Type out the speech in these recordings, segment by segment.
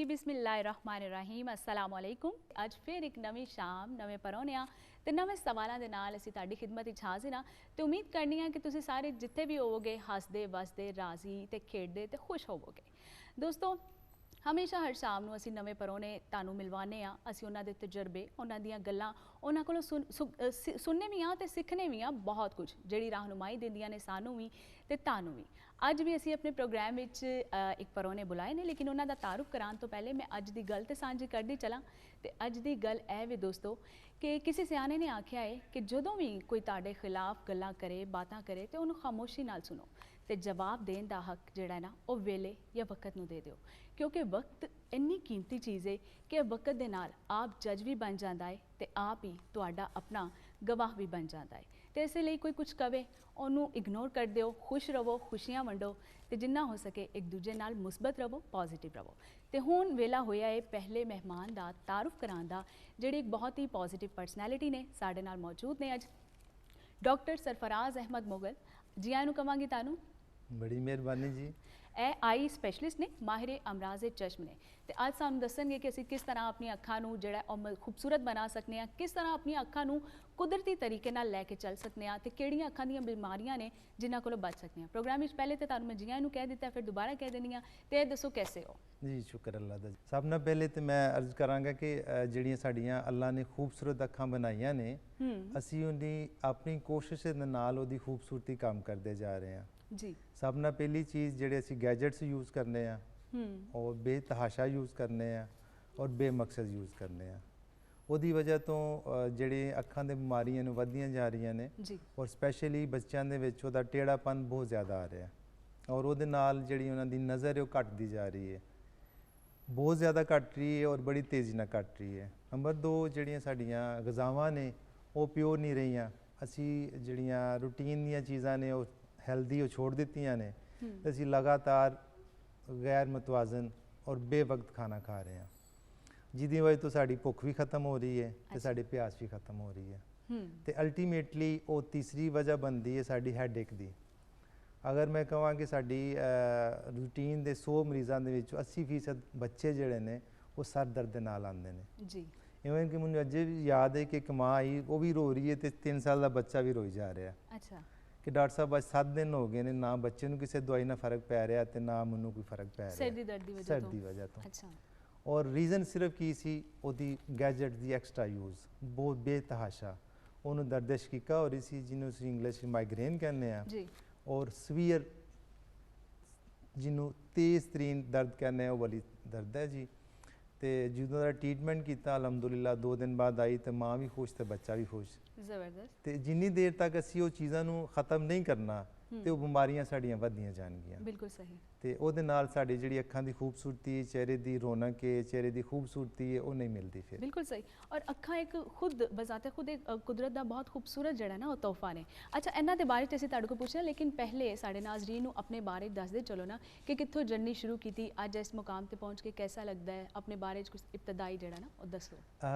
जी बिस्मिल्लाहिर्रहमानिर्रहीम अस्सलाम वालेकुम। अज फिर एक नवी शाम नवे परौनिया ते नवे सवालों के नाल असीं तुहाडी खिदमत विच हाज़िर हाँ ते उम्मीद करनी है कि तुसीं सारे जिथे भी होवोगे हसदे वसदे राजी ते खेडदे ते खुश होवोगे। दोस्तों हमेशा हर शाम नूं असीं नवे परौने तुहानूं मिलवाने आ। असीं उन्हां दे तजुर्बे उन्हां दियां गल्लां उन्हां कोलों सुनने भी हाँ ते सिखने भी हाँ बहुत कुछ जिहड़ी रहनुमाई दिंदियां ने सानूं भी ते तुहानूं भी। अज भी असीं अपने प्रोग्राम विच एक परौने बुलाए ने लेकिन उन्हां दा तारुफ कराउण तो पहले मैं अज दी गल ते सांझी करदी चलां। ते अज दी गल ऐ वे दोस्तों कि किसी सियाने ने आख्या है कि जदों भी कोई तुहाडे खिलाफ गल्लां करे बातां करे ते उहनूं खामोशी नाल सुनो ते जवाब देण दा हक जिहड़ा है ना वो वेले या वक्त नूं दे दिओ क्योंकि वक्त इन्नी कीमती चीज़ है कि वक्त दे नाल आप जज भी बन जाता है तो आप ही तुहाडा अपना गवाह भी बन जाता है। तो इसलिए कोई कुछ कवे उन्होंने इग्नोर कर दो, खुश रवो, खुशियां वंडो तो जिन्ना हो सके एक दूजे नाल मुस्बत रवो, पॉजिटिव रवो। तो हुण वेला होया है पहले मेहमान का तारुफ कराने का जिहड़े एक बहुत ही पॉजिटिव परसनैलिटी ने साडे नाल मौजूद ने अज डॉक्टर सरफराज अहमद मुगल। जी आनू कवांगी तानू बड़ी मेहरबानी जी। ए आई स्पैशलिस्ट ने माहिर अमराज़े चश्म ने तो अज सानू दसणगे कि असीं किस तरह अपनी अखां नूं जिहड़ा खूबसूरत बना सकने आ, किस तरह अपनी अखां नूं कुदरती तरीके नाल लैके चल सकने आ ते किहड़ियां अखां दीयां बीमारियां ने जिन्हां कोलों बच सकने आ। प्रोग्राम विच पहले तो तुहानूं मैं जियां नूं कह दिता फिर दोबारा कह देनी आ ते दसो कैसे हो जी शुक्र अल्लाह दा। सब नाल पहले तो मैं अर्ज करांगा कि जिहड़ियां साडियां अल्लाह ने खूबसूरत अखां बनाईयां ने असीं उहदी अपनी कोशिश दे नाल उहदी खूबसूरती काम करते जा रहे हैं जी। सब नाल पहली चीज़ जिहड़े असीं गैजेट्स यूज़ करने आ और बेतहाशा यूज़ करने आ और बेमकसद यूज़ करने आ ਉਹਦੀ ਵਜ੍ਹਾ ਤੋਂ ਜਿਹੜੇ ਅੱਖਾਂ ਦੇ ਬਿਮਾਰੀਆਂ ਨੇ ਵੱਧਦੀਆਂ ਜਾ ਰਹੀਆਂ ਨੇ जी ਔਰ ਸਪੈਸ਼ਲੀ ਬੱਚਿਆਂ ਦੇ ਵਿੱਚ ਉਹਦਾ ਟੇੜਾਪਨ ਬਹੁਤ ਜ਼ਿਆਦਾ ਆ ਰਿਹਾ ਔਰ ਉਹਦੇ ਨਾਲ ਜਿਹੜੀ ਉਹਨਾਂ ਦੀ ਨਜ਼ਰ ਹੈ ਉਹ ਘਟਦੀ ਜਾ ਰਹੀ ਹੈ, ਬਹੁਤ ਜ਼ਿਆਦਾ ਘਟ ਰਹੀ ਹੈ ਔਰ ਬੜੀ ਤੇਜ਼ੀ ਨਾਲ ਘਟ ਰਹੀ ਹੈ। ਨੰਬਰ 2 ਜਿਹੜੀਆਂ ਸਾਡੀਆਂ ਗਜ਼ਾਵਾਂ ਨੇ ਉਹ ਪਿਓਰ ਨਹੀਂ ਰਹੀਆਂ। ਅਸੀਂ ਜਿਹੜੀਆਂ ਰੂਟੀਨ ਦੀਆਂ ਚੀਜ਼ਾਂ ਨੇ ਉਹ ਹੈਲਦੀ ਉਹ ਛੋੜ ਦਿੱਤੀਆਂ ਨੇ ਤੇ ਅਸੀਂ ਲਗਾਤਾਰ ਗੈਰ ਮਤਵਾਜ਼ਨ ਔਰ ਬੇਵਕਤ ਖਾਣਾ ਖਾ ਰਹੇ ਹਾਂ ਜਿਹਦੀ ਵਜ੍ਹਾ ਤੋਂ ਸਾਡੀ ਭੁੱਖ ਵੀ ਖਤਮ ਹੋ ਰਹੀ ਹੈ ਤੇ ਸਾਡੀ ਪਿਆਸ ਵੀ ਖਤਮ ਹੋ ਰਹੀ ਹੈ ਤੇ ਅਲਟੀਮੇਟਲੀ ਉਹ ਤੀਸਰੀ ਵਜ੍ਹਾ ਬਣਦੀ ਹੈ ਸਾਡੀ ਹੈਡੇਕ ਦੀ। ਅਗਰ ਮੈਂ ਕਹਾਂ ਕਿ ਸਾਡੀ ਰੂਟੀਨ ਦੇ 100 ਮਰੀਜ਼ਾਂ ਦੇ ਵਿੱਚ 80% ਬੱਚੇ ਜਿਹੜੇ ਨੇ ਉਹ ਸਰ ਦਰਦ ਦੇ ਨਾਲ ਆਉਂਦੇ ਨੇ जी ਇਵੇਂ ਕਿ ਮੈਨੂੰ ਅਜੇ ਵੀ ਯਾਦ ਹੈ ਕਿ ਇੱਕ ਮਾਂ ਆਈ ਉਹ ਵੀ ਰੋ ਰਹੀ ਹੈ ਤੇ 3 ਸਾਲ ਦਾ ਬੱਚਾ ਵੀ ਰੋਈ ਜਾ ਰਿਹਾ अच्छा ਕਿ ਡਾਕਟਰ ਸਾਹਿਬ ਅੱਜ 7 ਦਿਨ ਹੋ ਗਏ ਨੇ ਨਾ ਬੱਚੇ ਨੂੰ ਕਿਸੇ ਦਵਾਈ ਨਾਲ ਫਰਕ ਪੈ ਰਿਹਾ ਤੇ ਨਾ ਮੈਨੂੰ ਕੋਈ ਫਰਕ ਪੈ ਰਿਹਾ सिर दी दर्द दी वजह ਸਿਰ तो ਦੀ ਵਜ੍ਹਾ ਤੋਂ। अच्छा ਔਰ ਰੀਜ਼ਨ ਸਿਰਫ ਕੀ ਸੀ ਉਹਦੀ ਗੈਜਟ ਦੀ ਐਕਸਟਰਾ ਯੂਜ਼ ਬਹੁਤ ਬੇਤਹਾਸ਼ਾ ਉਹਨੂੰ ਦਰਦ ਸ਼ਕੀਕਾ ਹੋ ਰਹੀ ਸੀ ਜਿਹਨੂੰ ਅਸੀਂ ਇੰਗਲਿਸ਼ ਮਾਈਗ੍ਰੇਨ ਕਹਿੰਦੇ ਆ जी ਔਰ ਸਵੀਅਰ ਜਿਹਨੂੰ ਤੇਜ਼ ਤਰੀਨ ਦਰਦ ਕਹਿੰਦੇ ਆ ਉਹ ਵਾਲੀ ਦਰਦ ਹੈ ਜੀ। ਤੇ ਜਦੋਂ ਦਾ ਟ੍ਰੀਟਮੈਂਟ ਕੀਤਾ ਅਲਹਮਦੁਲਿਲਾ 2 ਦਿਨ ਬਾਅਦ ਆਈ ਤੇ ਮਾਂ ਵੀ ਖੁਸ਼ ਤੇ ਬੱਚਾ ਵੀ ਖੁਸ਼। जबरदस्त ਤੇ ਜਿੰਨੀ ਦੇਰ ਤੱਕ ਅਸੀਂ ਉਹ ਚੀਜ਼ਾਂ ਨੂੰ ਖਤਮ ਨਹੀਂ ਕਰਨਾ ਤੇ ਉਹ ਬਿਮਾਰੀਆਂ ਸਾਡੀਆਂ ਵੱਧਦੀਆਂ ਜਾਣਗੀਆਂ बिल्कुल सही ਤੇ ਉਹਦੇ ਨਾਲ ਸਾਡੀ ਜਿਹੜੀ ਅੱਖਾਂ ਦੀ ਖੂਬਸੂਰਤੀ ਚਿਹਰੇ ਦੀ ਰੌਣਕ ਹੈ ਚਿਹਰੇ ਦੀ ਖੂਬਸੂਰਤੀ है ਉਹ नहीं मिलती फिर। बिल्कुल सही और अखा एक खुद बजाते खुद एक कुदरत का बहुत खूबसूरत जड़ा ना वो तोहफा ने। अच्छा इन्हों के बारे असीं तुहाडे कोल पुछना लेकिन पहले साडे नाज़रीन नूं अपने बारे दसदे चलो ना कि कित्थों जर्नी शुरू की अज इस मुकाम ते पहुँच के कैसा लगता है अपने बारे कुछ इब्तदाई जड़ा ना वो दसो।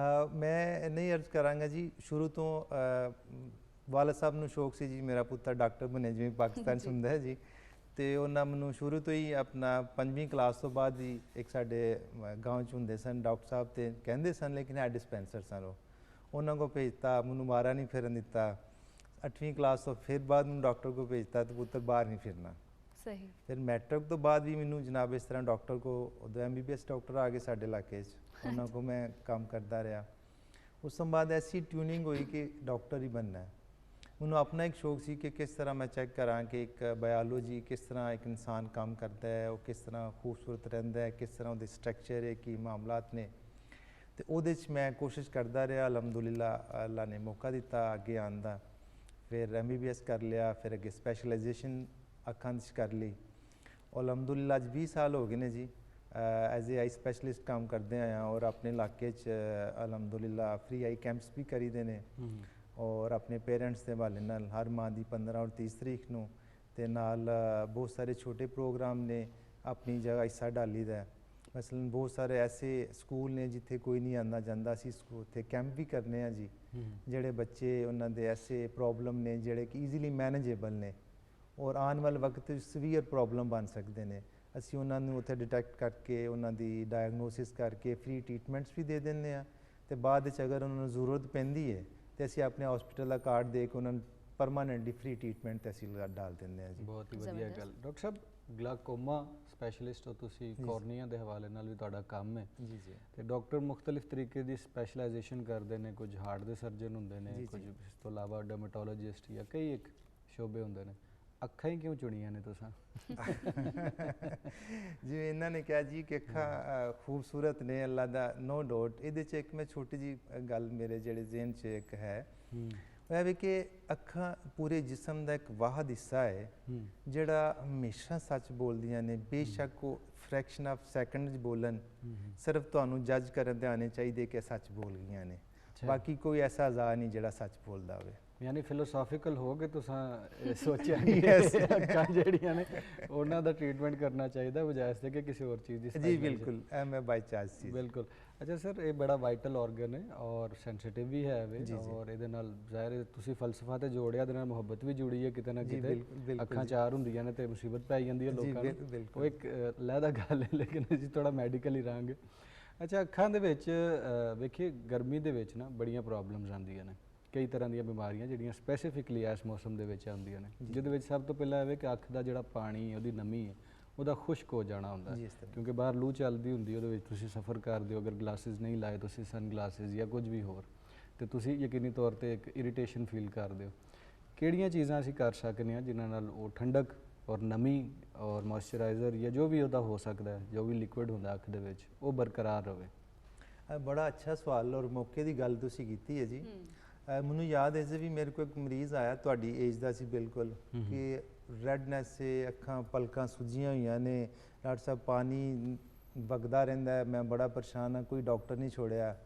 मैं नहीं अर्ज करांगा जी शुरू तो वाला साहब ਨੂੰ ਸ਼ੌਕ ਸੀ ਜੀ ਮੇਰਾ ਪੁੱਤਰ ਡਾਕਟਰ ਬਣੇ ਜਿਵੇਂ ਪਾਕਿਸਤਾਨ 'ਚ ਹੁੰਦਾ ਹੈ ਜੀ ਤੇ ਉਹਨਾਂ ਮੈਨੂੰ ਸ਼ੁਰੂ ਤੋਂ ਹੀ ਆਪਣਾ 5ਵੀਂ ਕਲਾਸ ਤੋਂ ਬਾਅਦ ਹੀ ਇੱਕ ਸਾਡੇ ਗਾਂਵ 'ਚ ਹੁੰਦੇ ਸਨ ਡਾਕਟਰ ਸਾਹਿਬ ਤੇ ਕਹਿੰਦੇ ਸਨ ਲੇਕਿਨ ਹੈ ਡਿਸਪੈਂਸਰ ਸਨ ਉਹਨਾਂ ਕੋਲ ਭੇਜਤਾ ਮੈਨੂੰ ਮਾਰਾ ਨਹੀਂ ਫਿਰਨ ਦਿੱਤਾ। 8ਵੀਂ ਕਲਾਸ ਤੋਂ ਫਿਰ ਬਾਅਦ ਮੈਨੂੰ ਡਾਕਟਰ ਕੋਲ ਭੇਜਤਾ ਤੇ ਪੁੱਤਰ ਬਾਹਰ ਨਹੀਂ ਫਿਰਨਾ सही ਫਿਰ ਮੈਟ੍ਰਿਕ ਤੋਂ ਬਾਅਦ ਵੀ ਮੈਨੂੰ ਜਨਾਬ ਇਸ ਤਰ੍ਹਾਂ ਡਾਕਟਰ ਕੋ ਉਦੋਂ MBBS ਡਾਕਟਰ ਆ ਗਏ ਸਾਡੇ ਇਲਾਕੇ 'ਚ ਉਹਨਾਂ ਕੋਲ ਮੈਂ ਕੰਮ ਕਰਦਾ ਰਿਹਾ। ਉਸ ਤੋਂ ਬਾਅਦ ਐਸੀ ਟਿਊਨਿੰਗ ਹੋਈ ਕਿ ਡਾਕਟਰ ਹੀ ਬਣਨਾ ਹੈ। ਮੈਨੂੰ ਆਪਣਾ ਇੱਕ ਸ਼ੌਕ ਸੀ ਕਿ ਕਿਸ ਤਰ੍ਹਾਂ ਮੈਂ ਚੈੱਕ ਕਰਾਂ ਕਿ ਇੱਕ ਬਾਇਓਲੋਜੀ ਕਿਸ ਤਰ੍ਹਾਂ ਇੱਕ ਇਨਸਾਨ ਕੰਮ ਕਰਦਾ ਹੈ ਉਹ ਕਿਸ ਤਰ੍ਹਾਂ ਖੂਬਸੂਰਤ ਰਹਿੰਦਾ ਹੈ ਕਿਸ ਤਰ੍ਹਾਂ ਉਹਦੇ ਸਟਰਕਚਰ ਹੈ ਕੀ ਮਾਮਲਾਤ ਨੇ ਤੇ ਉਹਦੇ 'ਚ ਮੈਂ ਕੋਸ਼ਿਸ਼ ਕਰਦਾ ਰਿਹਾ। ਅਲਹਮਦੁਲਿਲਾ ਅੱਲਾ ਨੇ ਮੌਕਾ ਦਿੱਤਾ ਅੱਗੇ ਆਉਣ ਦਾ। ਫਿਰ MBBS ਕਰ ਲਿਆ ਫਿਰ ਅੱਗੇ ਸਪੈਸ਼ਲਾਈਜੇਸ਼ਨ ਅੱਖਾਂ 'ਚ ਕਰ ਲਈ। ਅਲਹਮਦੁਲਿਲਾ ਅੱਜ 20 ਸਾਲ ਹੋ ਗਏ ਨੇ ਜੀ ਐਜ਼ ਏ ਆਈ ਸਪੈਸ਼ਲਿਸਟ ਕੰਮ ਕਰਦੇ ਆਇਆ ਔਰ ਆਪਣੇ ਇਲਾਕੇ 'ਚ ਅਲਹਮਦੁਲਿਲਾ ਫ੍ਰੀ ਆਈ ਕੈਂਪਸ ਵੀ ਕਰੀਦੇ ਨੇ ਔਰ ਆਪਣੇ ਪੇਰੈਂਟਸ ਦੇ ਹਵਾਲੇ ਨਾਲ ਹਰ ਮਾਹ ਦੀ 15 ਔਰ 30 ਤਰੀਕ ਨੂੰ ਤੇ ਨਾਲ ਬਹੁਤ ਸਾਰੇ ਛੋਟੇ ਪ੍ਰੋਗਰਾਮ ਨੇ ਆਪਣੀ ਜਗ੍ਹਾ ਹਿੱਸਾ ਡਾਲੀਦਾ। ਮਸਲਨ ਬਹੁਤ ਸਾਰੇ ਐਸੇ ਸਕੂਲ ਨੇ ਜਿੱਥੇ ਕੋਈ ਨਹੀਂ ਆਉਂਦਾ ਜਾਂਦਾ ਅਸੀਂ ਉੱਥੇ ਕੈਂਪ ਵੀ ਕਰਨੇ ਆ ਜੀ ਜਿਹੜੇ ਬੱਚੇ ਉਹਨਾਂ ਦੇ ਐਸੇ ਪ੍ਰੋਬਲਮ ਨੇ ਜਿਹੜੇ ਕਿ ਈਜ਼ੀਲੀ ਮੈਨੇਜੇਬਲ ਨੇ ਔਰ ਆਉਣ ਵਾਲੇ ਵਕਤ 'ਚ ਸਵੀਅਰ ਪ੍ਰੋਬਲਮ ਬਣ ਸਕਦੇ ਨੇ ਅਸੀਂ ਉਹਨਾਂ ਨੂੰ ਉੱਥੇ ਡਿਟੈਕਟ ਕਰਕੇ ਉਹਨਾਂ ਦੀ ਡਾਇਗਨੋਸਿਸ ਕਰਕੇ ਫ੍ਰੀ ਟ੍ਰੀਟਮੈਂਟਸ ਵੀ ਦੇ ਦਿੰਦੇ ਹਾਂ ਤੇ ਬਾਅਦ ਵਿੱਚ ਅਗਰ ਉਹਨਾਂ ਨੂੰ ਜ਼ਰੂਰਤ ਪੈਂਦੀ ਹੈ ਤੇ ਅਸੀਂ ਆਪਣੇ ਹਸਪੀਟਲ ਦਾ ਕਾਰਡ ਦੇ ਕੇ ਉਹਨਾਂ ਨੂੰ ਪਰਮਾਨੈਂਟਲੀ ਫ੍ਰੀ ਟ੍ਰੀਟਮੈਂਟ ਤੇ ਅਸੀਂ ਡਾਲ ਦਿੰਦੇ ਹਾਂ ਜੀ। ਬਹੁਤ ਹੀ ਵਧੀਆ ਗੱਲ। ਡਾਕਟਰ ਸਾਹਿਬ, ਗਲਾਕੋਮਾ ਸਪੈਸ਼ਲਿਸਟ ਹੋ ਤੁਸੀਂ, ਕੋਰਨੀਆ ਦੇ ਹਵਾਲੇ ਨਾਲ ਵੀ ਤੁਹਾਡਾ ਕੰਮ ਹੈ ਜੀ ਜੀ। ਤੇ ਡਾਕਟਰ ਮੁxtਲਿਫ ਤਰੀਕੇ ਦੀ ਸਪੈਸ਼ਲਾਈਜੇਸ਼ਨ ਕਰਦੇ ਨੇ, ਕੁਝ ਹਾਰਟ ਦੇ ਸਰਜਨ ਹੁੰਦੇ ਨੇ, ਕੁਝ ਇਸ ਤੋਂ ਇਲਾਵਾ ਡਰਮੇਟੋਲੋਜਿਸਟ ਜਾਂ ਕਈ ਇੱਕ ਸ਼ੋਬੇ ਹੁੰਦੇ ਨੇ। ਅੱਖਾਂ ਹੀ ਕਿਉਂ ਚੁਣੀਆਂ ਨੇ ਤੁਸੀਂ? ਜਿਵੇਂ ਇਹਨਾਂ ਨੇ ਕਿਹਾ ਜੀ ਕਿ ਅੱਖਾਂ ਖੂਬਸੂਰਤ ਨੇ ਅੱਲਾ ਦਾ, ਨੋ ਡਾਊਟ। ਇਹਦੇ 'ਚ ਇੱਕ ਮੈਂ ਛੋਟੀ ਜੀ ਗੱਲ ਮੇਰੇ ਜਿਹੜੇ ਜ਼ਿਹਨ 'ਚ ਇੱਕ ਹੈ, ਉਹ ਇਹ ਵੀ ਕਿ ਅੱਖਾਂ ਪੂਰੇ ਜਿਸਮ ਦਾ ਇੱਕ ਵਾਹਦ ਹਿੱਸਾ ਹੈ ਜਿਹੜਾ ਹਮੇਸ਼ਾ ਸੱਚ ਬੋਲਦੀਆਂ ਨੇ, ਬੇਸ਼ੱਕ ਉਹ ਫ੍ਰੈਕਸ਼ਨ ਆਫ ਸੈਕਿੰਡ 'ਚ ਬੋਲਣ, ਸਿਰਫ ਤੁਹਾਨੂੰ ਜੱਜ ਕਰਨ 'ਤੇ ਆਉਣੇ ਚਾਹੀਦੇ ਕਿ ਸੱਚ ਬੋਲ ਗਈਆਂ ਨੇ। ਬਾਕੀ ਕੋਈ ਐਸਾ ਅਜ਼ਾ ਨਹੀਂ ਜਿਹੜਾ ਸੱਚ ਬੋਲਦਾ ਹੋਵੇ। ਯਾਨੀ ਫਿਲੋਸੋਫੀਕਲ ਹੋ ਕੇ ਤੁਸੀਂ ਸੋਚਿਆ ਕਿ ਅੱਖਾਂ ਜਿਹੜੀਆਂ ਨੇ ਉਹਨਾਂ ਦਾ ਟ੍ਰੀਟਮੈਂਟ ਕਰਨਾ ਚਾਹੀਦਾ ਬਜਾਏ ਇਸ ਦੇ ਕਿ ਕਿਸੇ ਹੋਰ ਚੀਜ਼ ਦੀ। ਜੀ ਬਿਲਕੁਲ, ਇਹ ਮੈਂ ਬਾਈ ਚਾਂਸ ਸੀ। ਬਿਲਕੁਲ। ਅੱਛਾ ਸਰ, ਇਹ ਬੜਾ ਵਾਈਟਲ ਆਰਗਨ ਹੈ ਔਰ ਸੈਂਸਿਟਿਵ ਵੀ ਹੈ ਵੇ, ਔਰ ਇਹਦੇ ਨਾਲ ਜ਼ਾਹਿਰ ਤੁਸੀਂ ਫਲਸਫਾ ਤੇ ਜੋੜਿਆ, ਇਹਦੇ ਨਾਲ ਮੁਹੱਬਤ ਵੀ ਜੁੜੀ ਹੈ ਕਿਤੇ ਨਾ ਕਿਤੇ। ਅੱਖਾਂ ਚਾਰ ਹੁੰਦੀਆਂ ਨੇ ਤੇ ਮੁਸੀਬਤ ਪੈ ਜਾਂਦੀ ਹੈ ਲੋਕਾਂ ਨੂੰ, ਉਹ ਇੱਕ ਲਹਿਦਾ ਗੱਲ ਹੈ, ਲੇਕਿਨ ਅਸੀਂ ਥੋੜਾ ਮੈਡੀਕਲ ਹੀ ਰਹਾਂਗੇ। ਅੱਛਾ, ਅੱਖਾਂ ਦੇ ਵਿੱਚ ਵੇਖੀਏ ਗਰਮੀ ਦੇ ਵਿੱਚ ਨਾ ਬੜੀਆਂ ਪ੍ਰੋਬਲਮਸ ਆਉਂਦੀਆਂ ਨੇ, ਕਈ ਤਰ੍ਹਾਂ ਦੀਆਂ ਬਿਮਾਰੀਆਂ ਜਿਹੜੀਆਂ ਸਪੈਸੀਫਿਕਲੀ ਇਸ ਮੌਸਮ ਦੇ ਵਿੱਚ ਆਉਂਦੀਆਂ ਨੇ, ਜਿਹਦੇ ਵਿੱਚ ਸਭ ਤੋਂ ਪਹਿਲਾਂ ਇਹ ਕਿ ਅੱਖ ਦਾ ਜਿਹੜਾ ਪਾਣੀ ਉਹਦੀ ਨਮੀ ਹੈ ਉਹਦਾ ਖੁਸ਼ਕ ਹੋ ਜਾਣਾ ਹੁੰਦਾ ਹੈ, ਕਿਉਂਕਿ ਬਾਹਰ ਲੂ ਚੱਲਦੀ ਹੁੰਦੀ, ਉਹਦੇ ਵਿੱਚ ਤੁਸੀਂ ਸਫ਼ਰ ਕਰਦੇ ਹੋ, ਅਗਰ ਗਲਾਸਿਸ ਨਹੀਂ ਲਾਏ ਤੁਸੀਂ, ਸਨ ਗਲਾਸਿਸ ਜਾਂ ਕੁਝ ਵੀ ਹੋਰ, ਤੇ ਤੁਸੀਂ ਯਕੀਨੀ ਤੌਰ ਤੇ ਇੱਕ ਇਰੀਟੇਸ਼ਨ ਫੀਲ ਕਰਦੇ ਹੋ। ਕਿਹੜੀਆਂ ਚੀਜ਼ਾਂ ਅਸੀਂ ਕਰ ਸਕਦੇ ਹਾਂ ਜਿਨ੍ਹਾਂ ਨਾਲ ਉਹ ਠੰਡਕ ਔਰ ਨਮੀ ਔਰ ਮੋਇਸਚਰਾਈਜ਼ਰ ਜਾਂ ਜੋ ਵੀ ਉਹਦਾ ਹੋ ਸਕਦਾ ਹੈ, ਜੋ ਵੀ ਲਿਕੁਇਡ ਹੁੰਦਾ ਅੱਖ ਦੇ ਵਿੱਚ, ਉਹ ਬਰਕਰਾਰ ਰਹੇ? ਬੜਾ ਅੱਛਾ ਸਵਾਲ ਔਰ ਮੌਕੇ ਦੀ ਗੱਲ ਤੁਸੀਂ ਕੀਤੀ ਹੈ ਜੀ। ਮੈਨੂੰ ਯਾਦ ਹੈ ਜੀ ਵੀ ਮੇਰੇ ਕੋਲ ਇੱਕ ਮਰੀਜ਼ ਆਇਆ ਤੁਹਾਡੀ ਏਜ ਦਾ ਸੀ ਬਿਲਕੁਲ, ਕਿ ਰੈਡਨੈਸ ਸੇ ਅੱਖਾਂ ਪਲਕਾਂ ਸੁੱਜੀਆਂ ਹੋਈਆਂ ਨੇ, ਡਾਕਟਰ ਸਾਹਿਬ ਪਾਣੀ ਵਗਦਾ ਰਹਿੰਦਾ ਹੈ, ਮੈਂ ਬੜਾ ਪਰੇਸ਼ਾਨ ਹਾਂ, ਕੋਈ ਡਾਕਟਰ ਨਹੀਂ ਛੋੜਿਆ।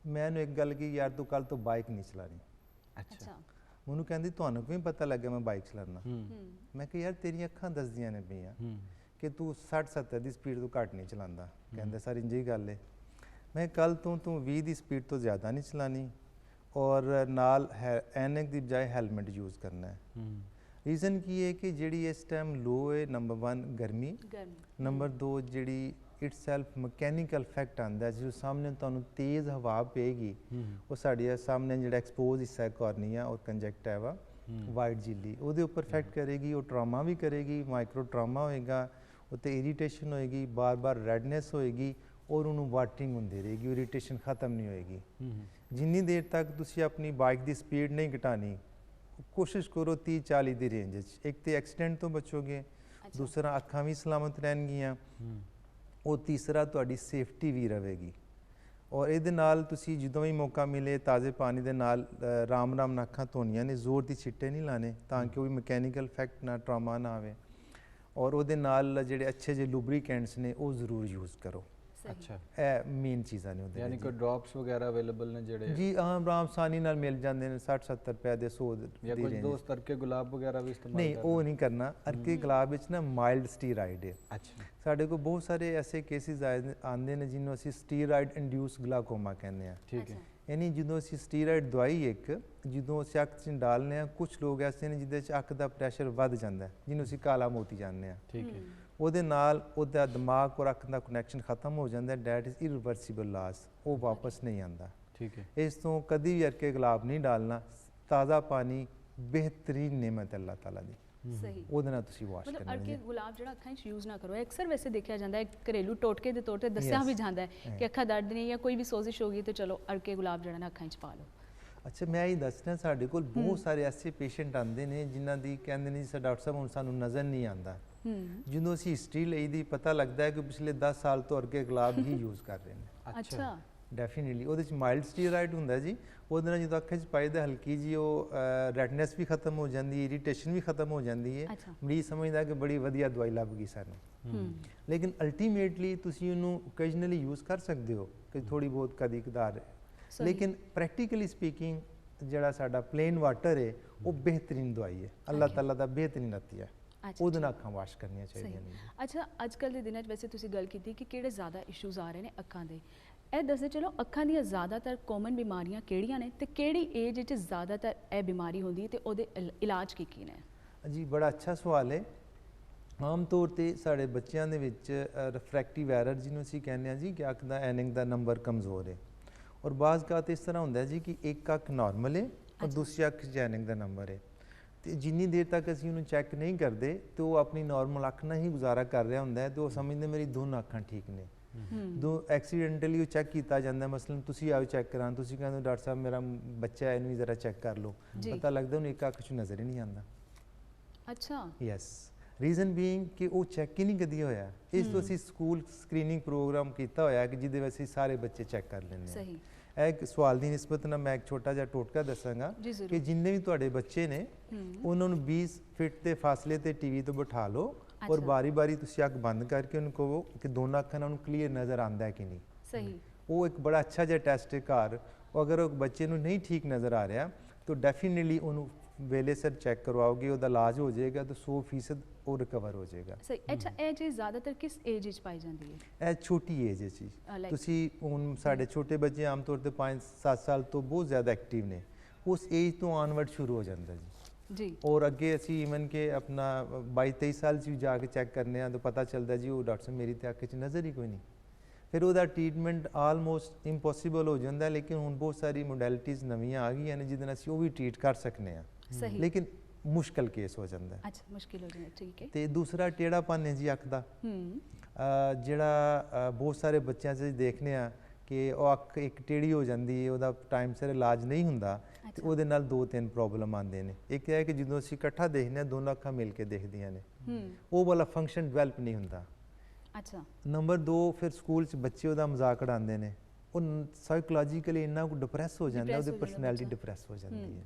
ਮੈਂ ਇਹਨੂੰ ਇੱਕ ਗੱਲ ਕੀ, ਯਾਰ ਤੂੰ ਕੱਲ ਤੋਂ ਬਾਈਕ ਨਹੀਂ ਚਲਾਣੀ। ਅੱਛਾ। ਮੈਨੂੰ ਕਹਿੰਦੀ ਤੁਹਾਨੂੰ ਕਿਵੇਂ ਪਤਾ ਲੱਗਿਆ ਮੈਂ ਬਾਈਕ ਚਲਾਉਣਾ? ਮੈਂ ਕਿਹਾ ਯਾਰ ਤੇਰੀਆਂ ਅੱਖਾਂ ਦੱਸਦੀਆਂ ਨੇ ਪਈਆਂ ਕਿ ਤੂੰ 60-70 ਦੀ ਸਪੀਡ ਤੋਂ ਘੱਟ ਨਹੀਂ ਚਲਾਉਂਦਾ। ਕਹਿੰਦਾ ਸਰ ਇੰਝ ਹੀ ਗੱਲ ਹੈ। ਮੈਂ ਕੱਲ ਤੋਂ ਤੂੰ 20 ਦੀ ਸਪੀਡ ਤੋਂ ਜ਼ਿਆਦਾ ਨਹੀਂ ਚਲਾਣੀ ਔਰ ਨਾਲ ਐਨਕ ਦੀ ਬਜਾਏ ਹੈਲਮਟ ਯੂਜ਼ ਕਰਨਾ ਹੈ। ਰੀਜ਼ਨ ਕੀ ਹੈ ਕਿ ਜਿਹੜੀ ਇਸ ਟਾਈਮ ਲੋ ਹੈ, ਨੰਬਰ 1 ਗਰਮੀ, ਨੰਬਰ 2 ਜਿਹੜੀ ਇਟਸੈਲਫ ਮਕੈਨੀਕਲ ਇਫੈਕਟ ਆਉਂਦਾ, ਜਦੋਂ ਸਾਹਮਣੇ ਤੁਹਾਨੂੰ ਤੇਜ਼ ਹਵਾ ਪਏਗੀ, ਉਹ ਸਾਡੇ ਸਾਹਮਣੇ ਜਿਹੜਾ ਐਕਸਪੋਜ਼ ਹਿੱਸਾ ਹੈ ਕੋਰਨੀਆ ਔਰ ਕੰਜੈਕਟਿਵਾ ਵਾਈਟ ਝਿੱਲੀ, ਉਹਦੇ ਉੱਪਰ ਇਫੈਕਟ ਕਰੇਗੀ, ਉਹ ਟਰਾਮਾ ਵੀ ਕਰੇਗੀ, ਮਾਈਕਰੋ ਟਰਾਮਾ ਹੋਏਗਾ, ਉੱਤੇ ਇਰੀਟੇਸ਼ਨ ਹੋਏਗੀ, ਬਾਰ-ਬਾਰ ਰੈਡਨੈਸ ਹੋਏਗੀ ਔਰ ਉਹਨੂੰ ਵਾਟਰਿੰਗ ਹੁੰਦੀ ਰਹੇਗੀ, ਇਰੀਟੇਸ਼ਨ ਖਤਮ ਨਹੀਂ ਹੋਏਗੀ। ਜਿੰਨੀ ਦੇਰ ਤੱਕ ਤੁਸੀਂ ਆਪਣੀ ਬਾਈਕ ਦੀ ਸਪੀਡ ਨਹੀਂ ਘਟਾਣੀ, ਕੋਸ਼ਿਸ਼ ਕਰੋ 30-40 ਦੀ ਰੇਂਜ 'ਚ। ਇੱਕ ਤੇ ਐਕਸੀਡੈਂਟ ਤੋਂ ਬਚੋਗੇ, ਦੂਸਰਾ ਅੱਖਾਂ ਵੀ ਸਲਾਮਤ ਰਹਿਣਗੀਆਂ, ਉਹ ਤੀਸਰਾ ਤੁਹਾਡੀ ਸੇਫਟੀ ਵੀ ਰਹੇਗੀ। ਔਰ ਇਹਦੇ ਨਾਲ ਤੁਸੀਂ ਜਦੋਂ ਵੀ ਮੌਕਾ ਮਿਲੇ ਤਾਜ਼ੇ ਪਾਣੀ ਦੇ ਨਾਲ ਰਾਮ-ਰਾਮ ਨਾਲ ਅੱਖਾਂ ਧੋਣੀਆਂ ਨੇ, ਜ਼ੋਰ ਦੀ ਛਿੱਟੇ ਨਹੀਂ ਲਾਣੇ ਤਾਂ ਕਿ ਉਹ ਵੀ ਮਕੈਨੀਕਲ ਇਫੈਕਟ ਨਾ, ਟਰਾਮਾ ਨਾ ਆਵੇ। ਔਰ ਉਹਦੇ ਨਾਲ ਜਿਹੜੇ ਅੱਛੇ ਜਿਹੇ ਲੂਬਰੀਕੈਂਟਸ ਨੇ ਉਹ ਜ਼ਰੂਰ ਯੂਜ਼ ਕਰੋ। ਅੱਛਾ, ਇਹ ਮੇਨ ਚੀਜ਼ਾਂ ਨੇ ਉਹਦੇ। ਯਾਨੀ ਕੋਈ ਡ੍ਰੌਪਸ ਵਗੈਰਾ ਅਵੇਲੇਬਲ ਨੇ ਜਿਹੜੇ? ਜੀ ਆਰਾਮ ਆਸਾਨੀ ਨਾਲ ਮਿਲ ਜਾਂਦੇ ਨੇ, 60-70 ਰੁਪਏ ਦੇ, 100 ਦੀ ਜਾਂ ਕੁਝ ਦੋਸਤ ਅਰਕੇ ਗੁਲਾਬ ਵਗੈਰਾ ਵੀ ਇਸਤੇਮਾਲ ਨਹੀਂ, ਉਹ ਨਹੀਂ ਕਰਨਾ। ਅਰਕੇ ਗੁਲਾਬ ਵਿੱਚ ਨਾ ਮਾਈਲਡ ਸਟੀਰਾਇਡ ਹੈ। ਅੱਛਾ। ਸਾਡੇ ਕੋਲ ਬਹੁਤ ਸਾਰੇ ਐਸੇ ਕੇਸਿਸ ਆਉਂਦੇ ਨੇ ਜਿਹਨੂੰ ਅਸੀਂ ਸਟੀਰਾਇਡ ਇੰਡਿਊਸ ਗਲਾਕੋਮਾ ਕਹਿੰਦੇ ਹਾਂ। ਠੀਕ ਹੈ। ਯਾਨੀ ਜਦੋਂ ਅਸੀਂ ਸਟੀਰਾਇਡ ਦਵਾਈ ਇੱਕ ਜਦੋਂ ਅਸੀਂ ਅੱਖ 'ਚ ਡਾਲਨੇ ਹਾਂ, ਕੁਝ ਲੋਕ ਐਸੇ ਨੇ ਜਿਹਦੇ 'ਚ ਅੱਖ ਦਾ ਪ੍ਰੈਸ਼ਰ ਵੱਧ ਜਾਂਦਾ, ਜਿਹਨੂੰ ਅਸੀਂ ਕਾਲਾ ਮੋਤੀ ਜਾਂਦੇ ਹਾਂ। ਠੀਕ ਹੈ। ਉਹਦੇ ਨਾਲ ਉਹਦਾ ਦਿਮਾਗ ਔਰ ਅੱਖ ਦਾ ਕਨੈਕਸ਼ਨ ਖਤਮ ਹੋ ਜਾਂਦਾ, ਡੈਟ ਇਜ਼ ਇਰਵਰਸੀਬਲ ਲਾਸ, ਉਹ ਵਾਪਸ ਨਹੀਂ ਆਉਂਦਾ। ਠੀਕ ਹੈ। ਇਸ ਤੋਂ ਕਦੀ ਵੀ ਅਰਕੇ ਗੁਲਾਬ ਨਹੀਂ ਡਾਲਣਾ। ਤਾਜ਼ਾ ਪਾਣੀ ਬਿਹਤਰੀਨ ਨਿਮਤ ਅੱਲਾਹ ਤਾਲਾ ਦੀ, ਸਹੀ, ਉਹਦੇ ਨਾਲ ਤੁਸੀਂ ਵਾਸ਼ ਕਰਨਾ। ਮਤਲਬ ਅਰਕੇ ਗੁਲਾਬ ਜਿਹੜਾ ਅੱਖਾਂ 'ਚ ਯੂਜ਼ ਨਾ ਕਰੋ। ਅਕਸਰ ਵੈਸੇ ਦੇਖਿਆ ਜਾਂਦਾ ਹੈ, ਘਰੇਲੂ ਟੋਟਕੇ ਦੇ ਤੌਰ ਤੇ ਦੱਸਿਆ ਵੀ ਜਾਂਦਾ ਹੈ ਕਿ ਅੱਖਾਂ ਦਰਦ ਨੇ ਜਾਂ ਕੋਈ ਵੀ ਸੋਜ਼ਿਸ਼ ਹੋ ਗਈ ਤੇ ਚਲੋ ਅਰਕੇ ਗੁਲਾਬ ਜਿਹੜਾ ਨਾ ਅੱਖਾਂ 'ਚ ਪਾ ਲਓ। ਅੱਛਾ, ਮੈਂ ਇਹ ਦੱਸਣਾ, ਸਾਡੇ ਕੋਲ ਬਹੁਤ ਸਾਰੇ ਐਸੇ ਪੇਸ਼ੈਂਟ ਆਉਂਦੇ ਨੇ ਜਿਨ੍ਹਾਂ ਦੀ ਕਹਿੰਦੇ ਨੇ ਸਰ ਡਾਕਟਰ ਸਾਹਿਬ ਹੁਣ ਸਾਨੂੰ ਨਜ਼ਰ ਨਹੀਂ ਆਉਂਦਾ। ਜਦੋਂ ਅਸੀਂ ਹਿਸਟਰੀ ਲਈ ਦੀ ਪਤਾ ਲੱਗਦਾ ਹੈ ਕਿ ਪਿਛਲੇ 10 ਸਾਲ ਤੋਂ ਅਰਕੇ ਗੁਲਾਬ ਹੀ ਯੂਜ਼ ਕਰ ਰਹੇ ਨੇ। ਅੱਛਾ। ਡੈਫੀਨਿਟਲੀ ਉਹਦੇ 'ਚ ਮਾਈਲਡ ਸਟੀਰਾਇਡ ਹੁੰਦਾ ਜੀ, ਉਹਦੇ ਨਾਲ ਜਦੋਂ ਅੱਖਾਂ 'ਚ ਪਾਈਦਾ ਹਲਕੀ ਜੀ ਉਹ ਰੈਡਨੈਸ ਵੀ ਖਤਮ ਹੋ ਜਾਂਦੀ, ਇਰੀਟੇਸ਼ਨ ਵੀ ਖਤਮ ਹੋ ਜਾਂਦੀ ਹੈ। ਮਰੀਜ਼ ਸਮਝਦਾ ਕਿ ਬੜੀ ਵਧੀਆ ਦਵਾਈ ਲੱਭ ਗਈ ਸਾਨੂੰ। ਲੇਕਿਨ ਅਲਟੀਮੇਟਲੀ ਤੁਸੀਂ ਉਹਨੂੰ ਓਕੇਜਨਲੀ ਯੂਜ਼ ਕਰ ਸਕਦੇ ਹੋ ਕਿ ਥੋੜੀ ਬਹੁਤ ਕਦੀ ਕਦਾਰ, ਲੇਕਿਨ ਪ੍ਰੈਕਟੀਕਲੀ ਸਪੀਕਿੰਗ ਜਿਹੜਾ ਸਾਡਾ ਪਲੇਨ ਵਾਟਰ ਹੈ ਉਹ ਬਿਹਤਰੀਨ ਦਵਾਈ ਹੈ, ਅੱਲਾਹ ਤਾਲਾ ਦਾ ਬਿਹਤਰੀਨ ਅਤੀਆ, ਉਹਦੇ ਨਾਲ ਅੱਖਾਂ ਵਾਸ਼ ਕਰਨੀਆਂ ਚਾਹੀਦੀਆਂ ਨੇ। ਅੱਛਾ, ਅੱਜ ਕੱਲ੍ਹ ਦੇ ਦਿਨਾਂ 'ਚ ਵੈਸੇ ਤੁਸੀਂ ਗੱਲ ਕੀਤੀ ਕਿ ਕਿਹੜੇ ਜ਼ਿਆਦਾ ਇਸ਼ੂਜ਼ ਆ ਰਹੇ ਨੇ ਅੱਖਾਂ ਦੇ, ਇਹ ਦੱਸਦੇ ਚਲੋ ਅੱਖਾਂ ਦੀਆਂ ਜ਼ਿਆਦਾਤਰ ਕਾਮਨ ਬਿਮਾਰੀਆਂ ਕਿਹੜੀਆਂ ਨੇ ਤੇ ਕਿਹੜੀ ਏਜ ਵਿੱਚ ਜ਼ਿਆਦਾਤਰ ਇਹ ਬਿਮਾਰੀ ਹੁੰਦੀ ਹੈ ਤੇ ਉਹਦੇ ਇਲਾਜ ਕੀ ਨੇ? ਜੀ ਬੜਾ ਅੱਛਾ ਸਵਾਲ ਹੈ। ਆਮ ਤੌਰ ਤੇ ਸਾਡੇ ਬੱਚਿਆਂ ਦੇ ਵਿੱਚ ਰਿਫਰੈਕਟਿਵ ਐਰਰ ਜਿਹਨੂੰ ਅਸੀਂ ਕਹਿੰਦੇ ਹਾਂ ਜੀ ਕਿ ਅੱਖ ਦਾ ਐਨਿੰਗ ਦਾ ਨੰਬਰ ਕਮਜ਼ੋਰ ਹੈ, ਔਰ ਬਾਜ਼ ਕਾਤ ਇਸ ਤਰ੍ਹਾਂ ਹੁੰਦਾ ਜੀ ਕਿ ਇੱਕ ਅੱਖ ਨਾਰਮਲ ਹੈ ਔਰ ਦੂਸਰੀ ਅੱਖ 'ਚ ਐਨਿੰਗ ਦਾ ਨੰਬਰ ਹੈ, ਤੇ ਜਿੰਨੀ ਦੇਰ ਤੱਕ ਅਸੀਂ ਉਹਨੂੰ ਚੈੱਕ ਨਹੀਂ ਕਰਦੇ ਤੇ ਉਹ ਆਪਣੀ ਨਾਰਮਲ ਅੱਖ ਨਾਲ ਹੀ ਗੁਜ਼ਾਰਾ ਕਰ ਰਿਹਾ ਹੁੰਦਾ ਹੈ, ਤੇ ਉਹ ਸਮਝਦੇ ਮੇਰੀ ਦੋਨੋਂ ਅੱਖਾਂ ਠੀਕ ਨੇ। ਦੋ ਐਕਸੀਡੈਂਟਲੀ ਉਹ ਚੈੱਕ ਕੀਤਾ ਜਾਂਦਾ, ਮਸਲਨ ਤੁਸੀਂ ਆਓ ਚੈੱਕ ਕਰਾਂ, ਤੁਸੀਂ ਕਹਿੰਦੇ ਡਾਕਟਰ ਸਾਹਿਬ ਮੇਰਾ ਬੱਚਾ ਹੈ, ਇਹਨੂੰ ਵੀ ਜ਼ਰਾ ਚੈੱਕ ਕਰ ਲਓ, ਪਤਾ ਲੱਗਦਾ ਉਹਨੂੰ ਇੱਕ ਅੱਖ 'ਚ ਨਜ਼ਰ ਹੀ ਨਹੀਂ ਆਉਂਦਾ। ਅੱਛਾ। ਯੈਸ, ਰੀਜ਼ਨ ਬੀਇੰਗ ਕਿ ਉਹ ਚੈੱਕ ਹੀ ਨਹੀਂ ਕਦੀ ਹੋਇਆ। ਇਸ ਤੋਂ ਅਸੀਂ ਸਕੂਲ ਸਕਰੀਨਿੰਗ ਪ੍ਰੋਗਰਾਮ ਕੀਤਾ ਹੋਇਆ ਕਿ ਜਿਹਦੇ ਵਿੱਚ ਅਸੀਂ ਸਾਰੇ ਬੱਚੇ ਚੈੱਕ ਕਰ ਲੈਂਦੇ ਹਾਂ। ਸਹੀ। ਇਹ ਇੱਕ ਸਵਾਲ ਦੀ ਨਿਸਬਤ ਨਾਲ ਮੈਂ ਇੱਕ ਛੋਟਾ ਜਿਹਾ ਟੋਟਕਾ ਦੱਸਾਂਗਾ ਕਿ ਜਿੰਨੇ ਵੀ ਤੁਹਾਡੇ ਬੱਚੇ ਨੇ ਉਹਨਾਂ ਨੂੰ 20 ਫਿਟ ਦੇ ਫਾਸਲੇ ਤੇ ਟੀਵੀ ਤੋਂ ਬਿਠਾ ਲਓ ਔਰ ਬਾਰੀ-ਬਾਰੀ ਤੁਸੀਂ ਅੱਖ ਬੰਦ ਕਰਕੇ ਉਹਨੂੰ ਕਹੋ ਕਿ ਦੋਨਾਂ ਅੱਖਾਂ ਨਾਲ ਉਹਨੂੰ ਕਲੀਅਰ ਨਜ਼ਰ ਆਉਂਦਾ ਹੈ ਕਿ ਨਹੀਂ। ਸਹੀ। ਉਹ ਇੱਕ ਬੜਾ ਅੱਛਾ ਜਿਹਾ ਟੈਸਟ ਹੈ ਘਰ। ਅਗਰ ਉਹ ਬੱਚੇ ਨੂੰ ਨਹੀਂ ਠੀਕ ਨਜ਼ਰ ਆ ਰਿਹਾ ਤਾਂ ਡੈਫੀਨਿਟਲੀ ਉਹਨੂੰ ਵੇਲੇ ਸਿਰ ਚੈੱਕ ਕਰਵਾਓਗੇ, ਉਹਦਾ ਇਲਾਜ ਹੋ ਜਾਏਗਾ ਤਾਂ 100% ਉਹ ਰਿਕਵਰ ਹੋ ਜਾਏਗਾ। ਸਹੀ। ਅੱਛਾ, ਇਹ ਚੀਜ਼ ਜ਼ਿਆਦਾਤਰ ਕਿਸ ਏਜ ਵਿੱਚ ਪਾਈ ਜਾਂਦੀ ਹੈ? ਇਹ ਛੋਟੀ ਏਜ ਹੈ ਜੀ। ਤੁਸੀਂ ਹੁਣ ਸਾਡੇ ਛੋਟੇ ਬੱਚੇ ਆਮ ਤੌਰ ਤੇ 5-7 ਸਾਲ ਤੋਂ ਬਹੁਤ ਜ਼ਿਆਦਾ ਐਕਟਿਵ ਨੇ, ਉਸ ਏਜ ਤੋਂ ਆਨਵਰਡ ਸ਼ੁਰੂ ਹੋ ਜਾਂਦਾ ਜੀ। ਔਰ ਅੱਗੇ ਅਸੀਂ ਇਵਨ ਕਿ ਆਪਣਾ 22-23 ਸਾਲ 'ਚ ਵੀ ਜਾ ਕੇ ਚੈੱਕ ਕਰਨੇ ਆ ਤਾਂ ਪਤਾ ਚੱਲਦਾ ਜੀ ਉਹ ਡਾਕਟਰ ਸਾਹਿਬ ਮੇਰੀ ਤਾਂ ਅੱਖ 'ਚ ਨਜ਼ਰ ਹੀ ਕੋਈ ਨਹੀਂ। ਫਿਰ ਉਹਦਾ ਟ੍ਰੀਟਮੈਂਟ ਆਲਮੋਸਟ ਇੰਪੋਸੀਬਲ ਹੋ ਜਾਂਦਾ, ਲੇਕਿਨ ਹੁਣ ਬਹੁਤ ਸਾਰੀ ਮੋਡੈਲਿਟੀਜ਼ ਨਵੀਆਂ ਆ ਗਈਆਂ ਨੇ ਜਿਹਦੇ ਨਾਲ ਅਸੀਂ ਉਹ ਵੀ ਟ੍ਰੀਟ ਕਰ ਸਕਨੇ ਆ। ਸਹੀ। ਲੇਕਿਨ ਮੁਸ਼ਕਲ ਕੇਸ ਹੋ ਜਾਂਦਾ। ਅੱਛਾ, ਮੁਸ਼ਕਿਲ ਹੋ ਜਾਂਦਾ, ਠੀਕ ਹੈ। ਤੇ ਦੂਸਰਾ ਟੇੜਾਪਨ ਹੈ ਜੀ ਅੱਖ ਦਾ, ਜਿਹੜਾ ਬਹੁਤ ਸਾਰੇ ਬੱਚਿਆਂ 'ਚ ਦੇਖਨੇ ਆ ਕਿ ਉਹ ਅੱਖ ਇੱਕ ਟੇੜੀ ਹੋ ਜਾਂਦੀ ਹੈ, ਉਹਦਾ ਟਾਈਮ ਸਿਰ ਇਲਾਜ ਨਹੀਂ ਹੁੰਦਾ ਤੇ ਉਹਦੇ ਨਾਲ 2-3 ਪ੍ਰੋਬਲਮ ਆਉਂਦੇ ਨੇ। ਇੱਕ ਇਹ ਹੈ ਕਿ ਜਦੋਂ ਅਸੀਂ ਇਕੱਠਾ ਦੇਖਦੇ ਹਾਂ ਦੋਨੋਂ ਅੱਖਾਂ ਮਿਲ ਕੇ ਦੇਖਦੀਆਂ ਨੇ, ਉਹ ਵਾਲਾ ਫੰਕਸ਼ਨ ਡਿਵੈਲਪ ਨਹੀਂ ਹੁੰਦਾ। ਅੱਛਾ। ਨੰਬਰ 2, ਫਿਰ ਸਕੂਲ 'ਚ ਬੱਚੇ ਉਹਦਾ ਮਜ਼ਾਕ ਉਡਾਉਂਦੇ ਨੇ, ਉਹ ਸਾਈਕੋਲੋਜੀਕਲੀ ਇੰਨਾ ਕੁ ਡਿਪਰੈਸ ਹੋ ਜਾਂਦਾ, ਉਹਦੀ ਪਰਸਨੈਲਿਟੀ ਡਿਪਰੈਸ ਹੋ ਜਾਂਦੀ ਹੈ।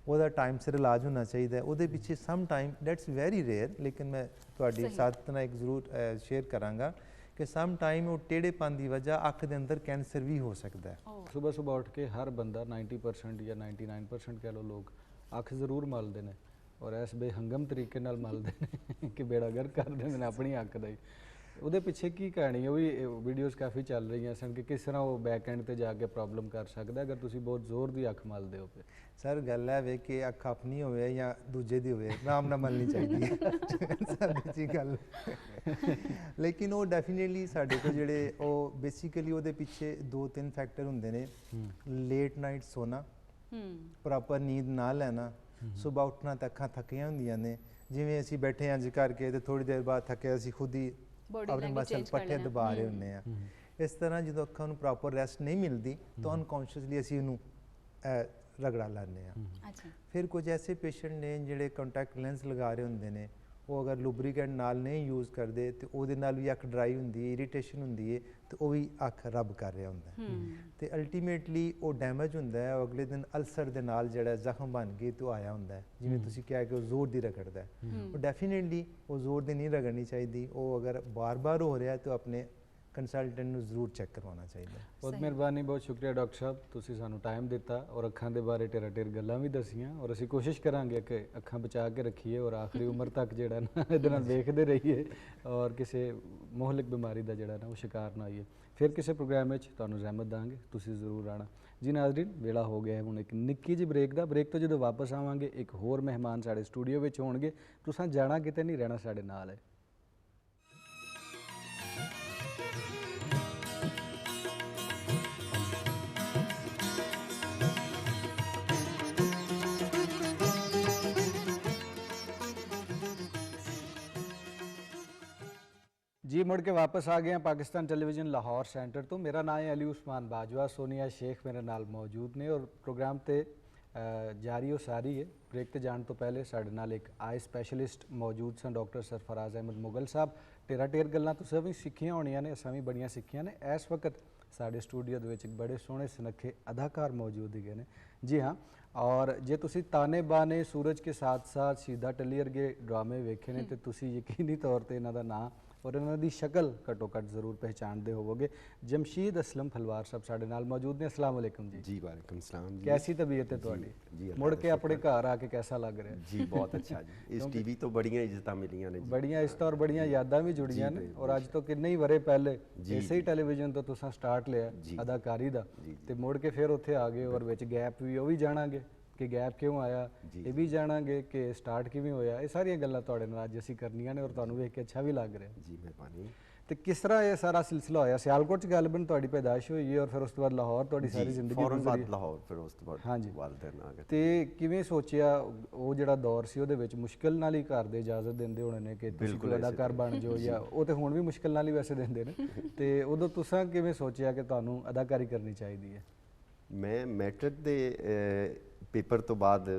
ਉਹਦਾ ਟਾਈਮ ਸਿਰ ਇਲਾਜ ਹੋਣਾ ਚਾਹੀਦਾ ਹੈ। ਉਹਦੇ ਪਿੱਛੇ some time, that's very rare, ਲੇਕਿਨ ਮੈਂ ਤੁਹਾਡੀ ਸਾਥ ਨਾਲ ਇੱਕ ਜ਼ਰੂਰ ਸ਼ੇਅਰ ਕਰਾਂਗਾ ਕਿ ਸਮ ਟਾਈਮ ਉਹ ਟੇੜੇਪਨ ਦੀ ਵਜ੍ਹਾ ਅੱਖ ਦੇ ਅੰਦਰ ਕੈਂਸਰ ਵੀ ਹੋ ਸਕਦਾ ਹੈ। ਸੁਬਹ ਉੱਠ ਕੇ ਹਰ ਬੰਦਾ 90% ਜਾਂ 99% ਕਹਿ ਲਓ ਲੋਕ ਅੱਖ ਜ਼ਰੂਰ ਮਲਦੇ ਨੇ, ਔਰ ਇਸ ਬੇਹੰਗਮ ਤਰੀਕੇ ਨਾਲ ਮਲਦੇ ਨੇ ਕਿ ਬੇੜਾ ਗਰਕ ਕਰ ਦਿੰਦੇ ਨੇ ਆਪਣੀ ਅੱਖ ਦਾ ਹੀ। ਉਹਦੇ ਪਿੱਛੇ ਕੀ ਕਹਾਣੀ, ਉਹ ਵੀ ਵੀਡੀਓਜ਼ ਕਾਫੀ ਚੱਲ ਰਹੀਆਂ ਸਨ ਕਿ ਕਿਸ ਤਰ੍ਹਾਂ ਉਹ ਬੈਕ ਐਂਡ ਤੇ ਜਾ ਕੇ ਪ੍ਰੋਬਲਮ ਕਰ ਸਕਦਾ ਅਗਰ ਤੁਸੀਂ ਬਹੁਤ ਜ਼ੋਰ ਦੀ ਅੱਖ ਮਲਦੇ ਹੋ। ਸਰ ਗੱਲ ਹੈ ਵੇ ਕਿ ਅੱਖ ਆਪਣੀ ਹੋਵੇ ਜਾਂ ਦੂਜੇ ਦੀ ਹੋਵੇ, ਆਰਾਮ ਨਾਲ ਮਲਣੀ ਚਾਹੀਦੀ ਹੈ ਸਾਡੀ ਜੀ ਗੱਲ। ਲੇਕਿਨ ਉਹ ਡੈਫੀਨੇਟਲੀ ਸਾਡੇ ਕੋਲ ਜਿਹੜੇ ਉਹ ਬੇਸਿਕਲੀ ਉਹਦੇ ਪਿੱਛੇ 2-3 ਫੈਕਟਰ ਹੁੰਦੇ ਨੇ। ਲੇਟ ਨਾਈਟ ਸੋਨਾ, ਪ੍ਰੋਪਰ ਨੀਂਦ ਨਾ ਲੈਣਾ, ਸੁਬਾਹ ਉੱਠਣਾ ਤਾਂ ਅੱਖਾਂ ਥੱਕੀਆਂ ਹੁੰਦੀਆਂ ਨੇ, ਜਿਵੇਂ ਅਸੀਂ ਬੈਠੇ ਹਾਂ ਅੱਜ ਕਰਕੇ ਤੇ ਥੋੜੀ ਦੇਰ ਬਾਅਦ ਥੱਕੇ ਅਸੀਂ ਖੁਦ ਹੀ ਆਪਣੇ ਮਸਲ ਪੱਠੇ ਦਬਾ ਰਹੇ ਹੁੰਦੇ ਆ। ਇਸ ਤਰ੍ਹਾਂ ਜਦੋਂ ਅੱਖਾਂ ਨੂੰ ਪ੍ਰੋਪਰ ਰੈਸਟ ਨਹੀਂ ਮਿਲਦੀ ਤਾਂ ਅਨਕੌਂਸ਼ੀਅਸਲੀ ਅਸੀਂ ਉਹਨੂੰ ਰਗੜਾ ਲੈਂਦੇ ਆ। ਫਿਰ ਕੁਝ ਐਸੇ ਪੇਸ਼ੈਂਟ ਨੇ ਜਿਹੜੇ ਕੰਟੈਕਟ ਲੈਂਸ ਲਗਾ ਰਹੇ ਹੁੰਦੇ ਨੇ, ਉਹ ਅਗਰ ਲੁਬਰੀਕੈਂਟ ਨਾਲ ਨਹੀਂ ਯੂਜ਼ ਕਰਦੇ ਤੇ ਉਹਦੇ ਨਾਲ ਵੀ ਅੱਖ ਡਰਾਈ ਹੁੰਦੀ ਹੈ, ਇਰੀਟੇਸ਼ਨ ਹੁੰਦੀ ਹੈ ਤੇ ਉਹ ਵੀ ਅੱਖ ਰੱਬ ਕਰ ਰਿਹਾ ਹੁੰਦਾ ਤੇ ਅਲਟੀਮੇਟਲੀ ਉਹ ਡੈਮੇਜ ਹੁੰਦਾ ਹੈ। ਉਹ ਅਗਲੇ ਦਿਨ ਅਲਸਰ ਦੇ ਨਾਲ ਜਿਹੜਾ ਜ਼ਖਮ ਬਣ ਕੇ ਤੇ ਆਇਆ ਹੁੰਦਾ ਹੈ। ਜਿਵੇਂ ਤੁਸੀਂ ਕਿਹਾ ਕਿ ਉਹ ਜ਼ੋਰ ਦੀ ਰਗੜਦਾ ਹੈ, ਉਹ ਡੈਫੀਨੇਟਲੀ ਉਹ ਜ਼ੋਰ ਦੀ ਨਹੀਂ ਰਗੜਨੀ ਚਾਹੀਦੀ। ਉਹ ਅਗਰ ਬਾਰ-ਬਾਰ ਹੋ ਰਿਹਾ ਤਾਂ ਆਪਣੇ ਕੰਸਲਟੈਂਟ ਨੂੰ ਜ਼ਰੂਰ ਚੈੱਕ ਕਰਵਾਉਣਾ ਚਾਹੀਦਾ। ਬਹੁਤ ਮਿਹਰਬਾਨੀ, ਬਹੁਤ ਸ਼ੁਕਰੀਆ ਡਾਕਟਰ ਸਾਹਿਬ, ਤੁਸੀਂ ਸਾਨੂੰ ਟਾਈਮ ਦਿੱਤਾ ਔਰ ਅੱਖਾਂ ਦੇ ਬਾਰੇ ਟੇਰਾ-ਟੇਰ ਗੱਲਾਂ ਵੀ ਦੱਸੀਆਂ, ਔਰ ਅਸੀਂ ਕੋਸ਼ਿਸ਼ ਕਰਾਂਗੇ ਕਿ ਅੱਖਾਂ ਬਚਾ ਕੇ ਰੱਖੀਏ ਔਰ ਆਖਰੀ ਉਮਰ ਤੱਕ ਜਿਹੜਾ ਨਾ ਇਹਦੇ ਨਾਲ ਵੇਖਦੇ ਰਹੀਏ ਔਰ ਕਿਸੇ ਮੋਹਲਿਕ ਬਿਮਾਰੀ ਦਾ ਜਿਹੜਾ ਨਾ ਉਹ ਸ਼ਿਕਾਰ ਨਾ ਹੋਈਏ। ਫਿਰ ਕਿਸੇ ਪ੍ਰੋਗਰਾਮ ਵਿੱਚ ਤੁਹਾਨੂੰ ਜ਼ਹਿਮਤ ਦਾਂਗੇ, ਤੁਸੀਂ ਜ਼ਰੂਰ ਆਉਣਾ ਜੀ। ਨਾਜ਼ਰੀਨ, ਵੇਲਾ ਹੋ ਗਿਆ ਹੈ ਹੁਣ ਇੱਕ ਨਿੱਕੀ ਜਿਹੀ ਬ੍ਰੇਕ ਦਾ। ਬ੍ਰੇਕ ਤੋਂ ਜਦੋਂ ਵਾਪਸ ਆਵਾਂਗੇ ਇੱਕ ਹੋਰ ਮਹਿਮਾਨ ਸਾਡੇ ਸਟੂਡੀਓ ਵਿੱਚ ਹੋਣਗੇ। ਤੁਸੀਂ ਜਾਣਾ ਕਿਤੇ ਨਹੀਂ, ਰਹਿਣਾ ਸਾਡੇ ਨਾਲ ਹੈ। जी मुड़ के वापस आ गए हैं पाकिस्तान टेलीविजन लाहौर सेंटर तो। मेरा नाम है अली उस्मान बाजवा, सोनिया शेख मेरे नाल मौजूद ने और प्रोग्राम ते जारी और सारी है। ब्रेक ते जाने तो पहले साढ़े नाल एक आई स्पैशलिस्ट मौजूद सन, डॉक्टर सरफराज अहमद मुगल साहब। टेरा टेर गल्लां तुसीं भी सिक्खियां होणियां ने, असां भी बड़ियां सिक्खियां ने। इस वक्त साढ़े स्टूडियो दे विच एक बड़े सोहणे सुनखे अदाकार मौजूद है ने। जी हाँ, और जे तुसी ताने बाने, सूरज के साथ साथ, सीधा टली वर्गे ड्रामे वेखे ने तो तुसी यकीनी तौर पर इन्हां दा नाम और इन्हां दी शक्ल घट्टो घट्ट जरूर पहचानते होवोगे। जमशीद असलम फलवार साहब साढ़े नाल मौजूद ने। अस्सलाम वालेकुम जी। जी वालेकुम सलाम जी। कैसी तबीयत है तुहाडी? जी मुड़ के अपने घर आके कैसा लग रहा है? जी बहुत अच्छा जी। इस टीवी तो बड़ियां इज्जतां मिलियां ने जी, बड़ियां इज्जतां और बड़ियां यादां भी जुड़ियां ने। और अज तो किन्ने ही वरे पहले इसे ही टेलीविजन तो तुसां स्टार्ट लिया अदाकारी दा ते मुड़ के फिर उत्थे आ गए और विच गैप भी ओ भी जाणांगे ਕਿ ਗੈਪ ਕਿਉਂ ਆਇਆ, ਇਹ ਵੀ ਜਾਣਾਂਗੇ ਕਿ ਸਟਾਰਟ ਕਿਵੇਂ ਹੋਇਆ। ਇਹ ਸਾਰੀਆਂ ਗੱਲਾਂ ਤੁਹਾਡੇ ਨਾਲ ਅੱਜ ਅਸੀਂ ਕਰਨੀਆਂ ਨੇ ਔਰ ਤੁਹਾਨੂੰ ਵੇਖ ਕੇ ਅੱਛਾ ਵੀ ਲੱਗ ਰਿਹਾ ਜੀ। ਮਿਹਰਬਾਨੀ। ਤੇ ਕਿਸ ਤਰ੍ਹਾਂ ਇਹ ਸਾਰਾ ਸਿਲਸਿਲਾ ਹੋਇਆ? ਸਿਆਲਕੋਟ 'ਚ ਗਾਲਬਨ ਤੁਹਾਡੀ ਪੈਦਾਇਸ਼ ਹੋਈ ਹੈ ਔਰ ਫਿਰ ਉਸ ਤੋਂ ਬਾਅਦ ਲਾਹੌਰ ਤੁਹਾਡੀ ਸਾਰੀ ਜ਼ਿੰਦਗੀ ਫੌਰਨ ਗੁਜ਼ਰੀ ਬਾਅਦ ਲਾਹੌਰ, ਫਿਰ ਉਸ ਤੋਂ ਬਾਅਦ ਹਾਂਜੀ ਵਾਲਦੈਨ ਆ ਗਏ। ਤੇ ਕਿਵੇਂ ਸੋਚਿਆ? ਉਹ ਜਿਹੜਾ ਦੌਰ ਸੀ ਉਹਦੇ ਵਿੱਚ ਮੁਸ਼ਕਿਲ ਨਾਲ ਹੀ ਘਰ ਦੇ ਇਜਾਜ਼ਤ ਦਿੰਦੇ ਹੋਣੇ ਨੇ ਕਿ ਤੁਸੀਂ ਕੋਈ ਅਦਾਕਾਰ ਬਣ ਜਾਓ, ਜਾਂ ਉਹ ਤੇ ਹੁਣ ਵੀ ਮੁਸ਼ਕਿਲ ਨਾਲ ਹੀ ਵੈਸੇ ਦਿੰਦੇ ਨੇ। ਤੇ ਉਦੋਂ ਤੁਸੀਂ ਕਿਵੇਂ ਸੋਚਿਆ ਕਿ ਤੁਹਾਨੂੰ ਅਦਾਕਾਰੀ ਕਰਨੀ ਚਾਹੀਦੀ ਹੈ? ਮੈਂ ਮੈਟ੍ਰਿਕ ਦੇ ਪੇਪਰ ਤੋਂ ਬਾਅਦ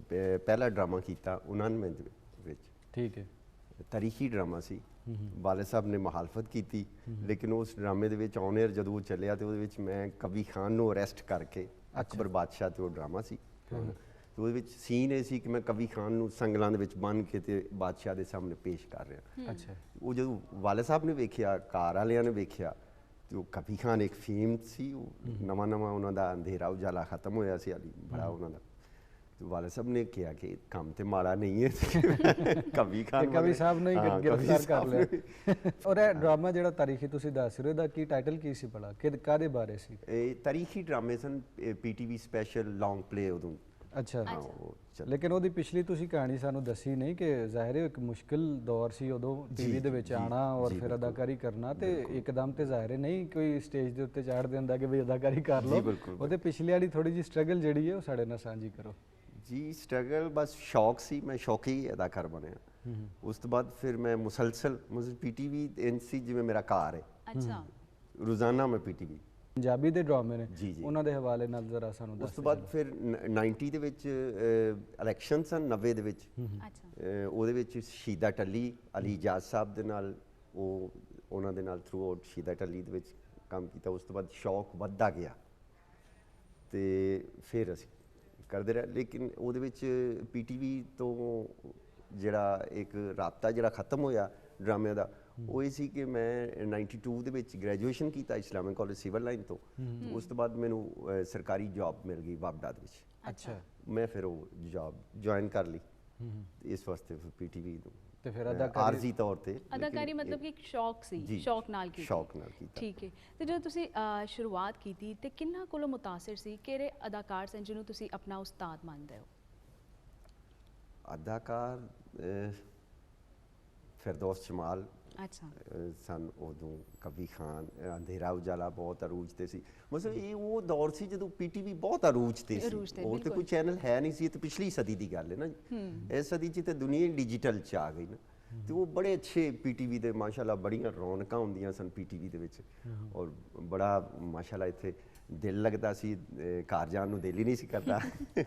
ਪਹਿਲਾ ਡਰਾਮਾ ਕੀਤਾ 99 ਦੇ ਵਿੱਚ। ਠੀਕ ਹੈ। ਤਾਰੀਖੀ ਡਰਾਮਾ ਸੀ। ਵਾਲੇ ਸਾਹਿਬ ਨੇ ਮੁਖਾਲਫਤ ਕੀਤੀ, ਲੇਕਿਨ ਉਸ ਡਰਾਮੇ ਦੇ ਵਿੱਚ ਔਨ 에ਅਰ ਜਦੋਂ ਉਹ ਚੱਲਿਆ ਤੇ ਉਹਦੇ ਵਿੱਚ ਮੈਂ ਕਬੀ ਖਾਨ ਨੂੰ ਅਰੈਸਟ ਕਰਕੇ, ਅਕਬਰ ਬਾਦਸ਼ਾਹ ਤੇ ਉਹ ਡਰਾਮਾ ਸੀ, ਤੇ ਉਹਦੇ ਵਿੱਚ ਸੀਨ ਇਹ ਸੀ ਕਿ ਮੈਂ ਕਬੀ ਖਾਨ ਨੂੰ ਸੰਗਲਾਂ ਦੇ ਵਿੱਚ ਬੰਨ੍ਹ ਕੇ ਤੇ ਬਾਦਸ਼ਾਹ ਦੇ ਸਾਹਮਣੇ ਪੇਸ਼ ਕਰ ਰਿਹਾ। ਅੱਛਾ। ਉਹ ਜਦੋਂ ਵਾਲੇ ਸਾਹਿਬ ਨੇ ਵੇਖਿਆ, ਘਰ ਵਾਲਿਆਂ ਨੇ ਵੇਖਿਆ, ਤੇ ਉਹ ਕਬੀ ਖਾਨ ਇੱਕ ਫੇਮ ਸੀ। ਉਹ ਨਵਾਂ ਉਹਨਾਂ ਦਾ ਅੰਧੇਰਾ ਉਜਾਲਾ ਖਤਮ ਹੋਇਆ ਸੀ, ਅਲੀ ਬੜਾ ਉਹਨਾਂ ਦਾ। ਵਾਲੇ ਸਾਹਿਬ ਨੇ ਕਿਹਾ ਕਿ ਕੰਮ ਤੇ ਮਾੜਾ ਨਹੀਂ ਹੈ, ਕਬੀ ਖਾਨ ਕਵੀ ਸਾਹਿਬ ਨੇ ਗ੍ਰਿਫਤਾਰ ਕਰ ਲਿਆ। ਔਰ ਇਹ ਡਰਾਮਾ ਜਿਹੜਾ ਤਾਰੀਖੀ ਤੁਸੀਂ ਦੱਸ ਰਹੇ ਹੋ ਦਾ ਕੀ ਟਾਈਟਲ ਕੀ ਸੀ ਭਲਾ, ਕਾਹਦੇ ਬਾਰੇ ਸੀ? ਇਹ ਤਾਰੀਖੀ ਡਰਾਮੇ ਸਨ, ਪੀਟੀਵੀ ਸਪੈਸ਼ਲ ਲੌਂਗ ਪਲੇ ਉਦੋਂ। ਅੱਛਾ। ਲੇਕਿਨ ਉਹਦੀ ਪਿਛਲੀ ਤੁਸੀਂ ਕਹਾਣੀ ਸਾਨੂੰ ਦੱਸੀ ਨਹੀਂ ਕਿ ਜ਼ਾਹਿਰ ਹੈ ਇੱਕ ਮੁਸ਼ਕਿਲ ਦੌਰ ਸੀ ਉਦੋਂ ਟੀਵੀ ਦੇ ਵਿੱਚ ਆਣਾ ਔਰ ਫਿਰ ਅਦਾਕਾਰੀ ਕਰਨਾ, ਤੇ ਇੱਕਦਮ ਤੇ ਜ਼ਾਹਿਰ ਨਹੀਂ ਕੋਈ ਸਟੇਜ ਦੇ ਉੱਤੇ ਚਾੜ ਦਿੰਦਾ ਕਿ ਵੀ ਅਦਾਕਾਰੀ ਕਰ ਲਓ। ਉਹਦੇ ਪਿਛਲੇ ਵਾਲੀ ਥੋੜੀ ਜਿਹੀ ਸਟਰਗਲ ਜਿਹੜੀ ਹੈ ਉਹ ਸਾਡੇ ਨਾਲ ਸਾਂਝੀ ਕਰੋ। ਜੀ ਸਟਰਗਲ ਬਸ ਸ਼ੌਕ ਸੀ, ਮੈਂ ਸ਼ੌਕੀ ਅਦਾਕਾਰ ਬਣਿਆ। ਉਸ ਤੋਂ ਬਾਅਦ ਫਿਰ ਮੈਂ ਮੁਸਲਸਲ ਪੀਟੀਵੀ ਐਨਸੀ ਜਿਵੇਂ ਮੇਰਾ ਘਰ ਹੈ। ਅੱਛਾ। ਰੋਜ਼ਾਨਾ ਮੈਂ ਪੀਟੀਵੀ ਪੰਜਾਬੀ ਦੇ ਡਰਾਮੇ ਨੇ, ਉਹਨਾਂ ਦੇ ਹਵਾਲੇ ਨਾਲ ਜ਼ਰਾ ਸਾਨੂੰ ਦੱਸੋ। ਉਸ ਤੋਂ ਬਾਅਦ ਫਿਰ 90 ਦੇ ਵਿੱਚ ਇਲੈਕਸ਼ਨ ਸਨ, 90 ਦੇ ਵਿੱਚ। ਅੱਛਾ। ਉਹਦੇ ਵਿੱਚ ਸ਼ਹੀਦਾ ਟੱਲੀ, ਅਲੀ ਇਜਾਜ਼ ਸਾਹਿਬ ਦੇ ਨਾਲ, ਉਹਨਾਂ ਦੇ ਨਾਲ ਥਰੂ ਆਊਟ ਸ਼ਹੀਦਾ ਟੱਲੀ ਦੇ ਵਿੱਚ ਕੰਮ ਕੀਤਾ। ਉਸ ਤੋਂ ਬਾਅਦ ਸ਼ੌਕ ਵੱਧਦਾ ਗਿਆ ਤੇ ਫਿਰ ਅਸੀਂ ਕਰਦੇ ਰਹੇ। ਲੇਕਿਨ ਉਹਦੇ ਵਿੱਚ ਪੀਟੀਵੀ ਤੋਂ ਜਿਹੜਾ ਇੱਕ ਰਾਬਤਾ ਜਿਹੜਾ ਖਤਮ ਹੋਇਆ ਡਰਾਮਿਆਂ ਦਾ, ਉਹ ਇਹ ਸੀ ਕਿ ਮੈਂ 92 ਦੇ ਵਿੱਚ ਗ੍ਰੈਜੂਏਸ਼ਨ ਕੀਤਾ ਇਸਲਾਮਿਕ ਕਾਲਜ ਸਿਵਲ ਲਾਈਨ ਤੋਂ। ਉਸ ਤੋਂ ਬਾਅਦ ਮੈਨੂੰ ਸਰਕਾਰੀ ਜੌਬ ਮਿਲ ਗਈ ਵਾਪਡਾ ਦੇ ਵਿੱਚ। ਅੱਛਾ। ਮੈਂ ਫਿਰ ਉਹ ਜੌਬ ਜੁਆਇਨ ਕਰ ਲਈ ਇਸ ਵਾਸਤੇ ਪੀਟੀਵੀ ਤੋਂ। ਤੇ ਫਿਰ ਅਦਾਕਾਰੀ ਆਰਜ਼ੀ ਤੌਰ ਤੇ ਅਦਾਕਾਰੀ ਮਤਲਬ ਕਿ ਇੱਕ ਸ਼ੌਕ ਸੀ, ਸ਼ੌਕ ਨਾਲ ਕੀਤੀ। ਸ਼ੌਕ ਨਾਲ ਕੀਤਾ। ਠੀਕ ਹੈ। ਤੇ ਜਦੋਂ ਤੁਸੀਂ ਸ਼ੁਰੂਆਤ ਕੀਤੀ ਤੇ ਕਿੰਨਾ ਕੋਲੋਂ ਮੁਤਾਸਿਰ ਸੀ, ਕਿਹੜੇ ਅਦਾਕਾਰ ਸਨ ਜਿਹਨੂੰ ਤੁਸੀਂ ਆਪਣਾ ਉਸਤਾਦ ਮੰਨਦੇ ਹੋ? ਅਦਾਕਾਰ ਫਿਰਦੌਸ ਜਮਾਲ ਅੱਛਾ। ਸਨ ਉਦੋਂ, ਕਬੀ ਖਾਨ, ਅੰਧੇਰਾ ਉਜਾਲਾ ਬਹੁਤ ਅਰੂਜ ਤੇ ਸੀ। ਮਤਲਬ ਇਹ ਉਹ ਦੌਰ ਸੀ ਜਦੋਂ ਪੀਟੀਵੀ ਬਹੁਤ ਅਰੂਜ ਤੇ ਸੀ। ਉਹ ਤੇ ਕੋਈ ਚੈਨਲ ਹੈ ਨਹੀਂ ਸੀ। ਇਹ ਤਾਂ ਪਿਛਲੀ ਸਦੀ ਦੀ ਗੱਲ ਹੈ ਨਾ ਜੀ। ਇਸ ਸਦੀ 'ਚ ਤੇ ਦੁਨੀਆ ਡਿਜੀਟਲ 'ਚ ਆ ਗਈ ਨਾ। ਤੇ ਉਹ ਬੜੇ ਅੱਛੇ ਪੀਟੀਵੀ ਦੇ ਮਾਸ਼ਾਅੱਲਾ ਬੜੀਆਂ ਰੌਣਕਾਂ ਹੁੰਦੀਆਂ ਸਨ ਪੀਟੀਵੀ ਦੇ ਵਿੱਚ, ਔਰ ਬੜਾ ਮਾਸ਼ਾਅੱਲਾ ਇੱਥੇ ਦਿਲ ਲੱਗਦਾ ਸੀ, ਘਰ ਜਾਣ ਨੂੰ ਦਿਲ ਹੀ ਨਹੀਂ ਸੀ ਕਰਦਾ।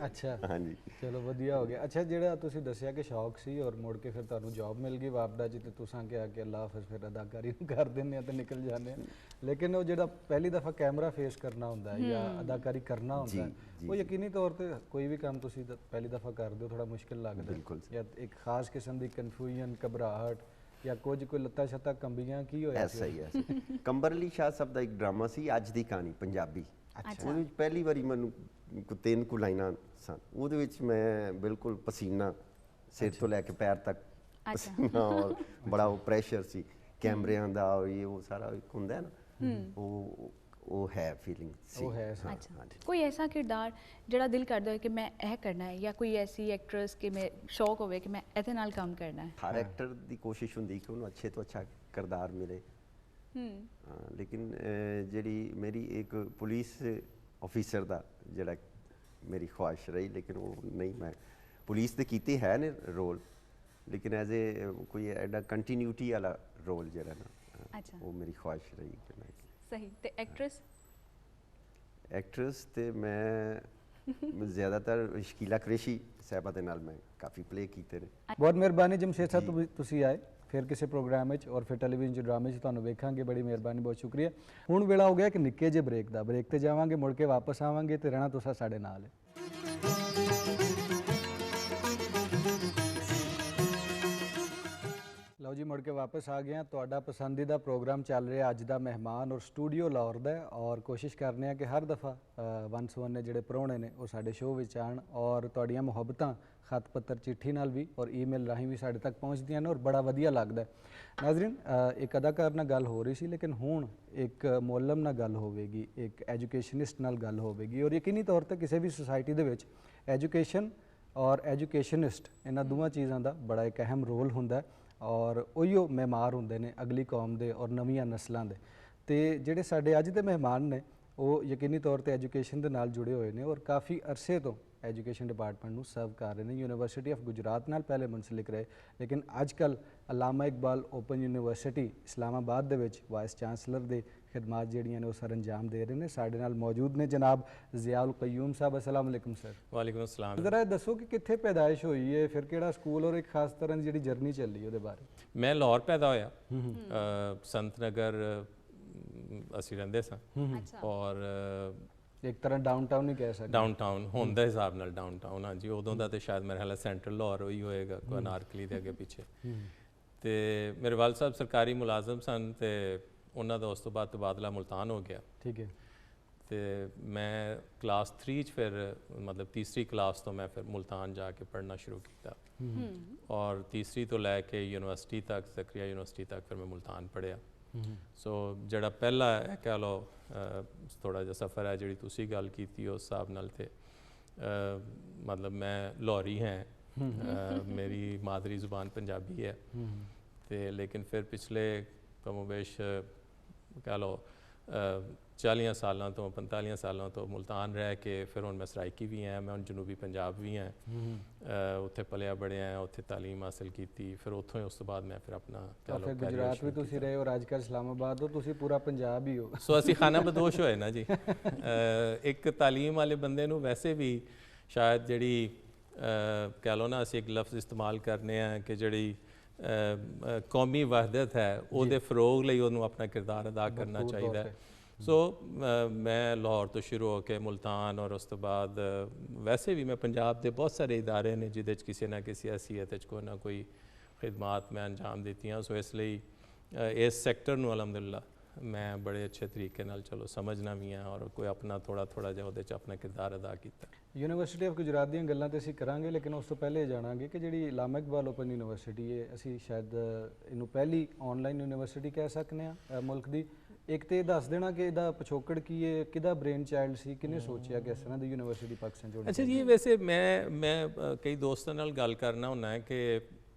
ਅੱਛਾ। ਹਾਂਜੀ, ਚਲੋ ਵਧੀਆ ਹੋ ਗਿਆ। ਅੱਛਾ, ਜਿਹੜਾ ਤੁਸੀਂ ਦੱਸਿਆ ਕਿ ਸ਼ੌਕ ਸੀ ਔਰ ਮੁੜ ਕੇ ਫਿਰ ਤੁਹਾਨੂੰ ਜੌਬ ਮਿਲ ਗਈ ਵਾਪਡਾ 'ਚ, ਤੇ ਤੁਸੀਂ ਕਿਹਾ ਕਿ ਅੱਲਾ ਹਾਫਿਜ਼ ਫਿਰ ਅਦਾਕਾਰੀ ਨੂੰ ਕਰ ਦਿੰਦੇ ਆ ਤੇ ਨਿਕਲ ਜਾਂਦੇ ਆ। ਲੇਕਿਨ ਉਹ ਜਿਹੜਾ ਪਹਿਲੀ ਦਫਾ ਕੈਮਰਾ ਫੇਸ ਕਰਨਾ ਹੁੰਦਾ ਹੈ ਜਾਂ ਅਦਾਕਾਰੀ ਕਰਨਾ ਹੁੰਦਾ ਹੈ, ਉਹ ਯਕੀਨੀ ਤੌਰ ਤੇ ਕੋਈ ਵੀ ਕੰਮ ਤੁਸੀਂ ਪਹਿਲੀ ਦਫਾ ਕਰਦੇ ਹੋ ਥੋੜਾ ਮੁਸ਼ਕਿਲ ਲੱਗਦਾ ਹੈ, ਜਾਂ ਇੱਕ ਖਾਸ ਕਿਸਮ ਦੀ ਕਨਫਿਊਜ਼ਨ, ਘਬਰਾਹਟ, ਜਾਂ ਕੋਈ ਲੱਤਾਂ ਛੱਤਾਂ ਕੰਬੀਆਂ, ਕੀ ਹੋਇਆ? ਐਸਾ ਹੀ ਐਸਾ। ਕੰਬਰਲੀ ਸ਼ਾਹ ਸਾਹਿਬ ਦਾ ਇੱਕ ਡਰਾਮਾ ਸੀ ਅੱਜ ਦੀ ਕਹਾਣੀ ਪੰਜਾਬੀ। ਉਹਦੇ ਵਿੱਚ ਪਹਿਲੀ ਵਾਰੀ ਮੈਨੂੰ ਤਿੰਨ ਕੁ ਲਾਈਨਾਂ ਸਨ। ਉਹਦੇ ਵਿੱਚ ਮੈਂ ਬਿਲਕੁਲ ਪਸੀਨਾ ਸਿਰ ਤੋਂ ਲੈ ਕੇ ਪੈਰ ਤੱਕ ਪਸੀਨਾ, ਔਰ ਬੜਾ ਉਹ ਪ੍ਰੈਸ਼ਰ ਸੀ ਕੈਮਰਿਆਂ ਦਾ, ਔਰ ਇਹ ਉਹ ਸਾਰਾ ਇੱਕ ਹੁੰਦਾ ਨਾ, ਉਹ ਹੈ ਫੀਲਿੰਗ ਸੀ। ਉਹ ਹੈ। ਅੱਛਾ। ਕੋਈ ਐਸਾ ਕਿਰਦਾਰ ਜਿਹੜਾ ਦਿਲ ਕਰਦਾ ਹੈ ਕਿ ਮੈਂ ਇਹ ਕਰਨਾ ਹੈ, ਜਾਂ ਕੋਈ ਐਸੀ ਐਕਟਰੈਸ ਕਿ ਮੈਂ ਸ਼ੌਕ ਹੋਵੇ ਕਿ ਮੈਂ ਇਹਦੇ ਨਾਲ ਕੰਮ ਕਰਨਾ ਹੈ? ਹਰ ਐਕਟਰ ਦੀ ਕੋਸ਼ਿਸ਼ ਹੁੰਦੀ ਕਿ ਉਹਨੂੰ ਅੱਛੇ ਤੋਂ ਅੱਛਾ ਕਿਰਦਾਰ ਮਿਲੇ। ਲੇਕਿਨ ਜਿਹੜੀ ਮੇਰੀ ਇੱਕ ਪੁਲਿਸ ਆਫੀਸਰ ਦਾ ਜਿਹੜਾ ਮੇਰੀ ਖੁਆਇਸ਼ ਰਹੀ, ਲੇਕਿਨ ਉਹ ਨਹੀਂ, ਮੈਂ ਪੁਲਿਸ ਦੇ ਕੀਤੇ ਹੈ ਨੇ ਰੋਲ, ਲੇਕਿਨ ਐਜ਼ ਏ ਕੋਈ ਐਡਾ ਕੰਟੀਨਿਊਟੀ ਵਾਲਾ ਰੋਲ ਜਿਹੜਾ ਨਾ, ਉਹ ਮੇਰੀ ਖੁਆਇਸ਼ ਰਹੀ ਕਿ ਮੈਂ। ਸਹੀ। ਤੇ ਐਕਟਰਸ ਤੇ ਮੈਂ ਜ਼ਿਆਦਾਤਰ ਸ਼ਕੀਲਾ ਕੁਰੈਸ਼ੀ ਸਾਹਿਬਾ ਦੇ ਨਾਲ ਮੈਂ ਕਾਫੀ ਪਲੇ ਕੀਤੇ ਨੇ। ਬਹੁਤ ਮਿਹਰਬਾਨੀ ਜਮਸ਼ੇਦ ਸਾਹਿਬ, ਤੁਸੀਂ ਆਏ ਫਿਰ ਕਿਸੇ ਪ੍ਰੋਗਰਾਮ ਵਿੱਚ ਔਰ ਫਿਰ ਟੈਲੀਵਿਜ਼ਨ 'ਚ ਡਰਾਮੇ 'ਚ ਤੁਹਾਨੂੰ ਵੇਖਾਂਗੇ। ਬੜੀ ਮਿਹਰਬਾਨੀ, ਬਹੁਤ ਸ਼ੁਕਰੀਆ। ਹੁਣ ਵੇਲਾ ਹੋ ਗਿਆ ਕਿ ਨਿੱਕੇ ਜਿਹੇ ਬ੍ਰੇਕ ਦਾ। ਬ੍ਰੇਕ ਤੇ ਜਾਵਾਂਗੇ, ਮੁੜ ਕੇ ਵਾਪਸ ਆਵਾਂਗੇ ਤੇ ਰਹਿਣਾ ਤੁਸੀਂ ਸਾਡੇ ਨਾਲ ਹੈ। ਲਓ ਲਓ ਜੀ ਮੁੜ ਕੇ ਵਾਪਸ ਆ ਗਏ ਹਾਂ। ਤੁਹਾਡਾ ਪਸੰਦੀਦਾ ਪ੍ਰੋਗਰਾਮ ਚੱਲ ਰਿਹਾ ਅੱਜ ਦਾ ਮਹਿਮਾਨ ਔਰ ਸਟੂਡੀਓ ਲਾਹੌਰ ਦਾ ਔਰ ਕੋਸ਼ਿਸ਼ ਕਰਨੇ ਆ ਕਿ ਹਰ ਦਫਾ ਵਨ ਸੁਵੰਨੇ ਜਿਹੜੇ ਪ੍ਰਾਹੁਣੇ ਨੇ ਉਹ ਸਾਡੇ ਸ਼ੋਅ ਵਿੱਚ ਆਣ ਔਰ ਤੁਹਾਡੀਆਂ ਮੁਹੱਬਤਾਂ ਖਤ ਪੱਤਰ ਚਿੱਠੀ ਨਾਲ ਵੀ ਔਰ ਈਮੇਲ ਰਾਹੀਂ ਵੀ ਸਾਡੇ ਤੱਕ ਪਹੁੰਚਦੀਆਂ ਨੇ ਔਰ ਬੜਾ ਵਧੀਆ ਲੱਗਦਾ। ਨਾਜ਼ਰੀਨ, ਇੱਕ ਅਦਾਕਾਰ ਨਾਲ ਗੱਲ ਹੋ ਰਹੀ ਸੀ, ਲੇਕਿਨ ਹੁਣ ਇੱਕ ਮੁਅੱਲਮ ਨਾਲ ਗੱਲ ਹੋਵੇਗੀ, ਇੱਕ ਐਜੂਕੇਸ਼ਨਿਸਟ ਨਾਲ ਗੱਲ ਹੋਵੇਗੀ ਔਰ ਯਕੀਨੀ ਤੌਰ ਤੇ ਕਿਸੇ ਵੀ ਸੁਸਾਇਟੀ ਦੇ ਵਿੱਚ ਐਜੂਕੇਸ਼ਨ ਔਰ ਐਜੂਕੇਸ਼ਨਿਸਟ ਇਹਨਾਂ ਦੋਵਾਂ ਚੀਜ਼ਾਂ ਦਾ ਬੜਾ ਇੱਕ ਅਹਿਮ ਰੋਲ ਹੁੰਦਾ ਔਰ ਉਹੀਓ ਮੈਮਾਰ ਹੁੰਦੇ ਨੇ ਅਗਲੀ ਕੌਮ ਦੇ ਔਰ ਨਵੀਆਂ ਨਸਲਾਂ ਦੇ। ਤੇ ਜਿਹੜੇ ਸਾਡੇ ਅੱਜ ਦੇ ਮਹਿਮਾਨ ਨੇ ਉਹ ਯਕੀਨੀ ਤੌਰ ਤੇ ਐਜੂਕੇਸ਼ਨ ਦੇ ਨਾਲ ਜੁੜੇ ਹੋਏ ਨੇ ਔਰ ਕਾਫੀ ਅਰਸੇ ਤੋਂ ਐਜੂਕੇਸ਼ਨ ਡਿਪਾਰਟਮੈਂਟ ਨੂੰ ਸਰਵ ਕਰ ਰਹੇ ਨੇ। ਯੂਨੀਵਰਸਿਟੀ ਆਫ ਗੁਜਰਾਤ ਨਾਲ ਪਹਿਲੇ ਮੁੰਸਲਿਕ ਰਹੇ, ਲੇਕਿਨ ਅੱਜ ਕੱਲ੍ਹ ਅਲਾਮਾ ਇਕਬਾਲ ਓਪਨ ਯੂਨੀਵਰਸਿਟੀ ਇਸਲਾਮਾਬਾਦ ਦੇ ਵਿੱਚ ਵਾਇਸ ਚਾਂਸਲਰ ਦੇ ਖਿਦਮਾਤ ਜਿਹੜੀਆਂ ਨੇ ਉਹ ਸਰ ਅੰਜਾਮ ਦੇ ਰਹੇ ਨੇ। ਸਾਡੇ ਨਾਲ ਮੌਜੂਦ ਨੇ ਜਨਾਬ ਜ਼ਿਆਉਲ ਕਯੂਮ ਸਾਹਿਬ। अस्सलाम वालेकुम सर। वालेकुम अस्सलाम। ਜ਼ਰਾ ਇਹ ਦੱਸੋ ਕਿ ਕਿੱਥੇ ਪੈਦਾਇਸ਼ ਹੋਈ ਹੈ, ਫਿਰ ਕਿਹੜਾ ਸਕੂਲ ਔਰ ਇੱਕ ਖਾਸ ਤਰ੍ਹਾਂ ਦੀ ਜਿਹੜੀ ਜਰਨੀ ਚੱਲੀ ਉਹਦੇ ਬਾਰੇ। ਮੈਂ ਲਾਹੌਰ ਪੈਦਾ ਹੋਇਆ, ਸੰਤ ਨਗਰ ਅਸੀਂ ਰਹਿੰਦੇ ਸਾਂ ਔਰ ਇੱਕ ਤਰ੍ਹਾਂ ਡਾਊਨਟਾਊਨ ਹੀ ਕਹਿ ਸਕਦੇ। ਡਾਊਨਟਾਊਨ ਹੋਣ ਦੇ ਹਿਸਾਬ ਨਾਲ ਡਾਊਨਟਾਊਨ, ਹਾਂਜੀ ਉਦੋਂ ਦਾ ਤੇ ਸ਼ਾਇਦ ਮੇਰੇ ਖਿਆਲ ਸੈਂਟਰਲ ਲਾਹੌਰ ਹੀ ਹੋਏਗਾ, ਕੋਈ ਅਨਾਰਕਲੀ ਦੇ ਅੱਗੇ ਪਿੱਛੇ। ਤੇ ਮੇਰੇ ਵਾਲ ਸਾਹਿਬ ਸਰਕਾਰੀ ਮੁਲਾਜ਼ਮ ਸਨ ਤੇ ਉਹਨਾਂ ਦਾ ਉਸ ਤੋਂ ਬਾਅਦ ਤਬਾਦਲਾ ਮੁਲਤਾਨ ਹੋ ਗਿਆ। ਠੀਕ ਹੈ। ਤੇ ਮੈਂ ਕਲਾਸ 3 ਚ ਫਿਰ ਮਤਲਬ ਤੀਸਰੀ ਕਲਾਸ ਤੋਂ ਮੈਂ ਫਿਰ ਮੁਲਤਾਨ ਜਾ ਕੇ ਪੜ੍ਹਨਾ ਸ਼ੁਰੂ ਕੀਤਾ ਔਰ ਤੀਸਰੀ ਤੋਂ ਲੈ ਕੇ ਯੂਨੀਵਰਸਿਟੀ ਤੱਕ, ਜ਼ਕਰੀਆ ਯੂਨੀਵਰਸਿਟੀ ਤੱਕ ਫਿਰ ਮੈਂ ਮੁਲਤਾਨ ਪੜ੍ਹਿਆ। ਸੋ ਜਿਹੜਾ ਪਹਿਲਾ ਕਹਿ ਲਓ ਥੋੜ੍ਹਾ ਜਿਹਾ ਸਫ਼ਰ ਹੈ ਜਿਹੜੀ ਤੁਸੀਂ ਗੱਲ ਕੀਤੀ ਉਸ ਹਿਸਾਬ ਨਾਲ ਤੇ ਮਤਲਬ ਮੈਂ ਲਾਹੌਰੀ ਹਾਂ, ਮੇਰੀ ਮਾਦਰੀ ਜ਼ੁਬਾਨ ਪੰਜਾਬੀ ਹੈ ਤੇ ਲੇਕਿਨ ਫਿਰ ਪਿਛਲੇ ਕਮੋਬੇਸ਼ ਕਹਿ ਲਓ 40 ਸਾਲਾਂ ਤੋਂ 45 ਸਾਲਾਂ ਤੋਂ ਮੁਲਤਾਨ ਰਹਿ ਕੇ ਫਿਰ ਹੁਣ ਮੈਂ ਸਰਾਇਕੀ ਵੀ ਹਾਂ, ਮੈਂ ਹੁਣ ਜਨੂਬੀ ਪੰਜਾਬ ਵੀ ਹਾਂ, ਉੱਥੇ ਪਲਿਆ ਬੜਿਆ, ਉੱਥੇ ਤਾਲੀਮ ਹਾਸਿਲ ਕੀਤੀ, ਫਿਰ ਉੱਥੋਂ ਹੀ ਉਸ ਤੋਂ ਬਾਅਦ ਮੈਂ ਫਿਰ ਆਪਣਾ ਕਹਿ ਲਓ ਗੁਜਰਾਤ ਵੀ ਤੁਸੀਂ ਰਹੇ ਔਰ ਅੱਜ ਕੱਲ੍ਹ ਇਸਲਾਮਾਬਾਦ ਹੋ, ਤੁਸੀਂ ਪੂਰਾ ਪੰਜਾਬ ਹੀ ਹੋ। ਸੋ ਅਸੀਂ ਖਾਨਾ ਬਦੋਸ਼ ਹੋਏ ਨਾ ਜੀ। ਇੱਕ ਤਾਲੀਮ ਵਾਲੇ ਬੰਦੇ ਨੂੰ ਵੈਸੇ ਵੀ ਸ਼ਾਇਦ ਜਿਹੜੀ ਕਹਿ ਲਓ ਨਾ ਅਸੀਂ ਇੱਕ ਲਫ਼ਜ਼ ਇਸਤੇਮਾਲ ਕਰਨੇ ਆ ਕਿ ਜਿਹੜੀ ਕੌਮੀ ਵਹਦਤ ਹੈ ਉਹਦੇ ਫਰੋਗ ਲਈ ਉਹਨੂੰ ਆਪਣਾ ਕਿਰਦਾਰ ਅਦਾ ਕਰਨਾ ਚਾਹੀਦਾ ਹੈ। ਸੋ ਮੈਂ ਲਾਹੌਰ ਤੋਂ ਸ਼ੁਰੂ ਹੋ ਕੇ ਮੁਲਤਾਨ ਔਰ ਉਸ ਤੋਂ ਬਾਅਦ ਵੈਸੇ ਵੀ ਮੈਂ ਪੰਜਾਬ ਦੇ ਬਹੁਤ ਸਾਰੇ ਇਦਾਰੇ ਨੇ ਜਿਹਦੇ 'ਚ ਕਿਸੇ ਨਾ ਕਿਸੇ ਹੈਸੀਅਤ 'ਚ ਕੋਈ ਨਾ ਕੋਈ ਖਿਦਮਾਤ ਮੈਂ ਅੰਜਾਮ ਦਿੱਤੀਆਂ। ਸੋ ਇਸ ਲਈ ਇਸ ਸੈਕਟਰ ਨੂੰ ਅਲਹਮਦੁਲਿਲਾ ਮੈਂ ਬੜੇ ਅੱਛੇ ਤਰੀਕੇ ਨਾਲ ਚਲੋ ਸਮਝਣਾ ਵੀ ਹਾਂ ਔਰ ਕੋਈ ਆਪਣਾ ਥੋੜਾ ਜਿਹਾ ਉਹਦੇ 'ਚ ਆਪਣਾ ਕਿਰਦਾਰ ਅਦਾ ਕੀਤਾ। ਯੂਨੀਵਰਸਿਟੀ ਆਫ ਗੁਜਰਾਤ ਦੀਆਂ ਗੱਲਾਂ ਤੇ ਅਸੀਂ ਕਰਾਂਗੇ, ਲੇਕਿਨ ਉਸ ਤੋਂ ਪਹਿਲੇ ਇਹ ਜਾਣਾਂਗੇ ਕਿ ਜਿਹੜੀ ਅਲਾਮਾ ਇਕਬਾਲ ਓਪਨ ਯੂਨੀਵਰਸਿਟੀ ਹੈ, ਅਸੀਂ ਸ਼ਾਇਦ ਇਹਨੂੰ ਪਹਿਲੀ ਆਨਲਾਈਨ ਯੂਨੀਵਰਸਿਟੀ ਕਹਿ ਸਕਦੇ ਹਾਂ ਮੁਲਕ ਦੀ। ਇੱਕ ਤੇ ਦੱਸ ਦੇਣਾ ਕਿ ਇਹਦਾ ਪਿਛੋਕੜ ਕੀ ਹੈ, ਕਿਹਦਾ ਬ੍ਰੇਨ ਚਾਈਲਡ ਸੀ, ਕਿਹਨੇ ਸੋਚਿਆ ਕਿ ਇਸ ਤਰ੍ਹਾਂ ਦੀ ਯੂਨੀਵਰਸਿਟੀ ਪਾਕਿਸਤਾਨ ਜੋੜੀ। ਅੱਛਾ ਜੀ, ਵੈਸੇ ਮੈਂ ਕਈ ਦੋਸਤਾਂ ਨਾਲ ਗੱਲ ਕਰਨਾ ਹੁੰਦਾ ਹੈ ਕਿ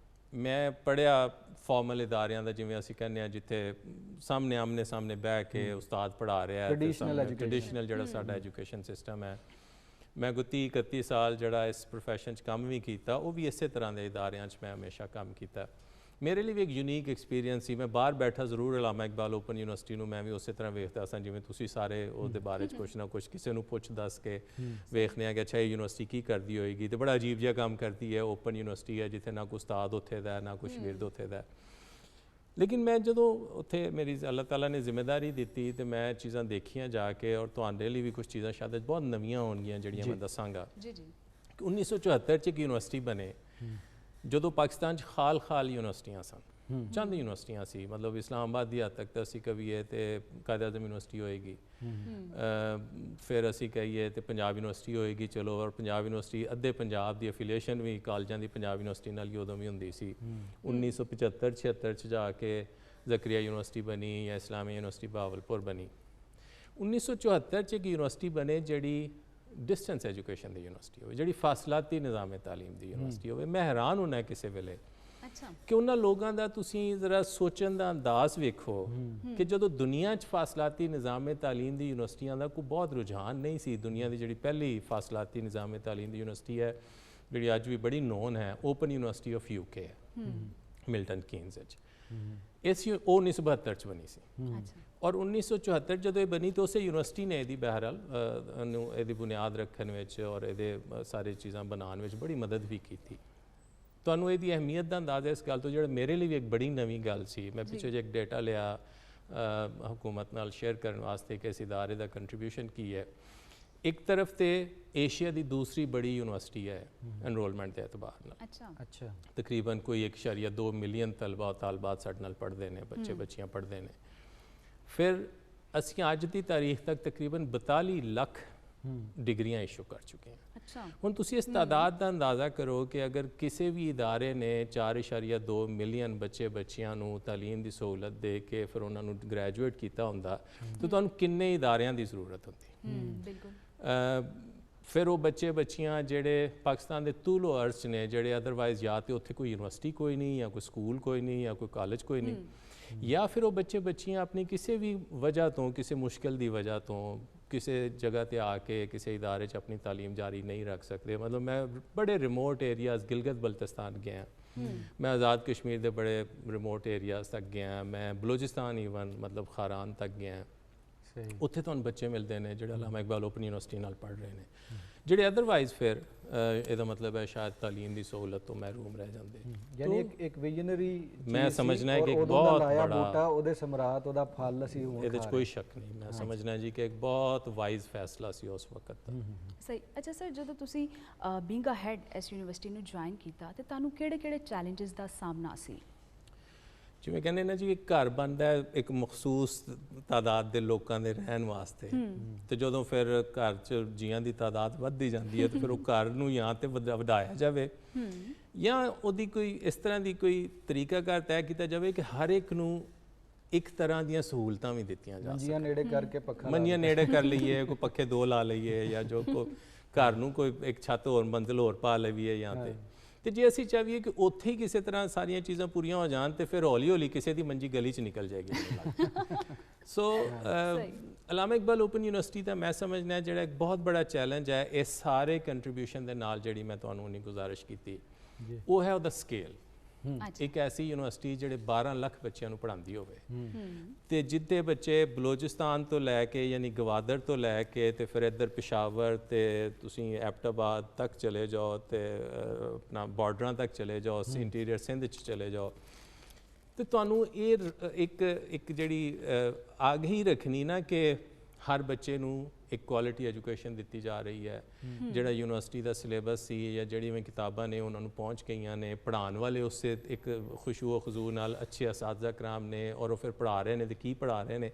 ਮੈਂ ਪੜ੍ਹਿਆ ਫਾਰਮਲ ਇਦਾਰਿਆਂ ਦਾ, ਜਿਵੇਂ ਅਸੀਂ ਕਹਿੰਦੇ ਹਾਂ ਜਿੱਥੇ ਸਾਹਮਣੇ ਆਮਨੇ ਸਾਹਮਣੇ ਬਹਿ ਕੇ ਉਸਤਾਦ ਪੜ੍ਹਾ ਰਿਹਾ, ਟ੍ਰੈਡੀਸ਼ਨਲ ਜਿਹੜਾ ਸਾਡਾ ਐਜੂਕੇਸ਼ਨ ਸਿਸਟਮ ਹੈ। ਮੈਂ 30-31 ਸਾਲ ਜਿਹੜਾ ਇਸ ਪ੍ਰੋਫੈਸ਼ਨ 'ਚ ਕੰਮ ਵੀ ਕੀਤਾ, ਉਹ ਵੀ ਇਸੇ ਤਰ੍ਹਾਂ ਦੇ ਇਦਾਰਿਆਂ 'ਚ ਮੈਂ ਹਮੇਸ਼ਾ ਕੰਮ ਕੀਤਾ। ਮੇਰੇ ਲਈ ਵੀ ਇੱਕ ਯੂਨੀਕ ਐਕਸਪੀਰੀਅੰਸ ਸੀ। ਮੈਂ ਬਾਹਰ ਬੈਠਾ ਜ਼ਰੂਰ ਅਲਾਮਾ ਇਕਬਾਲ ਓਪਨ ਯੂਨੀਵਰਸਿਟੀ ਨੂੰ ਮੈਂ ਵੀ ਉਸੇ ਤਰ੍ਹਾਂ ਵੇਖਦਾ ਸਾਂ ਜਿਵੇਂ ਤੁਸੀਂ ਸਾਰੇ ਉਹਦੇ ਬਾਰੇ 'ਚ ਕੁਛ ਨਾ ਕੁਛ ਕਿਸੇ ਨੂੰ ਪੁੱਛ ਦੱਸ ਕੇ ਵੇਖਦੇ ਹਾਂ ਕਿ ਅੱਛਾ ਇਹ ਯੂਨੀਵਰਸਿਟੀ ਕੀ ਕਰਦੀ ਹੋਏਗੀ। ਤੇ ਬੜਾ ਅਜੀਬ ਜਿਹਾ ਕੰਮ ਕਰਦੀ ਹੈ। ਓਪਨ ਯੂਨੀਵਰਸਿਟੀ ਹੈ ਜਿੱਥੇ ਨਾ ਕੋਈ ਉਸਤਾਦ ਉੱਥੇ ਦਾ ਨਾ ਕੋਈ ਸ਼ਾਗਿਰਦ ਉੱਥੇ ਦਾ। ਲੇਕਿਨ ਮੈਂ ਜਦੋਂ ਉੱਥੇ ਮੇਰੀ ਅੱਲਾਹ ਤਾਲਾ ਨੇ ਜ਼ਿੰਮੇਦਾਰੀ ਦਿੱਤੀ ਤੇ ਮੈਂ ਚੀਜ਼ਾਂ ਦੇਖੀਆਂ ਜਾ ਕੇ ਔਰ ਤੁਹਾਡੇ ਲਈ ਵੀ ਕੁਝ ਚੀਜ਼ਾਂ ਸ਼ਾਇਦ ਬਹੁਤ ਨਵੀਆਂ ਹੋਣਗੀਆਂ ਜਿਹੜੀਆਂ ਮੈਂ ਦੱਸਾਂਗਾ। 1974 'ਚ ਇੱਕ ਯੂਨੀਵਰਸਿਟੀ ਬਣੇ ਜਦੋਂ ਪਾਕਿਸਤਾਨ 'ਚ ਖਾਲ ਯੂਨੀਵਰਸਿਟੀਆਂ ਸਨ, ਚੰਦ ਯੂਨੀਵਰਸਿਟੀਆਂ ਸੀ। ਮਤਲਬ ਇਸਲਾਮਾਬਾਦ ਦੀ ਹੱਦ ਤੱਕ ਤਾਂ ਅਸੀਂ ਕਹੀਏ ਤੇ ਕਾਇਦ ਆਜ਼ਮ ਯੂਨੀਵਰਸਿਟੀ ਹੋਏਗੀ, ਫਿਰ ਅਸੀਂ ਕਹੀਏ ਤੇ ਪੰਜਾਬ ਯੂਨੀਵਰਸਿਟੀ ਹੋਏਗੀ। ਚਲੋ, ਔਰ ਪੰਜਾਬ ਯੂਨੀਵਰਸਿਟੀ ਅੱਧੇ ਪੰਜਾਬ ਦੀ ਅਫੀਲੀਏਸ਼ਨ ਵੀ ਕਾਲਜਾਂ ਦੀ ਪੰਜਾਬ ਯੂਨੀਵਰਸਿਟੀ ਨਾਲ ਹੀ ਉਦੋਂ ਵੀ ਹੁੰਦੀ ਸੀ। 1975-76 'ਚ ਜਾ ਕੇ ਜ਼ਕਰੀਆ ਯੂਨੀਵਰਸਿਟੀ ਬਣੀ ਜਾਂ ਇਸਲਾਮੀ ਯੂਨੀਵਰਸਿਟੀ ਬਹਾਵਲਪੁਰ ਬਣੀ। 1974 'ਚ ਇੱਕ ਯੂਨੀਵਰਸਿਟੀ ਬਣੇ ਜਿਹੜੀ ਡਿਸਟੈਂਸ ਐਜੂਕੇਸ਼ਨ ਦੀ ਯੂਨੀਵਰਸਿਟੀ ਹੋਵੇ, ਜਿਹੜੀ ਫਾਸਲਾਤੀ ਨਿਜ਼ਾਮੇ ਤਾਲੀਮ ਦੀ ਯੂਨੀਵਰਸਿਟੀ ਹੋਵੇ। ਮੈਂ ਹੈਰਾਨ ਹੋਣਾ ਕਿਸੇ ਵੇਲੇ ਕਿ ਉਹਨਾਂ ਲੋਕਾਂ ਦਾ ਤੁਸੀਂ ਜ਼ਰਾ ਸੋਚਣ ਦਾ ਅੰਦਾਜ਼ ਵੇਖੋ ਕਿ ਜਦੋਂ ਦੁਨੀਆ 'ਚ ਫਾਸਲਾਤੀ ਨਿਜ਼ਾਮੇ ਤਾਲੀਮ ਦੀ ਯੂਨੀਵਰਸਿਟੀਆਂ ਦਾ ਕੋਈ ਬਹੁਤ ਰੁਝਾਨ ਨਹੀਂ ਸੀ। ਦੁਨੀਆ ਦੀ ਜਿਹੜੀ ਪਹਿਲੀ ਫਾਸਲਾਤੀ ਨਿਜ਼ਾਮੇ ਤਾਲੀਮ ਦੀ ਯੂਨੀਵਰਸਿਟੀ ਹੈ ਜਿਹੜੀ ਅੱਜ ਵੀ ਬੜੀ ਨੋਨ ਹੈ, ਓਪਨ ਯੂਨੀਵਰਸਿਟੀ ਆਫ UK ਹੈ ਮਿਲਟਨ ਕੀਨਜ਼ ਵਿੱਚ। ਉਹ 1972 'ਚ ਬਣੀ ਸੀ ਔਰ 1974 ਜਦੋਂ ਇਹ ਬਣੀ ਤਾਂ ਉਸੇ ਯੂਨੀਵਰਸਿਟੀ ਨੇ ਇਹਦੀ ਬਹਿਰਹਾਲ ਇਹਦੀ ਬੁਨਿਆਦ ਰੱਖਣ ਵਿੱਚ ਔਰ ਇਹਦੇ ਸਾਰੀ ਚੀਜ਼ਾਂ ਬਣਾਉਣ ਵਿੱਚ ਬੜੀ ਮਦਦ ਵੀ ਕੀਤੀ। ਤੁਹਾਨੂੰ ਇਹਦੀ ਅਹਿਮੀਅਤ ਦਾ ਅੰਦਾਜ਼ਾ ਇਸ ਗੱਲ ਤੋਂ ਜਿਹੜਾ ਮੇਰੇ ਲਈ ਵੀ ਇੱਕ ਬੜੀ ਨਵੀਂ ਗੱਲ ਸੀ। ਮੈਂ ਪਿੱਛੇ ਜੇ ਇੱਕ ਡੇਟਾ ਲਿਆ ਹੁਕੂਮਤ ਨਾਲ ਸ਼ੇਅਰ ਕਰਨ ਵਾਸਤੇ ਕਿ ਇਸ ਇਦਾਰੇ ਦਾ ਕੰਟਰੀਬਿਊਸ਼ਨ ਕੀ ਹੈ। ਇੱਕ ਤਰਫ ਤੇ ਏਸ਼ੀਆ ਦੀ ਦੂਸਰੀ ਬੜੀ ਯੂਨੀਵਰਸਿਟੀ ਹੈ ਐਨਰੋਲਮੈਂਟ ਦੇ ਇਤਬਾਰ ਨਾਲ। ਅੱਛਾ ਅੱਛਾ ਤਕਰੀਬਨ ਕੋਈ 1.2 ਮਿਲੀਅਨ ਤਲਬਾ ਤਾਲਬਾਤ ਸਾਡੇ ਨਾਲ ਪੜ੍ਹਦੇ ਨੇ, ਬੱਚੇ ਬੱਚੀਆਂ ਪੜ੍ਹਦੇ ਨੇ। ਫਿਰ ਅਸੀਂ ਅੱਜ ਦੀ ਤਾਰੀਖ ਤੱਕ ਤਕਰੀਬਨ 42 ਲੱਖ ਡਿਗਰੀਆਂ ਇਸ਼ੂ ਕਰ ਚੁੱਕੇ ਹਾਂ। ਅੱਛਾ ਹੁਣ ਤੁਸੀਂ ਇਸ ਤਾਦਾਦ ਦਾ ਅੰਦਾਜ਼ਾ ਕਰੋ ਕਿ ਅਗਰ ਕਿਸੇ ਵੀ ਇਦਾਰੇ ਨੇ 4.2 ਮਿਲੀਅਨ ਬੱਚੇ ਬੱਚੀਆਂ ਨੂੰ ਤਾਲੀਮ ਦੀ ਸਹੂਲਤ ਦੇ ਕੇ ਫਿਰ ਉਹਨਾਂ ਨੂੰ ਗ੍ਰੈਜੂਏਟ ਕੀਤਾ ਹੁੰਦਾ ਤਾਂ ਤੁਹਾਨੂੰ ਕਿੰਨੇ ਇਦਾਰਿਆਂ ਦੀ ਜ਼ਰੂਰਤ ਹੁੰਦੀ। ਬਿਲਕੁਲ। ਫਿਰ ਉਹ ਬੱਚੇ ਬੱਚੀਆਂ ਜਿਹੜੇ ਪਾਕਿਸਤਾਨ ਦੇ ਤੂਲੋ ਅਰਜ਼ ਨੇ, ਜਿਹੜੇ ਅਦਰਵਾਈਜ਼ ਜਾਂ ਤੇ ਉੱਥੇ ਕੋਈ ਯੂਨੀਵਰਸਿਟੀ ਕੋਈ ਨਹੀਂ, ਜਾਂ ਕੋਈ ਸਕੂਲ ਕੋਈ ਨਹੀਂ, ਜਾਂ ਕੋਈ ਕਾਲਜ ਕੋਈ ਨਹੀਂ, ਜਾਂ ਫਿਰ ਉਹ ਬੱਚੇ ਬੱਚੀਆਂ ਆਪਣੀ ਕਿਸੇ ਵੀ ਵਜ੍ਹਾ ਤੋਂ, ਕਿਸੇ ਮੁਸ਼ਕਿਲ ਦੀ ਵਜ੍ਹਾ ਤੋਂ ਕਿਸੇ ਜਗ੍ਹਾ ਤੇ ਆ ਕੇ ਕਿਸੇ ਇਦਾਰੇ 'ਚ ਆਪਣੀ ਤਾਲੀਮ ਜਾਰੀ ਨਹੀਂ ਰੱਖ ਸਕਦੇ। ਮਤਲਬ ਮੈਂ ਬੜੇ ਰਿਮੋਟ ਏਰੀਆਜ਼, ਗਿਲਗਿਤ ਬਲਤਿਸਤਾਨ ਗਿਆ, ਮੈਂ ਆਜ਼ਾਦ ਕਸ਼ਮੀਰ ਦੇ ਬੜੇ ਰਿਮੋਟ ਏਰੀਆਜ਼ ਤੱਕ ਗਿਆ, ਮੈਂ ਬਲੋਚਿਸਤਾਨ ਈਵਨ ਮਤਲਬ ਖਾਰਾਨ ਤੱਕ ਗਿਆ। ਉੱਥੇ ਤੁਹਾਨੂੰ ਬੱਚੇ ਮਿਲਦੇ ਨੇ ਜਿਹੜੇ ਅਲਾਮਾ ਇਕਬਾਲ ਓਪਨ ਯੂਨੀਵਰਸਿਟੀ ਨਾਲ ਪੜ੍ਹ ਰਹੇ ਨੇ, ਜਿਹੜੇ ਅਦਰਵਾਈਜ਼ ਫਿਰ ਇਹਦਾ ਮਤਲਬ ਹੈ ਸ਼ਾਇਦ ਤਾਲੀਮ ਦੀ ਸਹੂਲਤ ਤੋਂ ਮਹਿਰੂਮ ਰਹਿ ਜਾਂਦੇ। ਯਾਨੀ ਇੱਕ ਵਿਜ਼ਨਰੀ ਮੈਂ ਸਮਝਣਾ ਹੈ ਕਿ ਇੱਕ ਬਹੁਤ ਬੜਾ ਬੂਟਾ, ਉਹਦੇ ਸਮਰਾਤ, ਉਹਦਾ ਫਲ ਅਸੀਂ ਹੁਣ ਇਹਦੇ 'ਚ ਕੋਈ ਸ਼ੱਕ ਨਹੀਂ। ਮੈਂ ਸਮਝਣਾ ਜੀ ਕਿ ਇੱਕ ਬਹੁਤ ਵਾਈਜ਼ ਫੈਸਲਾ ਸੀ ਉਸ ਵਕਤ ਦਾ। ਸਹੀ। ਅੱਛਾ ਸਰ, ਜਦੋਂ ਤੁਸੀਂ ਬੀਇੰਗ ਅ ਹੈਡ ਇਸ ਯੂਨੀਵਰਸਿਟੀ ਨੂੰ ਜੁਆਇਨ ਕੀਤਾ ਤੇ ਤੁਹਾਨੂੰ ਕਿਹੜੇ ਚੈਲੰਜਸ ਦਾ ਸਾਹਮਣਾ ਸੀ? ਜਿਵੇਂ ਕਹਿੰਦੇ ਨਾ ਜੀ, ਇੱਕ ਘਰ ਬਣਦਾ ਹੈ ਇੱਕ ਮਖਸੂਸ ਤਾਦਾਦ ਦੇ ਲੋਕਾਂ ਦੇ ਰਹਿਣ ਵਾਸਤੇ, ਤੇ ਜਦੋਂ ਫਿਰ ਘਰ 'ਚ ਜੀਆਂ ਦੀ ਤਾਦਾਦ ਵੱਧਦੀ ਜਾਂਦੀ ਹੈ ਤੇ ਫਿਰ ਉਹ ਘਰ ਨੂੰ ਜਾਂ ਤੇ ਵਧਾਇਆ ਜਾਵੇ ਜਾਂ ਉਹਦੀ ਕੋਈ ਇਸ ਤਰ੍ਹਾਂ ਦੀ ਕੋਈ ਤਰੀਕਾਕਾਰ ਤੈਅ ਕੀਤਾ ਜਾਵੇ ਕਿ ਹਰ ਇੱਕ ਨੂੰ ਇੱਕ ਤਰ੍ਹਾਂ ਦੀਆਂ ਸਹੂਲਤਾਂ ਵੀ ਦਿੱਤੀਆਂ ਜਾ ਮੰਜੀਆਂ ਨੇੜੇ ਕਰਕੇ ਪੱਖਾ ਮੰਜੀਆਂ ਨੇੜੇ ਕਰ ਲਈਏ, ਕੋਈ ਪੱਖੇ 2 ਲਾ ਲਈਏ, ਜਾਂ ਜੋ ਘਰ ਨੂੰ ਕੋਈ ਇੱਕ ਛੱਤ ਹੋਰ ਮੰਜ਼ਿਲ ਹੋਰ ਪਾ ਲਈਏ ਜਾਂ ਤੇ ਜੇ ਅਸੀਂ ਚਾਹੀਏ ਕਿ ਉੱਥੇ ਹੀ ਕਿਸੇ ਤਰ੍ਹਾਂ ਸਾਰੀਆਂ ਚੀਜ਼ਾਂ ਪੂਰੀਆਂ ਹੋ ਜਾਣ ਤੇ ਫਿਰ ਹੌਲੀ ਹੌਲੀ ਕਿਸੇ ਦੀ ਮੰਜੀ ਗਲੀ 'ਚ ਨਿਕਲ ਜਾਏਗੀ। ਸੋ ਅਲਾਮਾ ਇਕਬਾਲ ਓਪਨ ਯੂਨੀਵਰਸਿਟੀ ਦਾ ਮੈਂ ਸਮਝਣਾ ਜਿਹੜਾ ਇੱਕ ਬਹੁਤ ਬੜਾ ਚੈਲੰਜ ਹੈ ਇਸ ਸਾਰੇ ਕੰਟਰੀਬਿਊਸ਼ਨ ਦੇ ਨਾਲ, ਜਿਹੜੀ ਮੈਂ ਤੁਹਾਨੂੰ ਉਨੀ ਗੁਜ਼ਾਰਿਸ਼ ਕੀਤੀ, ਉਹ ਹੈ ਉਹਦਾ ਸਕੇਲ। ਇੱਕ ਐਸੀ ਯੂਨੀਵਰਸਿਟੀ ਜਿਹੜੇ 12 ਲੱਖ ਬੱਚਿਆਂ ਨੂੰ ਪੜ੍ਹਾਉਂਦੀ ਹੋਵੇ ਤੇ ਜਿੱਦੇ ਬੱਚੇ ਬਲੋਚਿਸਤਾਨ ਤੋਂ ਲੈ ਕੇ ਯਾਨੀ ਗਵਾਦਰ ਤੋਂ ਲੈ ਕੇ ਤੇ ਫਿਰ ਇੱਧਰ ਪਿਸ਼ਾਵਰ ਤੇ ਤੁਸੀਂ ਐਬਟਾਬਾਦ ਤੱਕ ਚਲੇ ਜਾਓ ਤੇ ਆਪਣਾ ਬਾਰਡਰਾਂ ਤੱਕ ਚਲੇ ਜਾਓ, ਇੰਟੀਰੀਅਰ ਸਿੰਧ 'ਚ ਚਲੇ ਜਾਓ, ਤੇ ਤੁਹਾਨੂੰ ਇਹ ਇੱਕ ਜਿਹੜੀ ਆਗਾਹੀ ਰੱਖਣੀ ਨਾ ਕਿ ਹਰ ਬੱਚੇ ਨੂੰ ਇੱਕ ਕੁਆਲਿਟੀ ਐਜੂਕੇਸ਼ਨ ਦਿੱਤੀ ਜਾ ਰਹੀ ਹੈ। ਜਿਹੜਾ ਯੂਨੀਵਰਸਿਟੀ ਦਾ ਸਿਲੇਬਸ ਸੀ ਜਾਂ ਜਿਹੜੀਆਂ ਕਿਤਾਬਾਂ ਨੇ ਉਹਨਾਂ ਨੂੰ ਪਹੁੰਚ ਗਈਆਂ ਨੇ, ਪੜ੍ਹਾਉਣ ਵਾਲੇ ਉਸੇ ਇੱਕ ਖੁਸ਼ੂ ਖਜ਼ੂ ਨਾਲ ਅੱਛੇ ਅਸਾਤਜ਼ਾ ਕਰਾਮ ਨੇ, ਔਰ ਉਹ ਫਿਰ ਪੜ੍ਹਾ ਰਹੇ ਨੇ ਤੇ ਕੀ ਪੜ੍ਹਾ ਰਹੇ ਨੇ।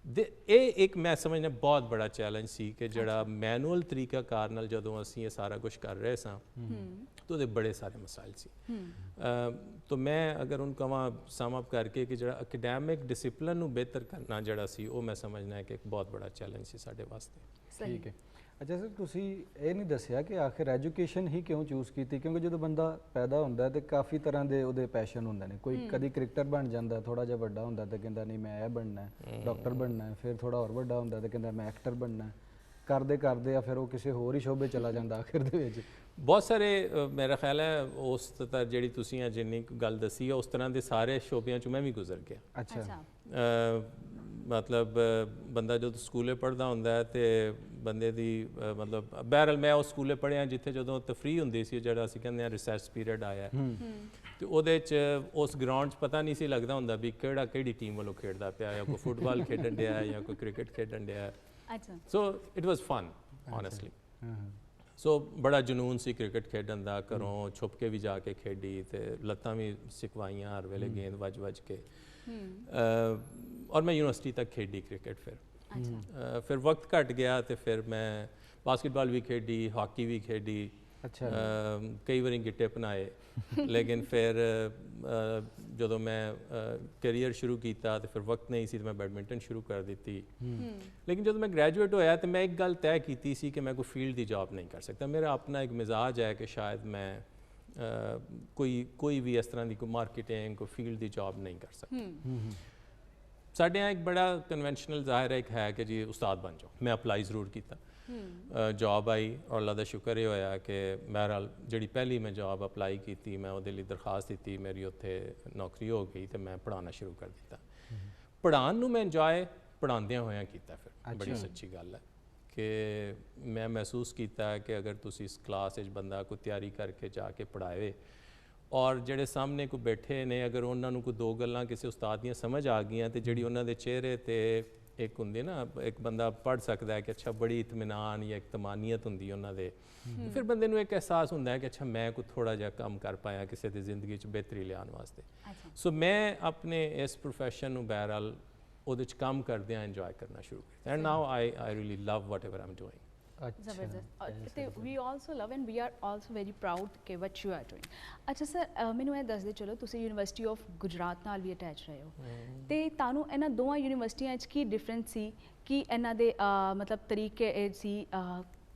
ਇਹ ਇੱਕ ਮੈਂ ਸਮਝਣਾ ਬਹੁਤ ਬੜਾ ਚੈਲੰਜ ਸੀ ਕਿ ਜਿਹੜਾ ਮੈਨੂਅਲ ਤਰੀਕਾਕਾਰ ਨਾਲ ਜਦੋਂ ਅਸੀਂ ਇਹ ਸਾਰਾ ਕੁਝ ਕਰ ਰਹੇ ਸਾਂ ਤਾਂ ਉਹਦੇ ਬੜੇ ਸਾਰੇ ਮਸਾਇਲ ਸੀ। ਤਾਂ ਮੈਂ ਅਗਰ ਉਹਨੂੰ ਕਹਾਂ ਸਮ ਅਪ ਕਰਕੇ ਕਿ ਜਿਹੜਾ ਅਕੈਡੈਮਿਕ ਡਿਸਪਲਿਨ ਨੂੰ ਬਿਹਤਰ ਕਰਨਾ ਜਿਹੜਾ ਸੀ, ਉਹ ਮੈਂ ਸਮਝਣਾ ਹੈ ਕਿ ਇੱਕ ਬਹੁਤ ਬੜਾ ਚੈਲੰਜ ਸੀ ਸਾਡੇ ਵਾਸਤੇ। ਠੀਕ ਹੈ। ਅੱਛਾ ਸਰ, ਤੁਸੀਂ ਇਹ ਨਹੀਂ ਦੱਸਿਆ ਕਿ ਆਖਿਰ ਐਜੂਕੇਸ਼ਨ ਹੀ ਕਿਉਂ ਚੂਜ਼ ਕੀਤੀ? ਕਿਉਂਕਿ ਜਦੋਂ ਬੰਦਾ ਪੈਦਾ ਹੁੰਦਾ ਤੇ ਕਾਫੀ ਤਰ੍ਹਾਂ ਦੇ ਉਹਦੇ ਪੈਸ਼ਨ ਹੁੰਦੇ ਨੇ। ਕੋਈ ਕਦੀ ਕ੍ਰਿਕਟਰ ਬਣ ਜਾਂਦਾ, ਥੋੜਾ ਜਿਹਾ ਵੱਡਾ ਹੁੰਦਾ ਤੇ ਕਹਿੰਦਾ ਨਹੀਂ ਮੈਂ ਇਹ ਬਣਨਾ, ਡਾਕਟਰ ਬਣਨਾ। ਫਿਰ ਥੋੜਾ ਹੋਰ ਵੱਡਾ ਹੁੰਦਾ ਤੇ ਕਹਿੰਦਾ ਮੈਂ ਐਕਟਰ ਬਣਨਾ। ਕਰਦੇ ਕਰਦੇ ਆ ਫਿਰ ਉਹ ਕਿਸੇ ਹੋਰ ਹੀ ਸ਼ੋਬੇ ਚਲਾ ਜਾਂਦਾ ਆਖਿਰ ਦੇ ਵਿੱਚ। ਬਹੁਤ ਸਾਰੇ ਮੇਰਾ ਖਿਆਲ ਹੈ ਉਸ ਤਰ੍ਹਾਂ ਜਿਹੜੀ ਤੁਸੀਂ ਜਿੰਨੀ ਗੱਲ ਦੱਸੀ ਹੈ ਉਸ ਤਰ੍ਹਾਂ ਦੇ ਸਾਰੇ ਸ਼ੋਬਿਆਂ 'ਚ ਮੈਂ ਵੀ ਗੁਜ਼ਰ ਗਿਆ। ਅੱਛਾ। ਮਤਲਬ ਬੰਦਾ ਜਦੋਂ ਸਕੂਲੇ ਪੜ੍ਹਦਾ ਹੁੰਦਾ ਹੈ ਤੇ ਬੰਦੇ ਦੀ ਮਤਲਬ ਬਹਿਰਲ ਮੈਂ ਉਸ ਸਕੂਲੇ ਪੜ੍ਹਿਆ ਜਿੱਥੇ ਜਦੋਂ ਤਫਰੀ ਹੁੰਦੀ ਸੀ, ਜਿਹੜਾ ਅਸੀਂ ਕਹਿੰਦੇ ਹਾਂ ਰਿਸੈਸ ਪੀਰੀਅਡ ਆਇਆ, ਤੇ ਉਹਦੇ 'ਚ ਉਸ ਗਰਾਊਂਡ 'ਚ ਪਤਾ ਨਹੀਂ ਸੀ ਲੱਗਦਾ ਹੁੰਦਾ ਵੀ ਕਿਹੜੀ ਟੀਮ ਵੱਲੋਂ ਖੇਡਦਾ ਪਿਆ, ਜਾਂ ਕੋਈ ਫੁੱਟਬਾਲ ਖੇਡਣ ਡਿਆ ਜਾਂ ਕੋਈ ਕ੍ਰਿਕਟ ਖੇਡਣ ਡਿਆ। So it was fun honestly. So ਬੜਾ ਜਨੂਨ ਸੀ ਕ੍ਰਿਕਟ ਖੇਡਣ ਦਾ, ਘਰੋਂ ਛੁਪ ਕੇ ਵੀ ਜਾ ਕੇ ਖੇਡੀ ਤੇ ਲੱਤਾਂ ਵੀ ਸਿਖਵਾਈਆਂ ਹਰ ਵੇਲੇ ਗੇਂਦ ਵੱਜ ਕੇ। ਔਰ ਮੈਂ ਯੂਨੀਵਰਸਿਟੀ ਤੱਕ ਖੇਡੀ ਕ੍ਰਿਕਟ। ਫਿਰ ਵਕਤ ਘਟ ਗਿਆ ਤੇ ਫਿਰ ਮੈਂ ਬਾਸਕਟਬਾਲ ਵੀ ਖੇਡੀ, ਹਾਕੀ ਵੀ ਖੇਡੀ, ਕਈ ਵਾਰੀ ਗਿੱਟੇ ਬਣਾਏ। ਲੇਕਿਨ ਫਿਰ ਜਦੋਂ ਮੈਂ ਕੈਰੀਅਰ ਸ਼ੁਰੂ ਕੀਤਾ ਤੇ ਫਿਰ ਵਕਤ ਨਹੀਂ ਸੀ ਤੇ ਮੈਂ ਬੈਡਮਿੰਟਨ ਸ਼ੁਰੂ ਕਰ ਦਿੱਤੀ। ਲੇਕਿਨ ਜਦੋਂ ਮੈਂ ਗ੍ਰੈਜੂਏਟ ਹੋਇਆ ਤੇ ਮੈਂ ਇੱਕ ਗੱਲ ਤੈਅ ਕੀਤੀ ਸੀ ਕਿ ਮੈਂ ਕੋਈ ਫੀਲਡ ਦੀ ਜੌਬ ਨਹੀਂ ਕਰ ਸਕਦਾ। ਮੇਰਾ ਆਪਣਾ ਇੱਕ ਮਿਜ਼ਾਜ ਹੈ ਕਿ ਸ਼ਾਇਦ ਮੈਂ ਕੋਈ ਵੀ ਇਸ ਤਰ੍ਹਾਂ ਦੀ ਕੋਈ ਮਾਰਕੀਟਿੰਗ, ਕੋਈ ਫੀਲਡ ਦੀ ਜੌਬ ਨਹੀਂ ਕਰ ਸਕਦਾ। ਸਾਡੇ यहाँ एक बड़ा कन्वेंशनल ज़ाहिर है कि जी उस्ताद बन जाओ। मैं अप्लाई ज़रूर किया, जॉब आई और अल्लाह का शुक्र ये होया कि बहरहाल जी पहली मैं जॉब अप्लाई की, मैं वो दरखास्त दी, मेरी उत्थे नौकरी हो गई तो मैं पढ़ाना शुरू कर दिता। पढ़ाने नूं मैं इंजॉय पढ़ांदियां होया कीता। फिर बड़ी सच्ची गल है कि मैं महसूस किया कि अगर तुसी इस क्लास बंदा कोई तैयारी करके जाके पढ़ाए और ਜਿਹੜੇ ਸਾਹਮਣੇ ਕੋਈ ਬੈਠੇ ਨੇ, ਅਗਰ ਉਹਨਾਂ ਨੂੰ ਕੋਈ ਦੋ ਗੱਲਾਂ ਕਿਸੇ ਉਸਤਾਦ ਦੀਆਂ ਸਮਝ ਆ ਗਈਆਂ ਤੇ ਜਿਹੜੀ ਉਹਨਾਂ ਦੇ ਚਿਹਰੇ ਤੇ ਇੱਕ ਹੁੰਦੀ ਨਾ ਇੱਕ ਬੰਦਾ ਪੜ੍ਹ ਸਕਦਾ ਹੈ ਕਿ ਅੱਛਾ ਬੜੀ ਇਤਮਾਨਾਨ ਜਾਂ ਇੱਕ ਤਮਾਨੀਅਤ ਹੁੰਦੀ ਉਹਨਾਂ ਦੇ ਫਿਰ ਬੰਦੇ ਨੂੰ ਇੱਕ ਅਹਿਸਾਸ ਹੁੰਦਾ ਹੈ ਕਿ ਅੱਛਾ ਮੈਂ ਕੋਈ ਥੋੜਾ ਜਿਹਾ ਕੰਮ ਕਰ ਪਾਇਆ ਕਿਸੇ ਦੀ ਜ਼ਿੰਦਗੀ 'ਚ ਬਿਹਤਰੀ ਲਿਆਉਣ ਵਾਸਤੇ ਸੋ ਮੈਂ ਆਪਣੇ ਇਸ ਪ੍ਰੋਫੈਸ਼ਨ ਨੂੰ ਬਹਿਰਹਾਲ ਉਹਦੇ 'ਚ ਕੰਮ ਕਰਦਿਆਂ ਇੰਜੋਏ ਕਰਨਾ ਸ਼ੁਰੂ ਕੀਤਾ and now I really love whatever am doing ਜ਼ਬਰਦਸਤ ਤੇ we also love and we are also very proud ਕਿ ਵਟ ਯੂ ਆਰ ਡੂਇੰਗ ਅੱਛਾ ਸਰ ਮੈਨੂੰ ਇਹ ਦੱਸ ਦਿਓ ਚਲੋ ਤੁਸੀਂ ਯੂਨੀਵਰਸਿਟੀ ਆਫ ਗੁਜਰਾਤ ਨਾਲ ਵੀ ਅਟੈਚ ਰਹੇ ਹੋ ਤੇ ਤੁਹਾਨੂੰ ਇਹਨਾਂ ਦੋਵਾਂ ਯੂਨੀਵਰਸਿਟੀਆਂ 'ਚ ਕੀ ਡਿਫਰੈਂਸ ਸੀ ਕਿ ਇਹਨਾਂ ਦੇ ਮਤਲਬ ਤਰੀਕੇ ਸੀ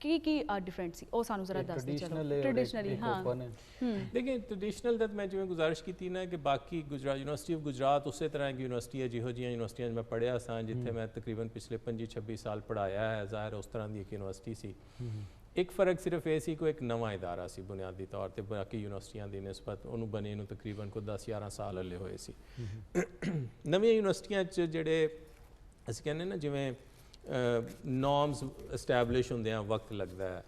ਕੀ ਡਿਫਰੈਂਟ ਸੀ ਉਹ ਸਾਨੂੰ ਜ਼ਰਾ ਦੱਸ ਦਿਓ ਚਲੋ ਟ੍ਰੈਡੀਸ਼ਨਲੀ ਹਾਂ देखिए ट्रेडिशनल ਦਾ ਮੈਂ ਜਿਵੇਂ ਗੁਜ਼ਾਰਿਸ਼ ਕੀਤੀ ਨਾ ਕਿ ਬਾਕੀ ਗੁਜਰਾਤ ਯੂਨੀਵਰਸਿਟੀ ਆਫ ਗੁਜਰਾਤ ਉਸੇ ਤਰ੍ਹਾਂ ਦੀ ਯੂਨੀਵਰਸਿਟੀ ਹੈ ਜਿਹੋ ਜਿਹੀਆਂ ਯੂਨੀਵਰਸਿਟੀਆਂ ਮੈਂ ਪੜ੍ਹਿਆ ਸਾਂ ਜਿੱਥੇ ਮੈਂ ਤਕਰੀਬਨ ਪਿਛਲੇ 25-26 ਸਾਲ ਪੜ੍ਹਾਇਆ ਹੈ ਜ਼ਾਹਿਰ ਉਸ ਤਰ੍ਹਾਂ ਦੀ ਇੱਕ ਯੂਨੀਵਰਸਿਟੀ ਸੀ ਇੱਕ ਫਰਕ ਸਿਰਫ ਇਹ ਸੀ ਕੋਈ ਇੱਕ ਨਵਾਂ ਇਦਾਰਾ ਸੀ ਬੁਨਿਆਦੀ ਤੌਰ ਤੇ ਬਾਕੀ ਯੂਨੀਵਰਸਿਟੀਆਂ ਦੀ ਨਿਸਬਤ ਉਹਨੂੰ ਬਣੇ ਨੂੰ ਤਕਰੀਬਨ ਕੋਈ 10-11 ਸਾਲ ਹਲੇ ਹੋਏ ਸੀ ਨਵੀਆਂ ਯੂਨੀਵਰਸਿਟੀਆਂ 'ਚ ਜਿਹੜੇ ਅਸੀਂ ਕਹਿੰਦੇ ਨਾ ਜਿਵੇਂ ਨੋਰਮਸ ਇਸਟੈਬਲਿਸ਼ ਹੁੰਦੇ ਆ ਵਕਤ ਲੱਗਦਾ ਹੈ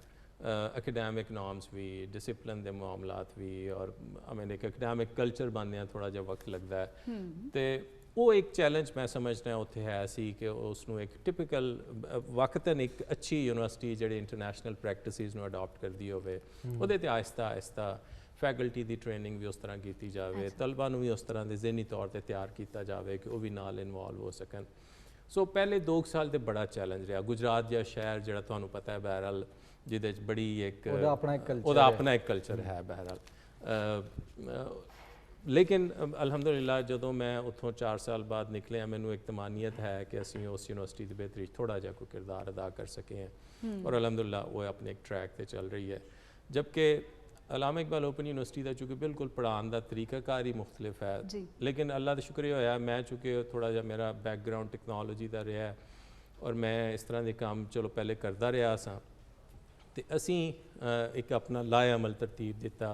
ਐਕੈਡੈਮਿਕ ਨੋਰਮਸ ਵੀ ਡਿਸਿਪਲਿਨ ਦੇ ਮਾਮਲਾਤ ਵੀ ਔਰ ਇੱਕ ਐਕੈਡੈਮਿਕ ਕਲਚਰ ਬਣਦਿਆਂ ਥੋੜਾ ਜਿਹਾ ਵਕਤ ਲੱਗਦਾ ਹੈ ਤੇ ਉਹ ਇੱਕ ਚੈਲੰਜ ਮੈਂ ਸਮਝਦਾ ਉੱਥੇ ਹੈ ਸੀ ਕਿ ਉਸ ਨੂੰ ਇੱਕ ਟਿਪੀਕਲ ਵਕਤਨ ਇੱਕ ਅੱਛੀ ਯੂਨੀਵਰਸਿਟੀ ਜਿਹੜੀ ਇੰਟਰਨੈਸ਼ਨਲ ਪ੍ਰੈਕਟਿਸਿਸ ਨੂੰ ਅਡਾਪਟ ਕਰਦੀ ਹੋਵੇ ਉਹਦੇ ਤੇ ਆਹਿਸਤਾ ਫੈਕਲਟੀ ਦੀ ਟ੍ਰੇਨਿੰਗ ਵੀ ਉਸ ਤਰ੍ਹਾਂ ਕੀਤੀ ਜਾਵੇ ਤਲਬਾ ਨੂੰ ਵੀ ਉਸ ਤਰ੍ਹਾਂ ਦੇ ਜ਼ਿਹਨੀ ਤੌਰ ਤੇ ਤਿਆਰ ਕੀਤਾ ਜਾਵੇ ਕਿ ਉਹ ਵੀ ਨਾਲ ਇਨਵੋਲਵ ਹੋ ਸਕਣ ਸੋ ਪਹਿਲੇ 2 ਸਾਲ ਤੇ ਬੜਾ ਚੈਲੰਜ ਰਿਹਾ ਗੁਜਰਾਤ ਜਿਹਾ ਸ਼ਹਿਰ ਜਿਹੜਾ ਤੁਹਾਨੂੰ ਪਤਾ ਹੈ ਬਹਿਰਹਾਲ ਜਿਹਦੇ 'ਚ ਬੜੀ ਇੱਕ ਉਹਦਾ ਆਪਣਾ ਇੱਕ ਕਲਚਰ ਹੈ ਬਹਿਰਹਾਲ ਲੇਕਿਨ ਅਲਹਮਦੁਲਿਲਾ ਜਦੋਂ ਮੈਂ ਉੱਥੋਂ 4 ਸਾਲ ਬਾਅਦ ਨਿਕਲਿਆ ਮੈਨੂੰ ਇੱਕ ਤਮਾਨੀਅਤ ਹੈ ਕਿ ਅਸੀਂ ਉਸ ਯੂਨੀਵਰਸਿਟੀ ਦੇ ਬਿਹਤਰੀ 'ਚ ਥੋੜਾ ਜਿਹਾ ਕੋਈ ਕਿਰਦਾਰ ਅਦਾ ਕਰ ਸਕੇ ਹਾਂ ਔਰ ਅਲਹਮਦੁਲਿਲਾ ਉਹ ਆਪਣੇ ਇੱਕ ਟਰੈਕ ਤੇ ਚੱਲ ਰਹੀ ਹੈ ਜਦਕਿ अलामा इकबाल ओपन यूनिवर्सिटी का चूँकि बिल्कुल पढ़ाने का तरीकाकार ही मुख्तलिफ है लेकिन अल्लाह का शुक्रिया होया मैं चूँकि थोड़ा जहा मेरा बैकग्राउंड टेक्नोलॉजी का रहा है और मैं इस तरह के काम चलो पहले करता रहा सा तो असी एक अपना लाएअमल तरतीब दिता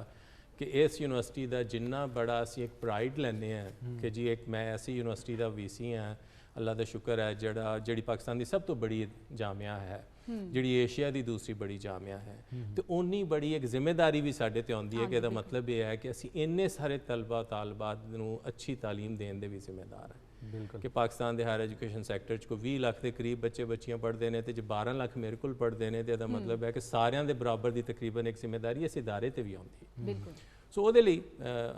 कि इस यूनिवर्सिटी का जिन्ना बड़ा असी एक प्राइड लैने हैं कि जी एक मैं ऐसी यूनिवर्सिटी का VC हाँ अल्लाह का शुक्र है जी पाकिस्तान की सब तो बड़ी जामिया है ਜਿਹੜੀ ਏਸ਼ੀਆ ਦੀ ਦੂਸਰੀ ਬੜੀ ਜਾਮਿਆ ਹੈ ਤੇ ਉਨੀ ਬੜੀ ਇੱਕ ਜ਼ਿੰਮੇਵਾਰੀ ਵੀ ਸਾਡੇ ਤੇ ਆਉਂਦੀ ਹੈ ਕਿ ਇਹਦਾ ਮਤਲਬ ਇਹ ਹੈ ਕਿ ਅਸੀਂ ਇੰਨੇ ਸਾਰੇ ਤਲਬਾ ਤਾਲਬਾਤ ਨੂੰ ਅੱਛੀ ਤਾਲੀਮ ਦੇਣ ਦੇ ਵੀ ਜ਼ਿੰਮੇਦਾਰ ਹਾਂ ਬਿਲਕੁਲ ਕਿ ਪਾਕਿਸਤਾਨ ਦੇ ਹਾਇਰ ਐਜੂਕੇਸ਼ਨ ਸੈਕਟਰ 'ਚ ਕੋਈ 20 ਲੱਖ ਦੇ ਕਰੀਬ ਬੱਚੇ ਬੱਚੀਆਂ ਪੜ੍ਹਦੇ ਨੇ ਤੇ ਜੇ 12 ਲੱਖ ਮੇਰੇ ਕੋਲ ਪੜ੍ਹਦੇ ਨੇ ਤੇ ਇਹਦਾ ਮਤਲਬ ਹੈ ਕਿ ਸਾਰਿਆਂ ਦੇ ਬਰਾਬਰ ਦੀ ਤਕਰੀਬਨ ਇੱਕ ਜ਼ਿੰਮੇਵਾਰੀ ਇਸ ਇਦਾਰੇ ਤੇ ਵੀ ਆਉਂਦੀ ਹੈ ਬਿਲਕੁਲ ਸੋ ਉਹਦੇ ਲਈ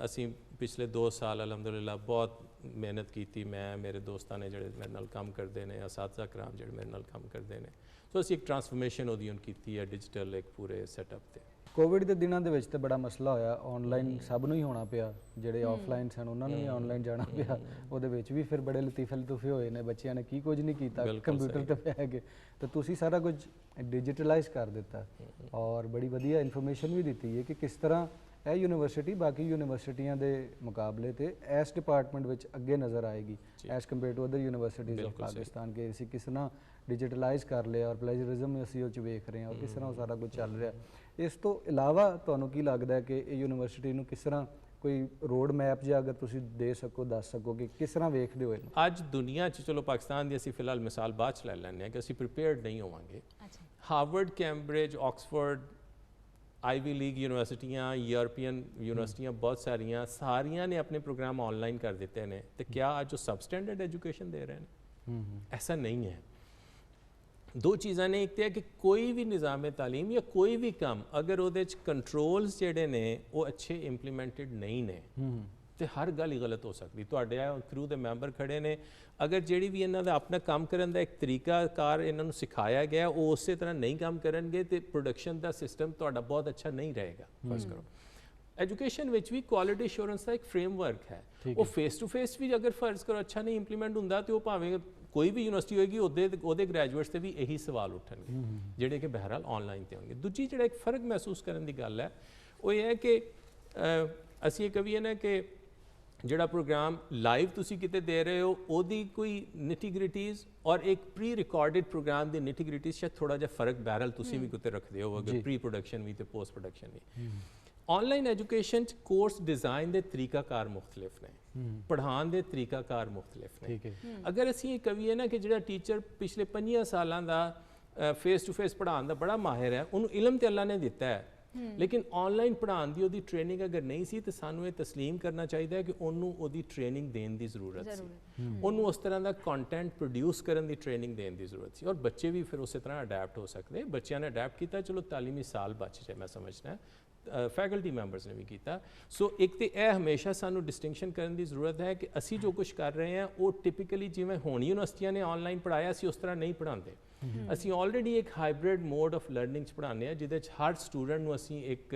ਅਸੀਂ ਪਿਛਲੇ 2 ਸਾਲ ਅਲਹਮਦੁਲਿਲਾ ਬਹੁਤ ਮਿਹਨਤ ਕੀਤੀ ਮੈਂ ਮੇਰੇ ਦੋਸਤਾਂ ਨੇ ਜਿਹੜੇ ਮੇਰੇ ਨਾਲ ਕੰਮ ਕਰਦੇ ਨੇ ਅਸਾਤਜ਼ਾ ਕਰਾਮ ਜਿਹੜੇ ਮੇਰੇ ਨਾਲ ਕੰਮ ਕਰਦੇ ਨੇ ਸੋ ਅਸੀਂ ਇੱਕ ਟਰਾਂਸਫਰਮੇਸ਼ਨ ਉਹਦੀ ਹੁਣ ਕੀਤੀ ਹੈ ਡਿਜੀਟਲ ਇੱਕ ਪੂਰੇ ਸੈਟਅਪ ਤੇ ਕੋਵਿਡ ਦੇ ਦਿਨਾਂ ਦੇ ਵਿੱਚ ਤੇ ਬੜਾ ਮਸਲਾ ਹੋਇਆ ਆਨਲਾਈਨ ਸਭ ਨੂੰ ਹੀ ਹੋਣਾ ਪਿਆ ਜਿਹੜੇ ਆਫਲਾਈਨ ਸਨ ਉਹਨਾਂ ਨੂੰ ਵੀ ਆਨਲਾਈਨ ਜਾਣਾ ਪਿਆ ਉਹਦੇ ਵਿੱਚ ਵੀ ਫਿਰ ਬੜੇ ਲਤੀਫੇ ਹੋਏ ਨੇ ਬੱਚਿਆਂ ਨੇ ਕੀ ਕੁਝ ਨਹੀਂ ਕੀਤਾ ਕੰਪਿਊਟਰ ਤੇ ਬਹਿ ਕੇ ਤੇ ਤੁਸੀਂ ਸਾਰਾ ਕੁਝ ਡਿਜੀਟਲਾਈਜ਼ ਕਰ ਦਿੱਤਾ ਔਰ ਬੜੀ ਵਧੀਆ ਇਨਫੋਰਮੇਸ਼ਨ ਵੀ ਦਿੱਤੀ ਹੈ ਕਿ ਕਿਸ ਤਰ੍ਹਾਂ ਇਹ ਯੂਨੀਵਰਸਿਟੀ ਬਾਕੀ ਯੂਨੀਵਰਸਿਟੀਆਂ ਦੇ ਮੁਕਾਬਲੇ ਤੇ ਇਸ ਡਿਪਾਰਟਮੈਂਟ ਵਿੱਚ ਅੱਗੇ ਨਜ਼ਰ ਆਏਗੀ as compare to other universities of Pakistan ਕੇ ਅਸੀਂ ਕਿਸ ਤਰ੍ਹਾਂ ਡਿਜੀਟਲਾਈਜ਼ ਕਰ ਲਿਆ ਔਰ ਪਲੇਜਰਿਜ਼ਮ ਅਸੀਂ ਉਹ 'ਚ ਵੇਖ ਰਹੇ ਹਾਂ ਔਰ ਕਿਸ ਤਰ੍ਹਾਂ ਉਹ ਸਾਰਾ ਕੁਝ ਚੱਲ ਰਿਹਾ ਇਸ ਤੋਂ ਇਲਾਵਾ ਤੁਹਾਨੂੰ ਕੀ ਲੱਗਦਾ ਹੈ ਕਿ ਇਹ ਯੂਨੀਵਰਸਿਟੀ ਨੂੰ ਕਿਸ ਤਰ੍ਹਾਂ ਕੋਈ ਰੋਡ ਮੈਪ ਜਾਂ ਅਗਰ ਤੁਸੀਂ ਦੇ ਸਕੋ ਦੱਸ ਸਕੋ ਕਿ ਕਿਸ ਤਰ੍ਹਾਂ ਵੇਖਦੇ ਹੋ ਇਹਨੂੰ ਅੱਜ ਦੁਨੀਆ 'ਚ ਚਲੋ ਪਾਕਿਸਤਾਨ ਦੀ ਅਸੀਂ ਫਿਲਹਾਲ ਮਿਸਾਲ ਬਾਅਦ 'ਚ ਲੈ ਲੈਂਦੇ ਹਾਂ ਕਿ ਅਸੀਂ ਪ੍ਰੀਪੇਅਰਡ ਨਹੀਂ ਹੋਵਾਂਗੇ Harvard Cambridge Oxford Ivy League यूनिवर्सिटियाँ यूरोपियन यूनिवर्सिटियाँ बहुत सारियाँ ने अपने प्रोग्राम ऑनलाइन कर देते हैं तो क्या आज जो सब स्टैंडर्ड एजुकेशन दे रहे हैं ऐसा नहीं है 2 चीज़ां ने एक तो है कि कोई भी निज़ाम तालीम या कोई भी काम अगर वो कंट्रोल्स जेडे ने वो अच्छे इंप्लीमेंटेड नहीं ने तो हर गल ही गलत हो सकती तुहाडे क्रू के मैंबर खड़े ने अगर जी भी इन्हों का अपना काम करने का एक तरीकाकार इन्हों सिखाया गया वो उस तरह नहीं काम करेंगे तो प्रोडक्शन का सिस्टम तुहाडा बहुत अच्छा नहीं रहेगा फर्ज करो एजुकेशन में भी क्वालिटी एश्योरेंस का एक फ्रेमवर्क है वो फेस टू फेस भी अगर फर्ज करो अच्छा नहीं इंप्लीमेंट होंगे तो भावें कोई भी यूनिवर्सिटी होगी ਉਹਦੇ ग्रैजुएट्स से भी यही सवाल उठणगे ਜਿਹੜੇ कि बहरहाल ऑनलाइन ਤੇ ਹੋਣਗੇ ਦੂਜੀ ਜਿਹੜਾ ਇੱਕ ਫਰਕ ਮਹਿਸੂਸ ਕਰਨ ਦੀ ਗੱਲ ਹੈ ਉਹ ਇਹ ਹੈ ਕਿ ਅਸੀਂ ਇਹ ਕਹੀਏ ਨਾ ਕਿ ਜਿਹੜਾ ਪ੍ਰੋਗਰਾਮ ਲਾਈਵ ਤੁਸੀਂ ਕਿਤੇ ਦੇ ਰਹੇ ਹੋ ਉਹਦੀ ਕੋਈ ਨਿਟੀਗ੍ਰਿਟੀਜ਼ ਔਰ ਇੱਕ ਪ੍ਰੀ ਰਿਕਾਰਡਡ ਪ੍ਰੋਗਰਾਮ ਦੀ ਨਿਟੀਗ੍ਰਿਟੀਜ਼ ਸ਼ਾਇਦ ਥੋੜਾ ਜਿਹਾ ਫਰਕ ਬਹਿਰਹਾਲ ਤੁਸੀਂ ਵੀ ਕਿਤੇ ਰੱਖਦੇ ਹੋਵੋਗੇ ਪ੍ਰੀ ਪ੍ਰੋਡਕਸ਼ਨ ਵੀ ਤੇ ਪੋਸਟ ਪ੍ਰੋਡਕਸ਼ਨ ਵੀ ऑनलाइन एजुकेशन कोर्स डिज़ाइन के तरीकाकार मुख्तलिफ ने पढ़ाने के तरीकाकार मुख्तलिफ ने अगर असी कहिए ना कि जो टीचर पिछले 5 सालों का फेस टू फेस पढ़ाने का बड़ा माहिर है उन्होंने इलम तो अल्लाह ने दिता है ਲੇਕਿਨ ਆਨਲਾਈਨ ਪੜ੍ਹਾਉਣ ਦੀ ਉਹਦੀ ਟ੍ਰੇਨਿੰਗ ਅਗਰ ਨਹੀਂ ਸੀ ਤੇ ਸਾਨੂੰ ਇਹ ਤਸਲੀਮ ਕਰਨਾ ਚਾਹੀਦਾ ਹੈ ਕਿ ਉਹਨੂੰ ਉਹਦੀ ਟ੍ਰੇਨਿੰਗ ਦੇਣ ਦੀ ਜ਼ਰੂਰਤ ਸੀ, ਉਹਨੂੰ ਉਸ ਤਰ੍ਹਾਂ ਦਾ ਕੰਟੈਂਟ ਪ੍ਰੋਡਿਊਸ ਕਰਨ ਦੀ ਟ੍ਰੇਨਿੰਗ ਦੇਣ ਦੀ ਜ਼ਰੂਰਤ ਸੀ, ਔਰ ਬੱਚੇ ਵੀ ਫਿਰ ਉਸੇ ਤਰ੍ਹਾਂ ਅਡੈਪਟ ਹੋ ਸਕਦੇ। ਬੱਚਿਆਂ ਨੇ ਅਡੈਪਟ ਕੀਤਾ, ਚਲੋ ਤਾਲੀਮੀ ਸਾਲ ਬਚ ਜਾਏ, ਮੈਂ ਸਮਝਦਾ ਫੈਕਲਟੀ ਮੈਂਬਰਸ ਨੇ ਵੀ ਕੀਤਾ। ਸੋ ਇੱਕ ਤੇ ਇਹ ਹਮੇਸ਼ਾ ਸਾਨੂੰ ਡਿਸਟਿੰਕਸ਼ਨ ਕਰਨ ਦੀ ਜ਼ਰੂਰਤ ਹੈ ਕਿ ਅਸੀਂ ਜੋ ਕੁਝ ਕਰ ਰਹੇ ਹਾਂ ਉਹ ਟਿਪੀਕਲੀ ਜਿਵੇਂ ਹੁਣ ਯੂਨੀਵਰਸਿਟੀਆਂ ਨੇ ਆਨਲਾਈਨ ਪੜ੍ਹਾਇਆ ਸੀ ਉਸ ਤਰ੍ਹਾਂ ਨਹੀਂ ਪੜ੍ਹਾਉਂਦੇ। ਅਸੀਂ ਆਲਰੇਡੀ ਇੱਕ ਹਾਈਬ੍ਰਿਡ ਮੋਡ ਆਫ ਲਰਨਿੰਗ 'ਚ ਪੜ੍ਹਾਉਂਦੇ ਹਾਂ, ਜਿਹਦੇ 'ਚ ਹਰ ਸਟੂਡੈਂਟ ਨੂੰ ਅਸੀਂ ਇੱਕ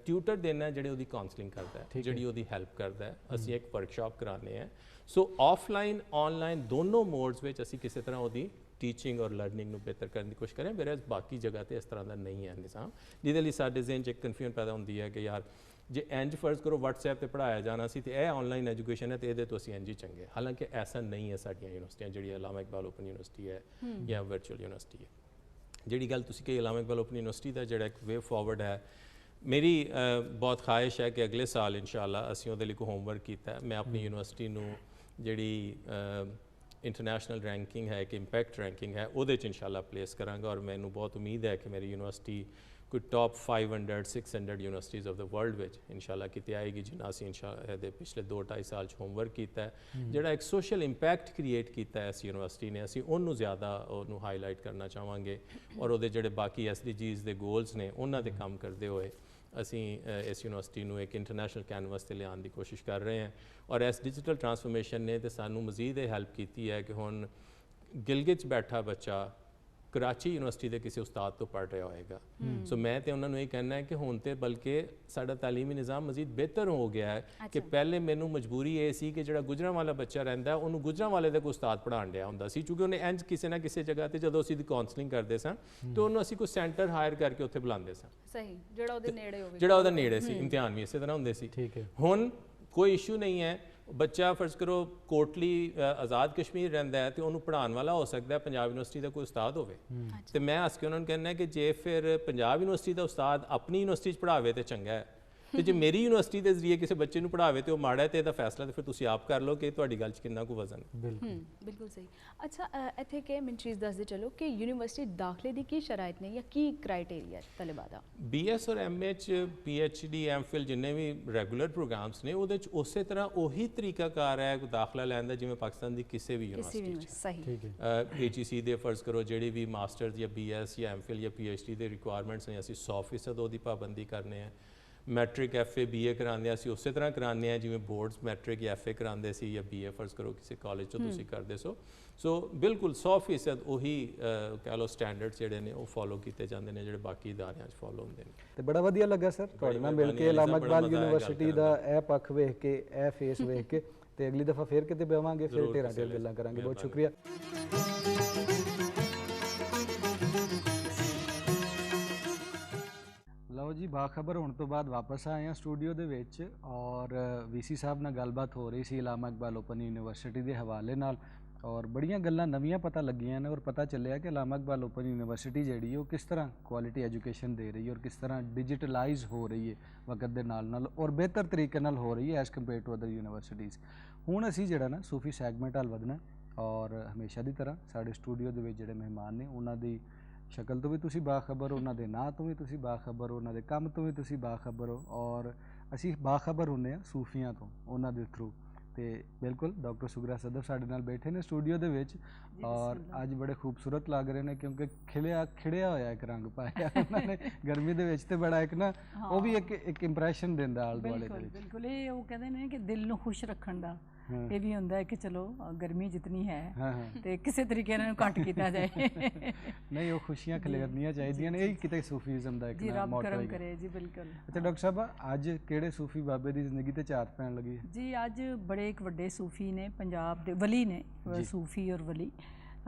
ਟਿਊਟਰ ਦੇਣਾ ਜਿਹੜੇ ਉਹਦੀ ਕਾਉਂਸਲਿੰਗ ਕਰਦਾ ਹੈ, ਜਿਹੜੀ ਉਹਦੀ ਹੈਲਪ ਕਰਦਾ ਹੈ। ਅਸੀਂ ਇੱਕ ਵਰਕਸ਼ਾਪ ਕਰਾਉਂਦੇ ਹਾਂ। ਸੋ ਆਫਲਾਈਨ ਆਨਲਾਈਨ ਦੋਨੋਂ ਮੋਡਸ ਵਿੱਚ ਅਸੀਂ ਕਿਸੇ ਤਰ੍ਹਾਂ ਉਹਦੀ ਟੀਚਿੰਗ ਔਰ ਲਰਨਿੰਗ ਨੂੰ ਬਿਹਤਰ ਕਰਨ ਦੀ ਕੋਸ਼ਿਸ਼ ਕरें, ਵੈਰਾਜ਼ ਬਾਕੀ ਜਗ੍ਹਾ ਤੇ ਇਸ ਤਰ੍ਹਾਂ ਦਾ ਨਹੀਂ ਹੈ ਨਿਜ਼ਾਮ, ਜਿਹਦੇ ਲਈ ਸਾਡੇ ਜ਼ਿਹਨ 'ਚ ਇੱਕ ਕਨਫਿਊਜ਼ਨ ਪੈਦਾ ਹੁੰਦੀ ਹੈ ਕਿ ਯਾਰ ਜੇ ਇੰਜ ਫਰਜ਼ ਕਰੋ WhatsApp ਤੇ ਪੜ੍ਹਾਇਆ ਜਾਣਾ ਸੀ ਤੇ ਇਹ ਆਨਲਾਈਨ ਐਜੂਕੇਸ਼ਨ ਹੈ ਤੇ ਇਹਦੇ ਤੋਂ ਅਸੀਂ ਇੰਜ ਹੀ ਚੰਗੇ। ਹਾਲਾਂਕਿ ਐਸਾ ਨਹੀਂ ਹੈ। ਸਾਡੀਆਂ ਯੂਨੀਵਰਸਿਟੀਆਂ ਜਿਹੜੀ ਅਲਾਮਾ ਇਕਬਾਲ ਓਪਨ ਯੂਨੀਵਰਸਿਟੀ ਹੈ ਜਾਂ ਵਰਚੁਅਲ ਯੂਨੀਵਰਸਿਟੀ ਹੈ, ਜਿਹੜੀ ਗੱਲ ਤੁਸੀਂ ਕਹੀ ਅਲਾਮਾ ਇਕਬਾਲ ਓਪਨ ਯੂਨੀਵਰਸਿਟੀ ਦਾ ਜਿਹੜਾ ਇੱਕ ਵੇ ਫਾਰਵਰਡ ਹੈ, ਮੇਰੀ ਬਹੁਤ ਖਾਹਿਸ਼ ਹੈ ਕਿ ਅਗਲੇ ਸਾਲ ਇਨਸ਼ਾਅੱਲਾ ਅਸੀਂ ਉਹਦੇ ਲਈ ਕੋਈ ਹੋਮਵਰਕ ਕੀਤਾ। ਮੈਂ ਆਪਣੀ ਯੂਨੀਵਰਸਿਟੀ ਨੂੰ ਜਿਹੜੀ ਇੰਟਰਨੈਸ਼ਨਲ ਰੈਂਕਿੰਗ ਹੈ, ਕਿ ਇੰਪੈਕਟ ਰੈਂਕਿੰਗ ਹੈ, ਉਹਦੇ 'ਚ ਇਨਸ਼ਾਅੱਲਾ ਪਲੇਸ ਕਰਾਂਗਾ। ਔਰ ਮੈਨੂੰ ਬਹੁਤ ਉਮੀਦ ਹੈ ਕਿ ਮੇਰੀ ਯੂਨੀਵਰਸਿਟੀ ਕੋਈ top 500-600 universities of the world ਵਿੱਚ ਇਨਸ਼ਾਅੱਲਾ ਕਿਤੇ ਆਏਗੀ, ਜਿੰਨਾ ਅਸੀਂ ਇਨਸ਼ਾਅੱਲਾ ਇਹਦੇ ਪਿਛਲੇ 2-2.5 ਸਾਲ 'ਚ ਹੋਮਵਰਕ ਕੀਤਾ ਹੈ, ਜਿਹੜਾ ਇੱਕ ਸੋਸ਼ਲ ਇੰਪੈਕਟ ਕ੍ਰੀਏਟ ਕੀਤਾ ਹੈ ਇਸ ਯੂਨੀਵਰਸਿਟੀ ਨੇ, ਅਸੀਂ ਉਹਨੂੰ ਜ਼ਿਆਦਾ ਉਹਨੂੰ ਹਾਈਲਾਈਟ ਕਰਨਾ ਚਾਹਾਂਗੇ। ਔਰ ਉਹਦੇ ਜਿਹੜੇ ਬਾਕੀ SDGs ਦੇ ਗੋਲਸ ਨੇ ਉਹਨਾਂ 'ਤੇ ਕੰਮ ਕਰਦੇ ਹੋਏ ਅਸੀਂ ਇਸ ਯੂਨੀਵਰਸਿਟੀ ਨੂੰ ਇੱਕ ਇੰਟਰਨੈਸ਼ਨਲ ਕੈਨਵਸ 'ਤੇ ਲਿਆਉਣ ਦੀ ਕੋਸ਼ਿਸ਼ ਕਰ ਰਹੇ ਹਾਂ। ਔਰ ਇਸ ਡਿਜੀਟਲ ਟਰਾਂਸਫੋਰਮੇਸ਼ਨ ਨੇ ਤੇ ਸਾਨੂੰ ਮਜ਼ੀਦ ਇਹ ਹੈਲਪ ਕੀਤੀ ਹੈ ਕਿ ਹੁਣ ਗਿਲਗਿਤ 'ਚ ਬੈਠਾ ਬੱਚਾ ਕਰਾਚੀ ਯੂਨੀਵਰਸਿਟੀ ਦੇ ਕਿਸੇ ਉਸਤਾਦ ਤੋਂ ਪੜ੍ਹ ਰਿਹਾ ਹੋਏਗਾ। ਸੋ ਮੈਂ ਤੇ ਉਹਨਾਂ ਨੂੰ ਇਹ ਕਹਿਣਾ ਹੈ ਕਿ ਹੁਣ ਤੇ ਬਲਕਿ ਸਾਡਾ ਤਾਲੀਮੀ ਨਿਜ਼ਾਮ ਮਜ਼ੀਦ ਬਿਹਤਰ ਹੋ ਗਿਆ ਹੈ ਕਿ ਪਹਿਲੇ ਮੈਨੂੰ ਮਜਬੂਰੀ ਇਹ ਸੀ ਕਿ ਜਿਹੜਾ ਗੁਜਰਾਂਵਾਲਾ ਬੱਚਾ ਰਹਿੰਦਾ ਉਹਨੂੰ ਗੁਜਰਾਂਵਾਲੇ ਦਾ ਕੋਈ ਉਸਤਾਦ ਪੜ੍ਹਾਉਣ ਡਿਆ ਹੁੰਦਾ ਸੀ, ਕਿਉਂਕਿ ਉਹਨੇ ਇੰਜ ਕਿਸੇ ਨਾ ਕਿਸੇ ਜਗ੍ਹਾ ਤੇ ਜਦੋਂ ਅਸੀਂ ਦੀ ਕਾਉਂਸਲਿੰਗ ਕਰਦੇ ਸਾਂ ਤੇ ਉਹਨੂੰ ਅਸੀਂ ਕੋਈ ਸੈਂਟਰ ਹਾਇਰ ਕਰਕੇ ਉੱਥੇ ਬੁਲਾਉਂਦੇ ਸਾਂ, ਸਹੀ, ਜਿਹੜਾ ਉਹਦੇ ਨੇੜੇ ਹੋਵੇ, ਜਿਹੜਾ ਉਹਦੇ ਨੇੜੇ ਸੀ। ਇਮਤਿਹਾਨ ਵੀ ਇਸੇ ਤਰ੍ਹਾਂ ਹੁੰਦੇ ਸੀ। ਠੀਕ ਹੈ, ਹੁਣ ਕੋਈ ਇਸ਼ੂ ਨਹੀਂ ਹੈ। ਬੱਚਾ ਫਰਜ਼ ਕਰੋ ਕੋਟਲੀ ਆਜ਼ਾਦ ਕਸ਼ਮੀਰ ਰਹਿੰਦਾ ਹੈ ਤੇ ਉਹਨੂੰ ਪੜ੍ਹਾਉਣ ਵਾਲਾ ਹੋ ਸਕਦਾ ਹੈ ਪੰਜਾਬ ਯੂਨੀਵਰਸਿਟੀ ਦਾ ਕੋਈ ਉਸਤਾਦ ਹੋਵੇ। ਤੇ ਮੈਂ ਹੱਸ ਕੇ ਉਹਨਾਂ ਨੂੰ ਕਹਿੰਦਾ ਕਿ ਜੇ ਫਿਰ ਪੰਜਾਬ ਯੂਨੀਵਰਸਿਟੀ ਦਾ ਉਸਤਾਦ ਆਪਣੀ ਯੂਨੀਵਰਸਿਟੀ 'ਚ ਪੜ੍ਹਾਵੇ ਤੇ ਚੰਗਾ ਹੈ, ਤੇ ਜੇ ਮੇਰੀ ਯੂਨੀਵਰਸਿਟੀ ਦੇ ਜ਼ਰੀਏ ਕਿਸੇ ਬੱਚੇ ਨੂੰ ਪੜ੍ਹਾਵੇ ਤੇ ਉਹ ਮਾੜਾ ਹੈ, ਤੇ ਇਹਦਾ ਫੈਸਲਾ ਤੇ ਫਿਰ ਤੁਸੀਂ ਆਪ ਕਰ ਲਓ ਕਿ ਤੁਹਾਡੀ ਗੱਲ 'ਚ ਕਿੰਨਾ ਕੁ ਵਜ਼ਨ ਹੈ। ਬਿਲਕੁਲ ਸਹੀ। ਅੱਛਾ, ਇੱਥੇ ਕਿ ਮੈਨੂੰ ਚੀਜ਼ ਦੱਸਦੇ ਚਲੋ ਕਿ ਯੂਨੀਵਰਸਿਟੀ ਦਾਖਲੇ ਦੀ ਕੀ ਸ਼ਰਾਇਤ ਨੇ ਜਾਂ ਕੀ ਕ੍ਰਾਈਟੇਰੀਆ ਤਲਬਾ ਦਾ? BS ਔਰ MA 'ਚ PhD MPhil ਜਿੰਨੇ ਵੀ ਰੈਗੂਲਰ ਪ੍ਰੋਗਰਾਮਸ ਨੇ ਉਹਦੇ 'ਚ ਉਸੇ ਤਰ੍ਹਾਂ ਉਹੀ ਤਰੀਕਾਕਾਰ ਹੈ ਦਾਖਲਾ ਲੈਣ ਦਾ ਜਿਵੇਂ ਪਾਕਿਸਤਾਨ ਦੀ ਕਿਸੇ ਵੀ ਯੂਨੀਵਰਸਿਟੀ 'ਚ। ਸਹੀ। HEC ਦੇ ਫਰਜ਼ ਕਰੋ ਜਿਹੜੀ ਵੀ ਮਾਸਟਰਸ ਜਾਂ BS ਜਾਂ MPhil ਜਾਂ PhD ਦੇ ਰਿਕੁਆਇਰਮੈਂਟਸ ਨੇ, ਅਸੀਂ 100% ਉਹਦੀ ਪਾਬੰਦੀ ਕਰਨੇ ਆ। ਮੈਟ੍ਰਿਕ FA BA ਕਰਾਉਂਦੇ ਅਸੀਂ ਉਸੇ ਤਰ੍ਹਾਂ ਕਰਾਉਂਦੇ ਹਾਂ ਜਿਵੇਂ ਬੋਰਡਸ ਮੈਟ੍ਰਿਕ ਜਾਂ FA ਕਰਾਉਂਦੇ ਸੀ ਜਾਂ BA ਫਰਜ਼ ਕਰੋ ਕਿਸੇ ਕਾਲਜ 'ਚੋਂ ਤੁਸੀਂ ਕਰਦੇ ਸੋ ਬਿਲਕੁਲ 100% ਉਹੀ ਕਹਿ ਲਓ ਸਟੈਂਡਰਡਸ ਜਿਹੜੇ ਨੇ ਉਹ ਫੋਲੋ ਕੀਤੇ ਜਾਂਦੇ ਨੇ ਜਿਹੜੇ ਬਾਕੀ ਅਦਾਰਿਆਂ 'ਚ ਫੋਲੋ ਹੁੰਦੇ ਨੇ। ਤੇ ਬੜਾ ਵਧੀਆ ਲੱਗਾ ਸਰ ਤੁਹਾਡੇ ਨਾਲ ਮਿਲ ਕੇ, ਅਲਾਮਾ ਇਕਬਾਲ ਯੂਨੀਵਰਸਿਟੀ ਦਾ ਇਹ ਪੱਖ ਵੇਖ ਕੇ, ਇਹ ਫੇਸ ਵੇਖ ਕੇ। ਤੇ ਅਗਲੀ ਦਫਾ ਫੇਰ ਕਿਤੇ ਬਵਾਂਗੇ, ਫਿਰ ਢੇਰਾਂ ਢੇਰ ਗੱਲਾਂ ਕਰਾਂਗੇ। ਬਹੁਤ ਸ਼ੁਕਰੀਆ। ਲਓ ਜੀ, ਬਾਖਬਰ ਹੋਣ ਤੋਂ ਬਾਅਦ ਵਾਪਸ ਆਏ ਹਾਂ ਸਟੂਡੀਓ ਦੇ ਵਿੱਚ ਔਰ VC ਸਾਹਿਬ ਨਾਲ ਗੱਲਬਾਤ ਹੋ ਰਹੀ ਸੀ ਅਲਾਮਾ ਇਕਬਾਲ ਓਪਨ ਯੂਨੀਵਰਸਿਟੀ ਦੇ ਹਵਾਲੇ ਨਾਲ, ਔਰ ਬੜੀਆਂ ਗੱਲਾਂ ਨਵੀਆਂ ਪਤਾ ਲੱਗੀਆਂ ਨੇ। ਔਰ ਪਤਾ ਚੱਲਿਆ ਕਿ ਅਲਾਮਾ ਇਕਬਾਲ ਓਪਨ ਯੂਨੀਵਰਸਿਟੀ ਜਿਹੜੀ ਉਹ ਕਿਸ ਤਰ੍ਹਾਂ ਕੁਆਲਿਟੀ ਐਜੂਕੇਸ਼ਨ ਦੇ ਰਹੀ ਹੈ ਔਰ ਕਿਸ ਤਰ੍ਹਾਂ ਡਿਜੀਟਲਾਈਜ਼ ਹੋ ਰਹੀ ਹੈ ਵਕਤ ਦੇ ਨਾਲ ਔਰ ਬਿਹਤਰ ਤਰੀਕੇ ਨਾਲ ਹੋ ਰਹੀ ਹੈ as compare to other universities. ਹੁਣ ਅਸੀਂ ਜਿਹੜਾ ਨਾ ਸੂਫੀ ਸੈਗਮੈਂਟ ਵੱਲ ਵਧਣਾ, ਔਰ ਹਮੇਸ਼ਾ ਦੀ ਤਰ੍ਹਾਂ ਸਾਡੇ ਸਟੂਡੀਓ ਦੇ ਵਿੱਚ ਜਿਹੜੇ ਮਹਿਮਾਨ ਨੇ ਉਹਨਾਂ ਦੀ ਸ਼ਕਲ ਤੋਂ ਵੀ ਤੁਸੀਂ ਬਾਖਬਰ ਹੋ, ਉਹਨਾਂ ਦੇ ਨਾਂ ਤੋਂ ਵੀ ਤੁਸੀਂ ਬਾਖਬਰ ਹੋ, ਉਹਨਾਂ ਦੇ ਕੰਮ ਤੋਂ ਵੀ ਤੁਸੀਂ ਬਾਖਬਰ ਹੋ, ਔਰ ਅਸੀਂ ਬਾਖਬਰ ਹੁੰਦੇ ਹਾਂ ਸੂਫੀਆਂ ਤੋਂ, ਉਹਨਾਂ ਦੇ ਥਰੂ। ਤੇ ਬਿਲਕੁਲ ਡਾਕਟਰ ਸੁਗਰਾ ਸਦਫ ਸਾਡੇ ਨਾਲ ਬੈਠੇ ਨੇ ਸਟੂਡੀਓ ਦੇ ਵਿੱਚ ਔਰ ਅੱਜ ਬੜੇ ਖੂਬਸੂਰਤ ਲੱਗ ਰਹੇ ਨੇ ਕਿਉਂਕਿ ਖਿੜਿਆ ਹੋਇਆ ਇੱਕ ਰੰਗ ਪਾਇਆ ਉਹਨਾਂ ਨੇ ਗਰਮੀ ਦੇ ਵਿੱਚ, ਤੇ ਬੜਾ ਇੱਕ ਨਾ ਉਹ ਵੀ ਇੱਕ ਇੰਪ੍ਰੈਸ਼ਨ ਦਿੰਦਾ ਆਲੇ ਦੁਆਲੇ ਦੇ ਵਿੱਚ। ਬਿਲਕੁਲ ਇਹ ਉਹ ਕਹਿੰਦੇ ਨੇ ਕਿ ਦਿਲ ਨੂੰ ਖੁਸ਼ ਰੱਖਣ ਦਾ ਇਹ ਵੀ ਹੁੰਦਾ ਹੈ ਕਿ ਚਲੋ ਗਰਮੀ ਜਿਤਨੀ ਹੈ ਤੇ ਕਿਸੇ ਤਰੀਕੇ ਨਾਲ ਘੱਟ ਕੀਤਾ ਜਾਏ। ਨਹੀਂ, ਉਹ ਖੁਸ਼ੀਆਂ ਖਲੇਰਨੀਆਂ ਚਾਹੀਦੀਆਂ ਨੇ, ਇਹ ਕਿਤੇ ਸੂਫੀਜ਼ਮ ਦਾ ਇੱਕ ਮੋਟੋ ਹੈ। ਕਰੇ ਜੀ ਬਿਲਕੁਲ। ਅੱਛਾ ਡਾਕਟਰ ਸਾਹਿਬ, ਅੱਜ ਕਿਹੜੇ ਸੂਫੀ ਬਾਬੇ ਦੀ ਜ਼ਿੰਦਗੀ ਤੇ ਝਾਤ ਪੈਣ ਲੱਗੀ ਜੀ? ਅੱਜ ਬੜੇ ਇੱਕ ਵੱਡੇ ਸੂਫੀ ਨੇ ਪੰਜਾਬ ਦੇ, ਵਲੀ ਨੇ, ਸੂਫੀ ਔਰ ਵਲੀ।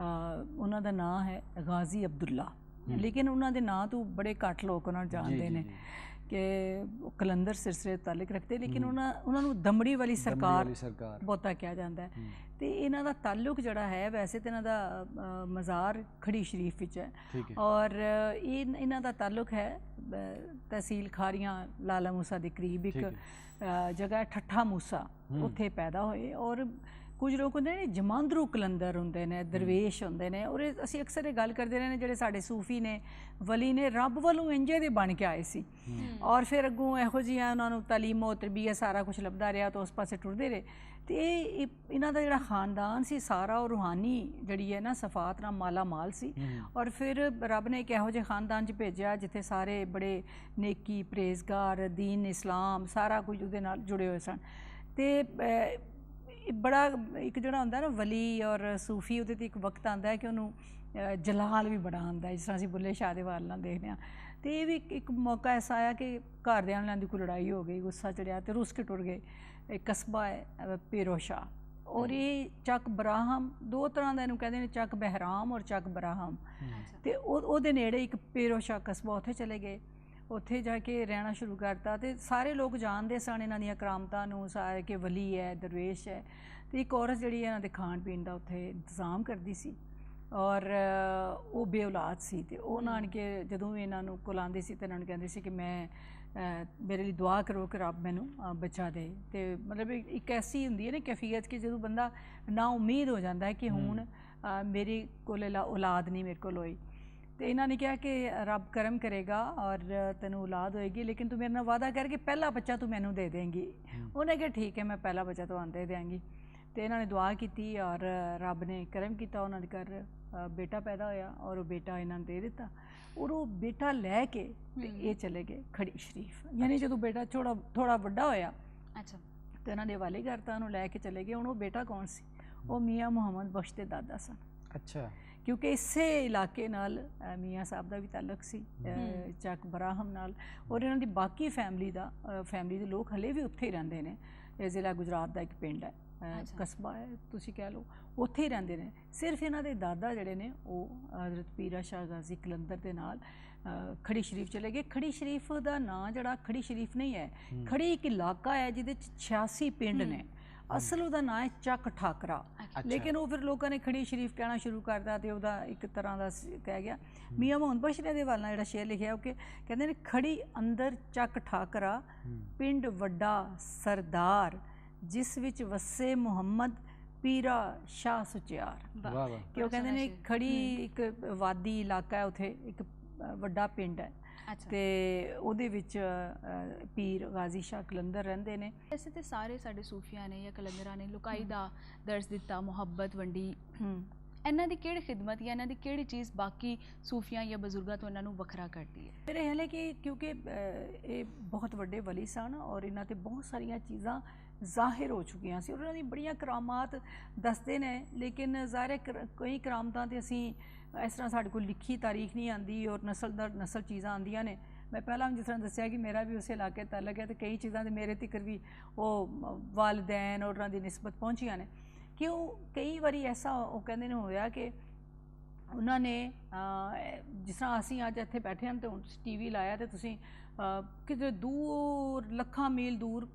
ਉਹਨਾਂ ਦਾ ਨਾਂ ਹੈ ਗਾਜ਼ੀ ਅਬਦੁੱਲਾ, ਲੇਕਿਨ ਉਹਨਾਂ ਦੇ ਨਾਂ ਤੋਂ ਬੜੇ ਘੱਟ ਲੋਕ ਉਹਨਾਂ ਨੂੰ ਜਾਣਦੇ ਨੇ ਕਿ ਉਹ ਕਲੰਦਰ ਸਿਲਸਿਲੇ ਤਾਲੁਕ ਰੱਖਦੇ, ਲੇਕਿਨ ਉਹਨਾਂ ਨੂੰ ਦਮੜੀ ਵਾਲੀ ਸਰਕਾਰ ਬਹੁਤਾ ਕਿਹਾ ਜਾਂਦਾ ਹੈ। ਤੇ ਇਹਨਾਂ ਦਾ ਤਾਲੁਕ ਜਿਹੜਾ ਹੈ, ਵੈਸੇ ਤਾਂ ਇਹਨਾਂ ਦਾ ਮਜ਼ਾਰ ਖੜੀ ਸ਼ਰੀਫ ਵਿੱਚ ਹੈ ਔਰ ਇਹਨਾਂ ਦਾ ਤਾਲੁਕ ਹੈ ਤਹਿਸੀਲ ਖਾਰੀਆਂ ਲਾਲਾ ਮੂਸਾ ਦੇ ਕਰੀਬ ਇੱਕ ਜਗ੍ਹਾ ਠੱਠਾ ਮੂਸਾ, ਉੱਥੇ ਪੈਦਾ ਹੋਏ ਔਰ ਕੁਝ ਲੋਕ ਹੁੰਦੇ ਨੇ ਜਮਾਂਦਰੂ ਕਲੰਦਰ ਹੁੰਦੇ ਨੇ, ਦਰਵੇਸ਼ ਹੁੰਦੇ ਨੇ, ਔਰ ਅਸੀਂ ਅਕਸਰ ਇਹ ਗੱਲ ਕਰਦੇ ਰਹੇ ਨੇ ਜਿਹੜੇ ਸਾਡੇ ਸੂਫੀ ਨੇ, ਵਲੀ ਨੇ, ਰੱਬ ਵੱਲੋਂ ਇੰਜੇ ਦੇ ਬਣ ਕੇ ਆਏ ਸੀ ਔਰ ਫਿਰ ਅੱਗੋਂ ਇਹੋ ਜਿਹੀਆਂ ਉਹਨਾਂ ਨੂੰ ਤਾਲੀਮੋ ਤਰਬੀਅਤ ਸਾਰਾ ਕੁਝ ਲੱਭਦਾ ਰਿਹਾ ਤਾਂ ਉਸ ਪਾਸੇ ਟੁਰਦੇ ਰਹੇ। ਤੇ ਇਹਨਾਂ ਦਾ ਜਿਹੜਾ ਖਾਨਦਾਨ ਸੀ ਸਾਰਾ ਉਹ ਰੂਹਾਨੀ ਜਿਹੜੀ ਹੈ ਨਾ ਸਫਾਤ ਨਾਲ ਮਾਲਾ ਮਾਲ ਸੀ ਔਰ ਫਿਰ ਰੱਬ ਨੇ ਇੱਕ ਇਹੋ ਜਿਹੇ ਖਾਨਦਾਨ 'ਚ ਭੇਜਿਆ ਜਿੱਥੇ ਸਾਰੇ ਬੜੇ ਨੇਕੀ, ਪਰਹੇਜ਼ਗਾਰ, ਦੀਨ ਇਸਲਾਮ ਸਾਰਾ ਕੁਝ ਉਹਦੇ ਨਾਲ ਜੁੜੇ ਹੋਏ ਸਨ। ਤੇ ਬੜਾ ਇੱਕ ਜਿਹੜਾ ਹੁੰਦਾ ਨਾ ਵਲੀ ਔਰ ਸੂਫੀ, ਉਹਦੇ 'ਤੇ ਇੱਕ ਵਕਤ ਆਉਂਦਾ ਹੈ ਕਿ ਉਹਨੂੰ ਜਲਾਲ ਵੀ ਬੜਾ ਆਉਂਦਾ, ਜਿਸ ਤਰ੍ਹਾਂ ਅਸੀਂ ਬੁੱਲੇ ਸ਼ਾਹ ਦੇ ਵਾਲ ਨਾਲ ਦੇਖਦੇ ਹਾਂ। ਤੇ ਇਹ ਵੀ ਇੱਕ ਮੌਕਾ ਐਸਾ ਆਇਆ ਕਿ ਘਰਦਿਆਂ ਨਾਲ ਦੀ ਕੋਈ ਲੜਾਈ ਹੋ ਗਈ, ਗੁੱਸਾ ਚੜਿਆ ਤੇ ਰੁੱਸ ਕੇ ਟੁਰ ਗਏ। ਇੱਕ ਕਸਬਾ ਹੈ ਪੀਰੋਸ਼ਾ ਔਰ ਇਹ ਚੱਕ ਬਰਾਹਮ, ਦੋ ਤਰ੍ਹਾਂ ਦਾ ਇਹਨੂੰ ਕਹਿੰਦੇ ਨੇ, ਚੱਕ ਬਹਿਰਾਮ ਔਰ ਚੱਕ ਬਰਾਹਮ। ਤੇ ਉਹਦੇ ਨੇੜੇ ਇੱਕ ਪੀਰੋਸ਼ਾ ਕਸਬਾ, ਉੱਥੇ ਚਲੇ ਗਏ। ਉੱਥੇ ਜਾ ਕੇ ਰਹਿਣਾ ਸ਼ੁਰੂ ਕਰਤਾ ਤੇ ਸਾਰੇ ਲੋਕ ਜਾਣਦੇ ਸਨ ਇਹਨਾਂ ਦੀਆਂ ਕਰਾਮਤਾਂ ਨੂੰ, ਸਾਰੇ ਕਿ ਵਲੀ ਹੈ, ਦਰਵੇਸ਼ ਹੈ। ਤੇ ਇੱਕ ਔਰਤ ਜਿਹੜੀ ਇਹਨਾਂ ਦੇ ਖਾਣ ਪੀਣ ਦਾ ਉੱਥੇ ਇੰਤਜ਼ਾਮ ਕਰਦੀ ਸੀ ਔਰ ਉਹ ਬੇਔਲਾਦ ਸੀ। ਤੇ ਉਹ ਨਾਨ ਕੇ ਜਦੋਂ ਵੀ ਇਹਨਾਂ ਨੂੰ ਕੋਲ ਆਉਂਦੀ ਸੀ ਤੇ ਇਹਨਾਂ ਨੂੰ ਕਹਿੰਦੇ ਸੀ ਕਿ ਮੈਂ ਮੇਰੇ ਲਈ ਦੁਆ ਕਰੋ ਕਿ ਰੱਬ ਮੈਨੂੰ ਬੱਚਾ ਦੇ। ਤੇ ਮਤਲਬ ਇੱਕ ਐਸੀ ਹੁੰਦੀ ਹੈ ਨਾ ਕੈਫੀਅਤ ਕਿ ਜਦੋਂ ਬੰਦਾ ਨਾ ਉਮੀਦ ਹੋ ਜਾਂਦਾ ਹੈ ਕਿ ਹੁਣ ਮੇਰੇ ਕੋਲ ਔਲਾਦ ਨਹੀਂ ਮੇਰੇ ਕੋਲ ਹੋਈ। ਤੇ ਇਹਨਾਂ ਨੇ ਕਿਹਾ ਕਿ ਰੱਬ ਕਰਮ ਕਰੇਗਾ ਔਰ ਤੈਨੂੰ ਔਲਾਦ ਹੋਏਗੀ, ਲੇਕਿਨ ਤੂੰ ਮੇਰੇ ਨਾਲ ਵਾਅਦਾ ਕਰਕੇ ਪਹਿਲਾ ਬੱਚਾ ਤੂੰ ਮੈਨੂੰ ਦੇ ਦੇਂਗੀ। ਉਹਨੇ ਕਿਹਾ ਠੀਕ ਹੈ, ਮੈਂ ਪਹਿਲਾ ਬੱਚਾ ਤੁਹਾਨੂੰ ਦੇ ਦਿਆਂਗੀ। ਤੇ ਇਹਨਾਂ ਨੇ ਦੁਆ ਕੀਤੀ ਔਰ ਰੱਬ ਨੇ ਕਰਮ ਕੀਤਾ, ਉਹਨਾਂ ਦੇ ਘਰ ਬੇਟਾ ਪੈਦਾ ਹੋਇਆ ਔਰ ਉਹ ਬੇਟਾ ਇਹਨਾਂ ਨੂੰ ਦੇ ਦਿੱਤਾ। ਔਰ ਉਹ ਬੇਟਾ ਲੈ ਕੇ ਤੇ ਇਹ ਚਲੇ ਗਏ ਖੜੀ ਸ਼ਰੀਫ। ਯਾਨੀ ਜਦੋਂ ਬੇਟਾ ਥੋੜਾ ਵੱਡਾ ਹੋਇਆ ਤੇ ਇਹਨਾਂ ਦੇ ਹਵਾਲੇ ਕਰਤਾ, ਉਹਨੂੰ ਲੈ ਕੇ ਚਲੇ ਗਏ। ਹੁਣ ਉਹ ਬੇਟਾ ਕੌਣ ਸੀ? ਉਹ ਮੀਆਂ ਮੁਹੰਮਦ ਬਖਸ਼ ਦੇ ਦਾਦਾ ਸਨ। ਅੱਛਾ। ਕਿਉਂਕਿ ਇਸੇ ਇਲਾਕੇ ਨਾਲ ਮੀਆਂ ਸਾਹਿਬ ਦਾ ਵੀ ਤਾਲੁਕ ਸੀ, ਚੱਕ ਬਰਾਹਮ ਨਾਲ। ਔਰ ਇਹਨਾਂ ਦੀ ਬਾਕੀ ਫੈਮਿਲੀ ਦੇ ਲੋਕ ਹਲੇ ਵੀ ਉੱਥੇ ਹੀ ਰਹਿੰਦੇ ਨੇ। ਇਹ ਜ਼ਿਲ੍ਹਾ ਗੁਜਰਾਤ ਦਾ ਇੱਕ ਪਿੰਡ ਹੈ, ਕਸਬਾ ਹੈ ਤੁਸੀਂ ਕਹਿ ਲਓ, ਉੱਥੇ ਹੀ ਰਹਿੰਦੇ ਨੇ। ਸਿਰਫ ਇਹਨਾਂ ਦੇ ਦਾਦਾ ਜਿਹੜੇ ਨੇ ਉਹ ਹਜ਼ਰਤ ਪੀਰਾ ਸ਼ਾਹ ਗਾਜ਼ੀ ਕਲੰਦਰ ਦੇ ਨਾਲ ਖੜੀ ਸ਼ਰੀਫ ਚਲੇ ਗਏ। ਖੜੀ ਸ਼ਰੀਫ ਦਾ ਨਾਂ ਜਿਹੜਾ ਖੜੀ ਸ਼ਰੀਫ ਨਹੀਂ ਹੈ, ਖੜੀ ਇੱਕ ਇਲਾਕਾ ਹੈ ਜਿਹਦੇ 'ਚ 86 ਪਿੰਡ ਨੇ। ਅਸਲ ਉਹਦਾ ਨਾਂ ਹੈ ਚੱਕ ਠਾਕਰਾ, ਲੇਕਿਨ ਉਹ ਫਿਰ ਲੋਕਾਂ ਨੇ ਖੜੀ ਸ਼ਰੀਫ ਕਹਿਣਾ ਸ਼ੁਰੂ ਕਰਤਾ ਤੇ ਉਹਦਾ ਇੱਕ ਤਰ੍ਹਾਂ ਦਾ ਕਹਿ ਗਿਆ। ਮੀਆਂ ਮੁਹੰਮਦ ਬਖਸ਼ ਦੇ ਵਾਲ ਨਾਲ ਜਿਹੜਾ ਸ਼ੇਰ ਲਿਖਿਆ ਉਹ ਕਿ ਕਹਿੰਦੇ ਨੇ, ਖੜੀ ਅੰਦਰ ਚੱਕ ਠਾਕਰਾ, ਪਿੰਡ ਵੱਡਾ ਸਰਦਾਰ, ਜਿਸ ਵਿੱਚ ਵਸੇ ਮੁਹੰਮਦ ਪੀਰਾ ਸ਼ਾਹ ਸੁਚਿਆਰ। ਕਿ ਉਹ ਕਹਿੰਦੇ ਨੇ ਖੜੀ ਇੱਕ ਵਾਦੀ ਇਲਾਕਾ ਹੈ, ਉੱਥੇ ਇੱਕ ਵੱਡਾ ਪਿੰਡ ਹੈ ਤੇ ਉਹਦੇ ਵਿੱਚ ਪੀਰ ਗਾਜ਼ੀ ਸ਼ਾਹ ਕਲੰਦਰ ਰਹਿੰਦੇ ਨੇ। ਵੈਸੇ ਤੇ ਸਾਰੇ ਸਾਡੇ ਸੂਫੀਆਂ ਨੇ ਜਾਂ ਕਲੰਦਰਾਂ ਨੇ ਲੁਕਾਈ ਦਾ ਦਰਸ ਦਿੱਤਾ, ਮੁਹੱਬਤ ਵੰਡੀ। ਇਹਨਾਂ ਦੀ ਕਿਹੜੀ ਖਿਦਮਤ ਜਾਂ ਇਹਨਾਂ ਦੀ ਕਿਹੜੀ ਚੀਜ਼ ਬਾਕੀ ਸੂਫੀਆਂ ਜਾਂ ਬਜ਼ੁਰਗਾਂ ਤੋਂ ਇਹਨਾਂ ਨੂੰ ਵੱਖਰਾ ਕਰਦੀ ਹੈ? ਮੇਰੇ ਖਿਆਲ ਹੈ ਕਿ ਕਿਉਂਕਿ ਇਹ ਬਹੁਤ ਵੱਡੇ ਵਲੀ ਸਨ ਔਰ ਇਹਨਾਂ 'ਤੇ ਬਹੁਤ ਸਾਰੀਆਂ ਚੀਜ਼ਾਂ ਜ਼ਾਹਿਰ ਹੋ ਚੁੱਕੀਆਂ ਸੀ। ਉਹਨਾਂ ਦੀ ਬੜੀਆਂ ਕਰਾਮਾਤ ਦੱਸਦੇ ਨੇ, ਲੇਕਿਨ ਜ਼ਾਹਿਰ ਕਈ ਕਰਾਮਤਾਂ 'ਤੇ ਅਸੀਂ ਇਸ ਤਰ੍ਹਾਂ ਸਾਡੇ ਕੋਲ ਲਿਖੀ ਤਾਰੀਖ ਨਹੀਂ ਆਉਂਦੀ ਔਰ ਨਸਲ ਦਰ ਨਸਲ ਚੀਜ਼ਾਂ ਆਉਂਦੀਆਂ ਨੇ। ਮੈਂ ਪਹਿਲਾਂ ਜਿਸ ਤਰ੍ਹਾਂ ਦੱਸਿਆ ਕਿ ਮੇਰਾ ਵੀ ਉਸੇ ਇਲਾਕੇ ਤਾਲੁਕ ਹੈ ਤੇ ਕਈ ਚੀਜ਼ਾਂ ਤੇ ਮੇਰੇ ਤੱਕ ਵੀ ਉਹ ਵਾਲਿदैन ਔਰ ਉਹਨਾਂ ਦੀ ਨਿਸਬਤ ਪਹੁੰਚੀਆਂ ਨੇ। ਕਿ ਉਹ ਕਈ ਵਾਰੀ ਐਸਾ ਉਹ ਕਹਿੰਦੇ ਨੇ ਹੋਇਆ ਕਿ ਉਹਨਾਂ ਨੇ ਜਿਸ ਤਰ੍ਹਾਂ ਅਸੀਂ ਅੱਜ ਇੱਥੇ ਬੈਠੇ ਹਾਂ ਤੇ ਹੁਣ TV ਲਾਇਆ ਤੇ ਤੁਸੀਂ ਕਿਤੇ ਦੂਰ ਲੱਖਾਂ ਮੀਲ ਦੂਰ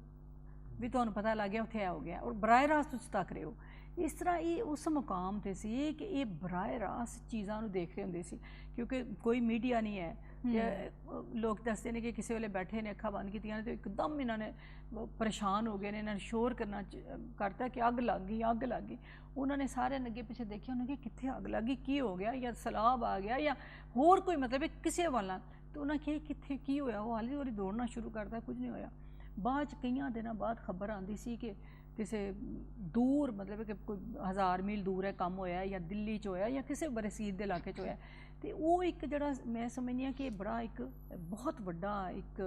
ਵੀ ਤੁਹਾਨੂੰ ਪਤਾ ਲੱਗ ਗਿਆ ਉੱਥੇ ਹੋ ਗਿਆ ਔਰ ਬਰਾਏ ਰਾਸਤ ਤੁਸੀਂ ਤੱਕ ਰਹੇ ਹੋ। ਇਸ ਤਰ੍ਹਾਂ ਇਹ ਉਸ ਮੁਕਾਮ 'ਤੇ ਸੀ ਕਿ ਇਹ ਬਰਾਏ ਰਾਸਤ ਚੀਜ਼ਾਂ ਨੂੰ ਦੇਖ ਰਹੇ ਹੁੰਦੇ ਸੀ, ਕਿਉਂਕਿ ਕੋਈ ਮੀਡੀਆ ਨਹੀਂ ਹੈ। ਲੋਕ ਦੱਸਦੇ ਨੇ ਕਿ ਕਿਸੇ ਵੇਲੇ ਬੈਠੇ ਨੇ, ਅੱਖਾਂ ਬੰਦ ਕੀਤੀਆਂ ਨੇ ਤੇ ਇੱਕਦਮ ਇਹਨਾਂ ਨੇ ਪਰੇਸ਼ਾਨ ਹੋ ਗਏ ਨੇ, ਇਹਨਾਂ ਨੇ ਸ਼ੋਰ ਕਰਤਾ ਕਿ ਅੱਗ ਲੱਗ ਗਈ, ਅੱਗ ਲੱਗ ਗਈ। ਉਹਨਾਂ ਨੇ ਸਾਰੇ ਅੱਗੇ ਪਿੱਛੇ ਦੇਖਿਆ, ਉਹਨਾਂ ਨੇ ਕਿੱਥੇ ਅੱਗ ਲੱਗ ਗਈ, ਕੀ ਹੋ ਗਿਆ, ਜਾਂ ਸੈਲਾਬ ਆ ਗਿਆ ਜਾਂ ਹੋਰ ਕੋਈ ਮਤਲਬ ਕਿਸੇ ਵੱਲ। ਤੇ ਉਹਨਾਂ ਕਿਹਾ ਕਿੱਥੇ ਕੀ ਹੋਇਆ? ਉਹ ਹਾਲੀ ਵਾਰੀ ਦੌੜਨਾ ਸ਼ੁਰੂ ਕਰਤਾ, ਕੁਝ ਨਹੀਂ ਹੋਇਆ। ਬਾਅਦ 'ਚ ਕਈਆਂ ਦਿਨਾਂ ਬਾਅਦ ਖਬਰ ਆਉਂਦੀ ਸੀ ਕਿ ਕਿਸੇ ਦੂਰ ਮਤਲਬ ਕਿ ਕੋਈ 1000 ਮੀਲ ਦੂਰ ਹੈ ਕੰਮ ਹੋਇਆ, ਜਾਂ ਦਿੱਲੀ 'ਚ ਹੋਇਆ, ਜਾਂ ਕਿਸੇ ਬਰਸੀਤ ਦੇ ਇਲਾਕੇ 'ਚ ਹੋਇਆ। ਤੇ ਉਹ ਇੱਕ ਜਿਹੜਾ ਮੈਂ ਸਮਝਦੀ ਹਾਂ ਕਿ ਬੜਾ ਇੱਕ ਬਹੁਤ ਵੱਡਾ ਇੱਕ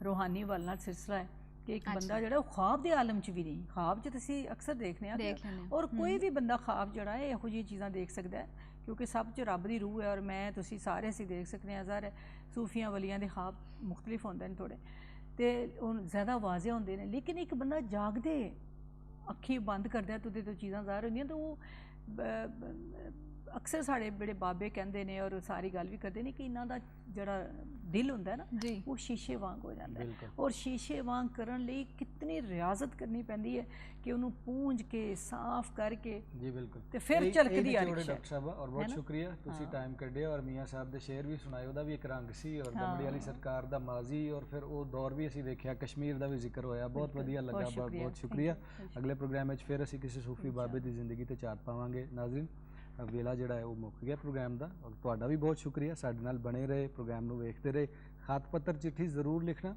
ਰੂਹਾਨੀ ਵੱਲ ਨਾਲ ਸਿਲਸਿਲਾ ਹੈ ਕਿ ਇੱਕ ਬੰਦਾ ਜਿਹੜਾ ਉਹ ख्वाब ਦੇ ਆਲਮ 'ਚ ਵੀ ਨਹੀਂ, ख्वाब 'ਚ ਤੁਸੀਂ ਅਕਸਰ ਦੇਖਦੇ ਹਾਂ ਔਰ ਕੋਈ ਵੀ ਬੰਦਾ ख्वाब ਜਿਹੜਾ ਹੈ ਇਹੋ ਜਿਹੀਆਂ ਚੀਜ਼ਾਂ ਦੇਖ ਸਕਦਾ ਹੈ, ਕਿਉਂਕਿ ਸਭ 'ਚ ਰੱਬ ਦੀ ਰੂਹ ਹੈ। ਔਰ ਮੈਂ ਤੁਸੀਂ ਸਾਰੇ ਅਸੀਂ ਦੇਖ ਸਕਦੇ ਹਾਂ, ਜ਼ਾਹਿਰ ਹੈ ਸੂਫੀਆਂ ਵਲੀਆਂ ਦੇ ख्वाब ਮੁਖਤਲਿਫ ਹੁੰਦੇ ਨੇ ਥੋੜ੍ਹੇ, ਤੇ ਉਹ ਜ਼ਿਆਦਾ ਵਾਜ਼ਿਹ ਹੁੰਦੇ ਨੇ। ਲੇਕਿਨ ਇੱਕ ਬੰਦਾ ਜਾਗਦੇ ਅੱਖੀ ਬੰਦ ਕਰਦਾ ਤੇ ਉਹਦੇ ਤੋਂ ਚੀਜ਼ਾਂ ਜ਼ਾਹਿਰ ਹੁੰਦੀਆਂ, ਤਾਂ ਉਹ ਅਕਸਰ ਸਾਡੇ ਬੜੇ ਬਾਬੇ ਕਹਿੰਦੇ ਨੇ ਔਰ ਸਾਰੀ ਗੱਲ ਵੀ ਕਰਦੇ ਨੇ ਕਿ ਇਹਨਾਂ ਦਾ ਜਿਹੜਾ ਦਿਲ ਹੁੰਦਾ ਹੈ ਨਾ ਜੀ। ਉਹ ਸ਼ੀਸ਼ੇ ਵਾਂਗ ਹੋ ਜਾਂਦਾ ਹੈ ਔਰ ਸ਼ੀਸ਼ੇ ਵਾਂਗ ਕਰਨ ਲਈ ਕਿਤਨੀ ਰਿਆਜ਼ਤ ਕਰਨੀ ਪੈਂਦੀ ਹੈ ਕਿ ਉਹਨੂੰ ਪੂੰਝ ਕੇ ਸਾਫ਼ ਕਰਕੇ ਜੀ ਬਿਲਕੁਲ ਤੇ ਫਿਰ ਝਲਕਦੀ ਆ ਰਿਕਸ਼ਾ। ਡਾਕਟਰ ਸਾਹਿਬ ਔਰ ਬਹੁਤ ਸ਼ੁਕਰੀਆ ਤੁਸੀਂ ਟਾਈਮ ਕੱਢਿਆ ਔਰ ਮੀਆਂ ਸਾਹਿਬ ਦੇ ਸ਼ੇਰ ਵੀ ਸੁਣਾਏ, ਉਹਦਾ ਵੀ ਇੱਕ ਰੰਗ ਸੀ ਔਰ ਦਮੜੀ ਵਾਲੀ ਸਰਕਾਰ ਦਾ ਮਾਜ਼ੀ ਔਰ ਫਿਰ ਉਹ ਦੌਰ ਵੀ ਅਸੀਂ ਵੇਖਿਆ, ਕਸ਼ਮੀਰ ਦਾ ਵੀ ਜ਼ਿਕਰ ਹੋਇਆ, ਬਹੁਤ ਵਧੀਆ ਲੱਗਾ, ਬਹੁਤ ਸ਼ੁਕਰੀਆ। ਅਗਲੇ ਪ੍ਰੋਗਰਾਮ ਵਿੱਚ ਫਿਰ ਅਸੀਂ ਕਿਸੇ ਸੂਫੀ ਬਾਬੇ ਦੀ ਜ਼ਿੰਦਗੀ ਤੇ ਝਾਤ ਪਾਵਾਂਗੇ। ਨਾਜ਼ਰੀਨ ਵੇਲਾ ਜਿਹੜਾ ਹੈ ਉਹ ਮੁੱਕ ਗਿਆ ਪ੍ਰੋਗਰਾਮ ਦਾ ਔਰ ਤੁਹਾਡਾ ਵੀ ਬਹੁਤ ਸ਼ੁਕਰੀਆ, ਸਾਡੇ ਨਾਲ ਬਣੇ ਰਹੇ, ਪ੍ਰੋਗਰਾਮ ਨੂੰ ਵੇਖਦੇ ਰਹੇ। ਖਤ ਪੱਤਰ ਚਿੱਠੀ ਜ਼ਰੂਰ ਲਿਖਣਾ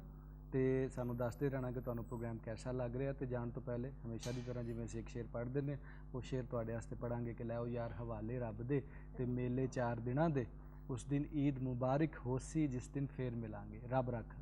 ਤੇ ਸਾਨੂੰ ਦੱਸਦੇ ਰਹਿਣਾ ਕਿ ਤੁਹਾਨੂੰ ਪ੍ਰੋਗਰਾਮ ਕੈਸਾ ਲੱਗ ਰਿਹਾ। ਤੇ ਜਾਣ ਤੋਂ ਪਹਿਲੇ ਹਮੇਸ਼ਾ ਦੀ ਤਰ੍ਹਾਂ ਜਿਵੇਂ ਅਸੀਂ ਇੱਕ ਸ਼ੇਰ ਪੜ੍ਹਦੇ ਨੇ, ਉਹ ਸ਼ੇਰ ਤੁਹਾਡੇ ਵਾਸਤੇ ਪੜਾਂਗੇ ਕਿ ਲੈ ਉਹ ਯਾਰ ਹਵਾਲੇ ਰੱਬ ਦੇ ਤੇ ਮੇਲੇ 4 ਦਿਨਾਂ ਦੇ, ਉਸ ਦਿਨ ਈਦ ਮੁਬਾਰਕ ਹੋਸੀ ਜਿਸ ਦਿਨ ਫੇਰ ਮਿਲਾਂਗੇ। ਰੱਬ ਰੱਖ।